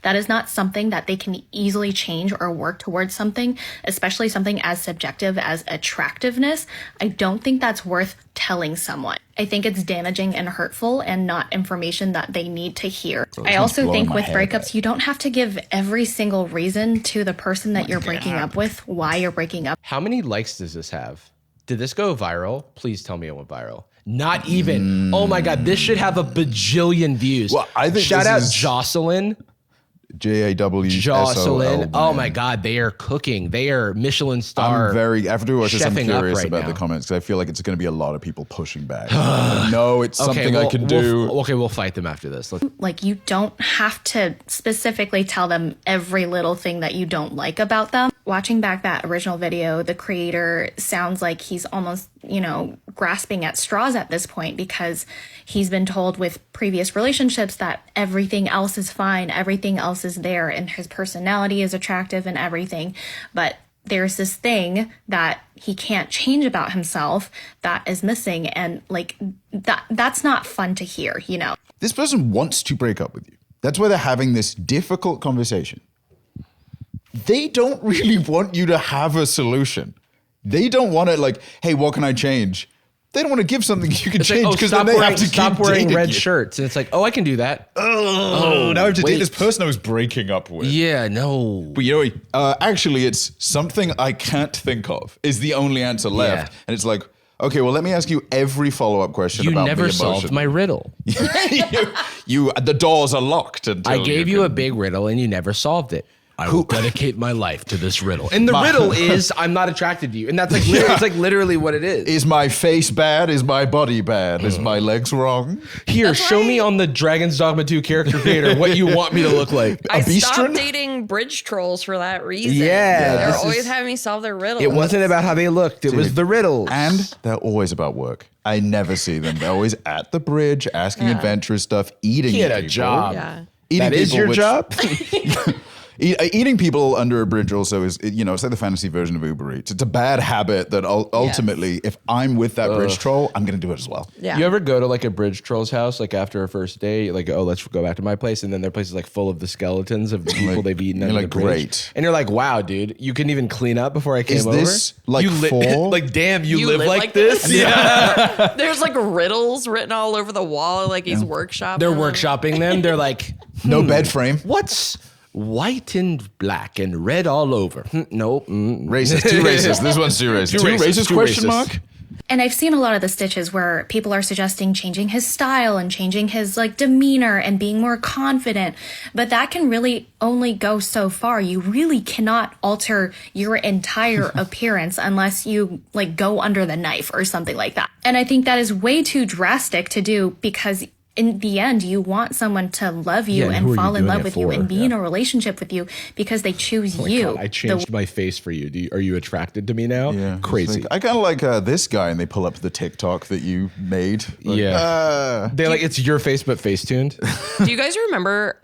That is not something that they can easily change or work towards something, especially something as subjective as attractiveness. I don't think that's worth telling someone. I think it's damaging and hurtful and not information that they need to hear. I also think with breakups, you don't have to give every single reason to the person that you're breaking up with why you're breaking up. How many likes does this have? Did this go viral? Please tell me it went viral. Not even. Oh my God, this should have a bajillion views. Well, I think Shout out Jocelyn. Jocelyn. Jocelyn. Oh my God, they are cooking. They are Michelin star. After doing watch this, I'm curious right about now. the comments, because I feel like it's going to be a lot of people pushing back. No, it's something I can do. We'll fight them after this. Like, you don't have to specifically tell them every little thing that you don't like about them. Watching back that original video, the creator sounds like he's almost, grasping at straws at this point, because he's been told with previous relationships that everything else is fine, everything else is there, and his personality is attractive and everything. But there's this thing that he can't change about himself that is missing. And like that's not fun to hear, This person wants to break up with you. That's why they're having this difficult conversation. They don't really want you to have a solution. They don't want it like, hey, what can I change? They don't want to give something you can change, because then they have to stop keep wearing dating red you. shirts. And it's like, oh, I can do that. Oh, now I have to wait. date this person I was breaking up with. Yeah, no. But actually, it's something I can't think of is the only answer left. Yeah. And it's like, okay, well, let me ask you every follow-up question You about never the solved emotion. my riddle. The doors are locked until I gave you a big riddle and you never solved it. I will dedicate my life to this riddle. And the riddle is, I'm not attracted to you. And that's like, it's like literally what it is. Is my face bad? Is my body bad? Is my legs wrong? Here, show me on the Dragon's Dogma 2 character creator what you want me to look like. I stopped dating bridge trolls for that reason. Yeah, They're this always is- having me solve their riddles. It wasn't about how they looked. It was the riddle. And they're always about work. I never see them. They're always at the bridge, asking adventurous stuff, eating He had a people. job. Yeah. Eating That is people, your which- job? Eating people under a bridge also is, it's like the fantasy version of Uber Eats. It's a bad habit that ultimately, if I'm with that bridge troll, I'm going to do it as well. Yeah. You ever go to like a bridge troll's house, like after a first date, like, oh, let's go back to my place. And then their place is like full of the skeletons of the people they've eaten under you're the like, bridge. great. And you're like, wow, dude, you couldn't even clean up before I came Is over? this like like, damn, you live like this? this? Yeah. There's like riddles written all over the wall, like he's workshopping. They're them. workshopping them. They're like, No bed frame. what's white and black and red all over? Nope. Racist. Too racist. This one's too racist. Too racist, too question racist. mark? And I've seen a lot of the stitches where people are suggesting changing his style and changing his like demeanor and being more confident. But that can really only go so far. You really cannot alter your entire appearance unless you like go under the knife or something like that. And I think that is way too drastic to do, because in the end, you want someone to love you Yeah, and who and are fall you in doing love it with you for? and be in a relationship with you because they choose you. God, I changed my face for you. Are you attracted to me now? Yeah. Crazy. I kind of like this guy, and they pull up the TikTok that you made. Like, They're like, it's your face, but face tuned. Do you guys remember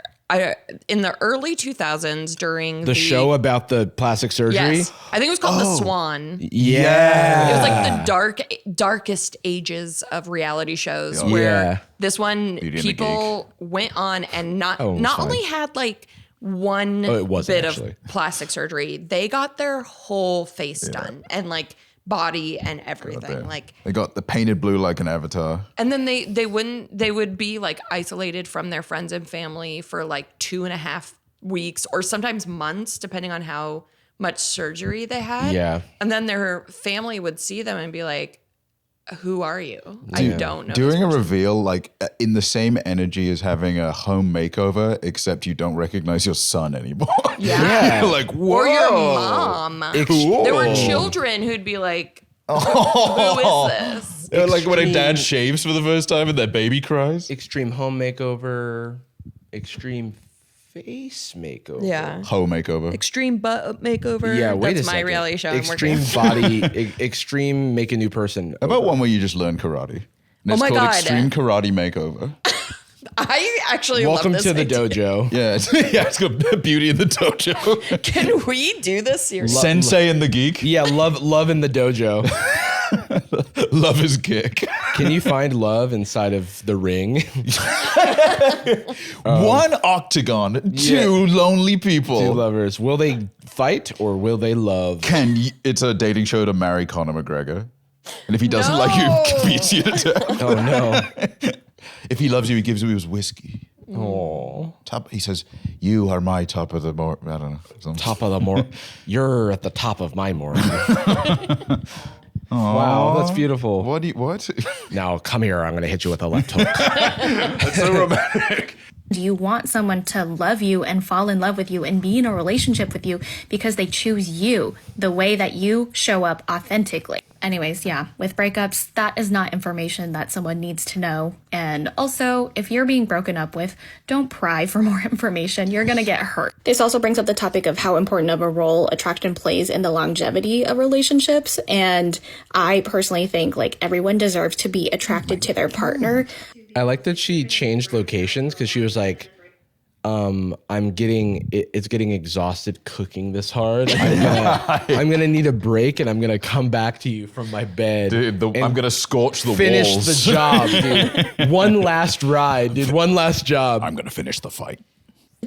in the early 2000s during The show about the plastic surgery? Yes, I think it was called The Swan. Yeah. It was like the darkest ages of reality shows where Yeah. this one Beauty and the people went on and not Oh, it was fine. only had like one Oh, it wasn't, bit actually. of plastic surgery, they got their whole face done and like body and everything. Like, they got the painted blue like an avatar. and then they would be like isolated from their friends and family for like 2.5 weeks or sometimes months, depending on how much surgery they had. Yeah. And then their family would see them and be like, who are you? I don't know. Doing a reveal like in the same energy as having a home makeover, except you don't recognize your son anymore. Yeah. You're like, whoa. Or your mom. Cool. There were children who'd be like, who is this? Like when a dad shaves for the first time and their baby cries. Extreme home makeover, extreme face makeover. Yeah. Home makeover. Extreme butt makeover. Yeah, wait That's a my second. reality show. I'm Extreme working. body, extreme make a new person. How about over. one where you just learn karate? And it's my called God. Extreme Karate Makeover. I actually Welcome love to this the idea. dojo. Yeah, it's got Beauty in the Dojo. Can we do this seriously? Sensei and the Geek. Yeah, love in the dojo. Love is kick. Can you find love inside of the ring? One octagon, two lonely people. Two lovers. Will they fight or will they love? It's a dating show to marry Conor McGregor. And if he doesn't like you, he beats you to death. Oh no. If he loves you, he gives you his whiskey. Oh. He says, "You are my top of the morning." I don't know. Something. Top of the morning. You're at the top of my morning. Wow, that's beautiful. What? Now come here. I'm going to hit you with a left hook. That's so romantic. Do you want someone to love you and fall in love with you and be in a relationship with you because they choose you, the way that you show up authentically? Anyways, yeah, with breakups, that is not information that someone needs to know. And also, if you're being broken up with, don't pry for more information. You're going to get hurt. This also brings up the topic of how important of a role attraction plays in the longevity of relationships. And I personally think like everyone deserves to be attracted to their partner. I like that she changed locations because she was like, it's getting exhausted cooking this hard. I'm gonna need a break and I'm gonna come back to you from my bed. Dude, I'm going to scorch the finish walls. the job, dude. One last ride, dude. One last job. I'm going to finish the fight.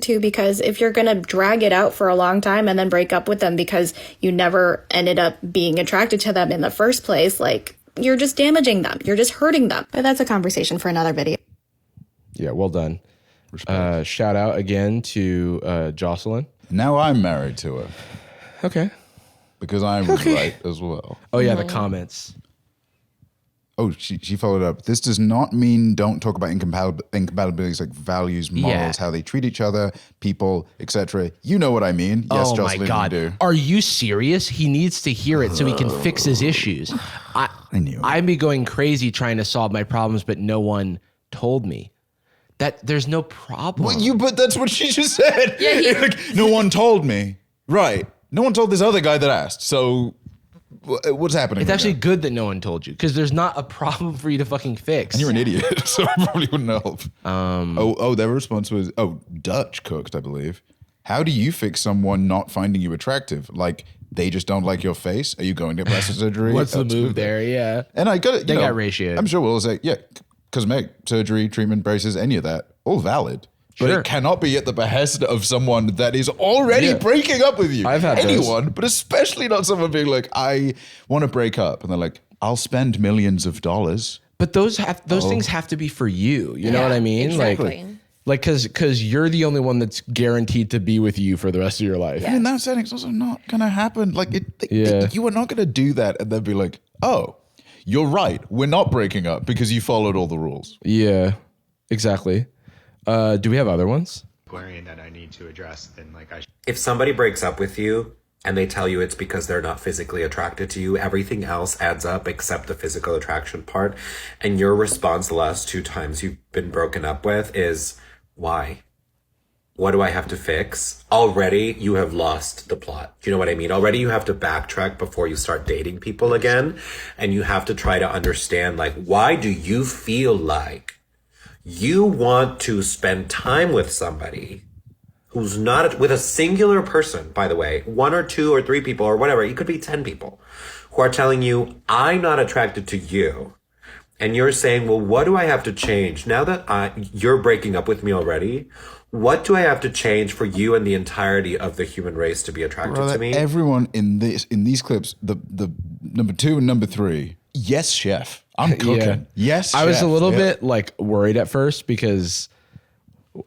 Too, because if you're going to drag it out for a long time and then break up with them because you never ended up being attracted to them in the first place, like, you're just damaging them. You're just hurting them. But that's a conversation for another video. Yeah, well done. Shout out again to Jocelyn. Now I'm married to her Okay. because I was right as well. Oh yeah, the comments. Oh, she followed up. This does not mean don't talk about incompatibilities like values, morals, Yeah. how they treat each other, people, etc. You know what I mean? Yes, Oh Jocelyn, my God. you do. Are you serious? He needs to hear it so he can fix his issues. I knew it. I'd be going crazy trying to solve my problems, but no one told me. That there's no problem. But that's what she just said. Yeah, Like, no one told me. Right. No one told this other guy that asked. So what's happening? It's right actually now? good that no one told you because there's not a problem for you to fucking fix. And you're an idiot, so it probably wouldn't help. Their response was, Dutch cooked, I believe. How do you fix someone not finding you attractive? Like, they just don't like your face? Are you going to plastic surgery? What's the move Absolutely. there? Yeah. And I got it. They got ratioed. I'm sure we'll say, cosmetic surgery, treatment, braces, any of that, all valid. But Sure. it cannot be at the behest of someone that is already breaking up with you. I've had anyone, but especially not someone being like, I want to break up. And they're like, I'll spend millions of dollars. But those things have to be for you. You know what I mean? Exactly. Like because you're the only one that's guaranteed to be with you for the rest of your life. And in that setting, it's also not going to happen. Like, Yeah. you are not going to do that and then be like, oh, you're right. We're not breaking up because you followed all the rules. Yeah, exactly. Do we have other ones? Worrying that I need to address, then like I If somebody breaks up with you and they tell you it's because they're not physically attracted to you, everything else adds up except the physical attraction part. And your response the last 2 times you've been broken up with is, why? What do I have to fix? Already you have lost the plot. Do you know what I mean? Already you have to backtrack before you start dating people again. And you have to try to understand, like, why do you feel like you want to spend time with somebody who's not with a singular person, by the way, 1 or 2 or 3 people or whatever, it could be 10 people who are telling you, I'm not attracted to you. And you're saying, well, what do I have to change now that you're breaking up with me already? What do I have to change for you and the entirety of the human race to be attracted to me? Everyone in these clips, the number 2 and number 3, yes, chef. I'm cooking. Yeah. Yes, I was chef. a little Yeah. bit like worried at first because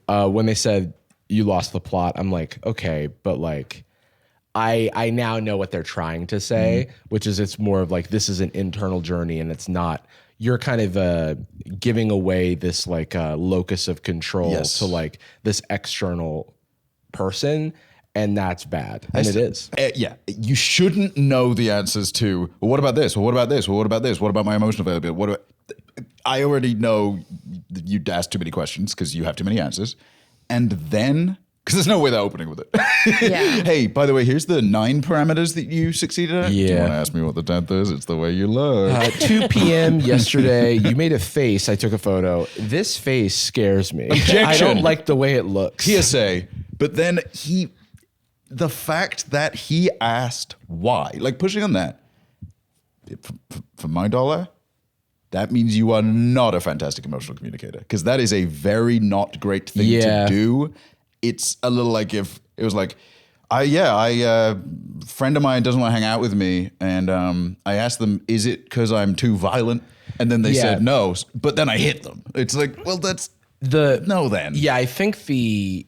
when they said you lost the plot, I'm like, okay, but like I now know what they're trying to say, which is it's more of like this is an internal journey and it's not. You're kind of giving away this like locus of control to like this external person, and that's bad. And it is. Yeah, you shouldn't know the answers to, well, what about this? Well, what about this? Well, what about this? What about my emotional availability? What about, I already know that you'd ask too many questions because you have too many answers. And then, because there's no way they're opening with it. Yeah. Hey, by the way, here's the 9 parameters that you succeeded at. Yeah. Do you want to ask me what the 10th is? It's the way you look. 2 p.m. yesterday, you made a face. I took a photo. This face scares me. Objection. I don't like the way it looks. PSA. But then the fact that he asked why, like pushing on that, for my dollar, that means you are not a fantastic emotional communicator, because that is a very not great thing to do. It's a little like if it was like, friend of mine doesn't want to hang out with me, and I asked them, is it because I'm too violent? And then they said no, but then I hit them. It's like, well, that's no then. Yeah, I think the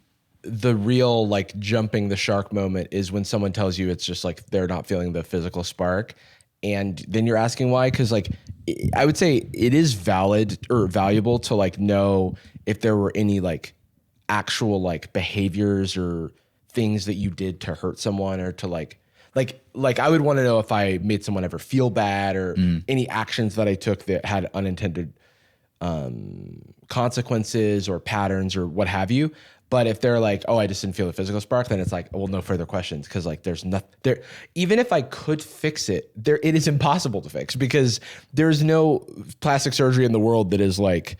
real like jumping the shark moment is when someone tells you it's just like they're not feeling the physical spark, and then you're asking why. Because like I would say it is valid or valuable to like know if there were any like actual like behaviors or things that you did to hurt someone, or to like I would want to know if I made someone ever feel bad, or any actions that I took that had unintended consequences or patterns or what have you. But if they're like, oh, I just didn't feel the physical spark, then it's like, well, no further questions, because like there's nothing there. Even if I could fix it, it is impossible to fix, because there's no plastic surgery in the world that is like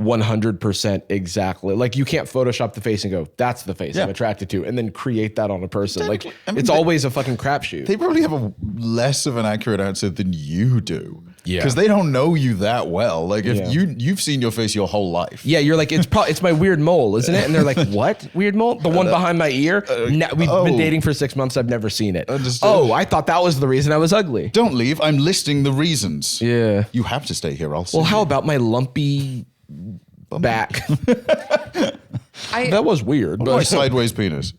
100% exactly. Like you can't Photoshop the face and go, that's the face I'm attracted to, and then create that on a person. Like it's always a fucking crapshoot. They probably have a less of an accurate answer than you do. Yeah. Because they don't know you that well. Like if you've seen your face your whole life. Yeah, you're like, it's my weird mole, isn't it? And they're like, what? Weird mole? The one behind my ear? We've been dating for 6 months. I've never seen it. Understood. Oh, I thought that was the reason I was ugly. Don't leave. I'm listing the reasons. Yeah. You have to stay here. I'll see. Well, how about my lumpy back? That was weird. My sideways penis.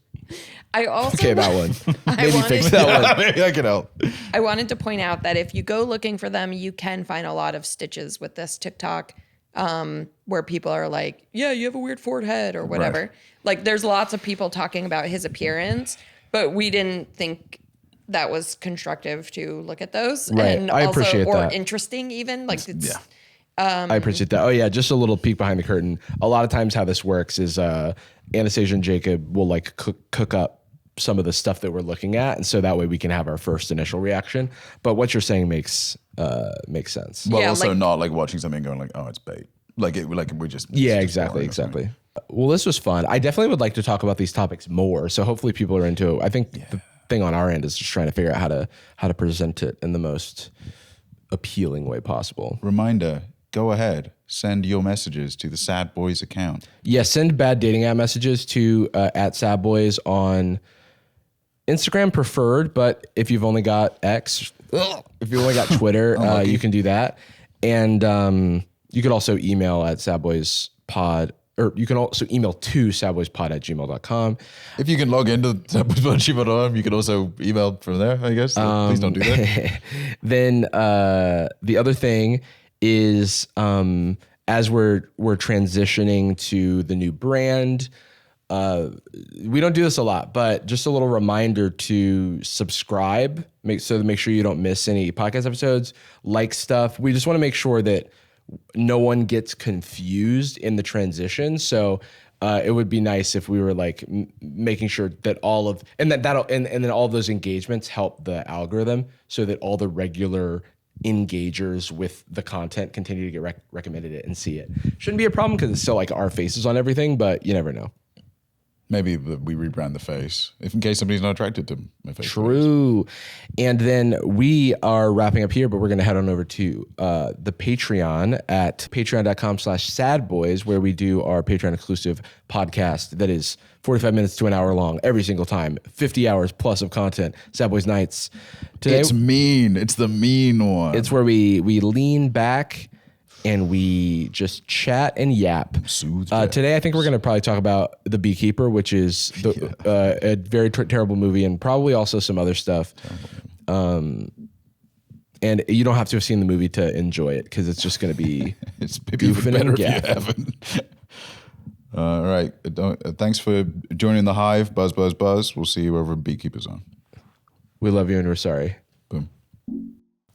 I also Okay, that one. Maybe fix that one. Maybe I can help. I wanted to point out that if you go looking for them, you can find a lot of stitches with this TikTok, where people are like, yeah, you have a weird forehead or whatever. Right. Like there's lots of people talking about his appearance, but we didn't think that was constructive to look at those. Right. And I also, appreciate or that. interesting even. Like it's I appreciate that. Oh yeah, just a little peek behind the curtain. A lot of times how this works is Anastasia and Jacob will like cook up some of the stuff that we're looking at, and so that way we can have our first initial reaction. But what you're saying makes sense. Well, Yeah, also like- not like watching something and going like, oh, it's bait. Like we just Yeah, it's just boring. exactly. Well, this was fun. I definitely would like to talk about these topics more. So hopefully people are into it. I think the thing on our end is just trying to figure out how to present it in the most appealing way possible. Reminder: go ahead, send your messages to the Sad Boys account. Yeah, send bad dating app messages to at sadboys on Instagram preferred, but if you've only got X, if you've only got Twitter, you can do that. And you could also email at sadboyzpod, or you can also email to sadboyspod@gmail.com. If you can log into sadboyspod@gmail.com, you can also email from there, I guess. Please don't do that. Then the other thing is as we're transitioning to the new brand, we don't do this a lot, but just a little reminder to subscribe, make sure you don't miss any podcast episodes, like stuff. We just want to make sure that no one gets confused in the transition. So it would be nice if we were like making sure that and then all of those engagements help the algorithm, so that all the regular engagers with the content continue to get recommended it and see it. Shouldn't be a problem because it's still like our faces on everything, but you never know. Maybe we rebrand the face, if in case somebody's not attracted to my face. True. And then we are wrapping up here, but we're going to head on over to the Patreon at patreon.com/sadboys, where we do our Patreon exclusive podcast that is 45 minutes to an hour long every single time, 50 hours plus of content. Boyz Nightz. Today, It's mean. It's the mean one. it's where we lean back and we just chat and yap. Today, I think we're going to probably talk about The Beekeeper, which is a very terrible movie, and probably also some other stuff. And you don't have to have seen the movie to enjoy it, because it's just going to be it's maybe even better if you haven't. All right. Thanks for joining the Hive. Buzz, buzz, buzz. We'll see you over at Beekeeper's on. We love you and we're sorry. Boom.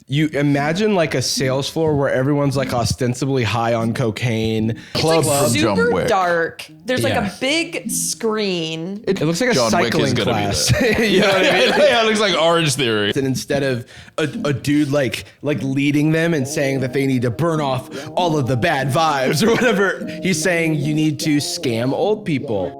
You imagine like a sales floor where everyone's like ostensibly high on cocaine. It's like John super Wick. dark. There's like Yeah. a big screen. It looks like a John Wick is cycling gonna be class. there. You know what I mean? Yeah, it looks like Orange Theory. And instead of a dude like leading them and saying that they need to burn off all of the bad vibes or whatever, he's saying you need to scam old people.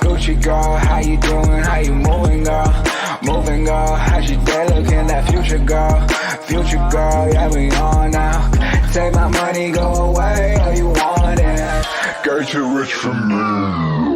Gucci girl, how you doing? How you moving, girl? Moving, girl. How's your day looking? That future girl, yeah, we on now. Take my money, go away, all you want it. Girl, too rich for me.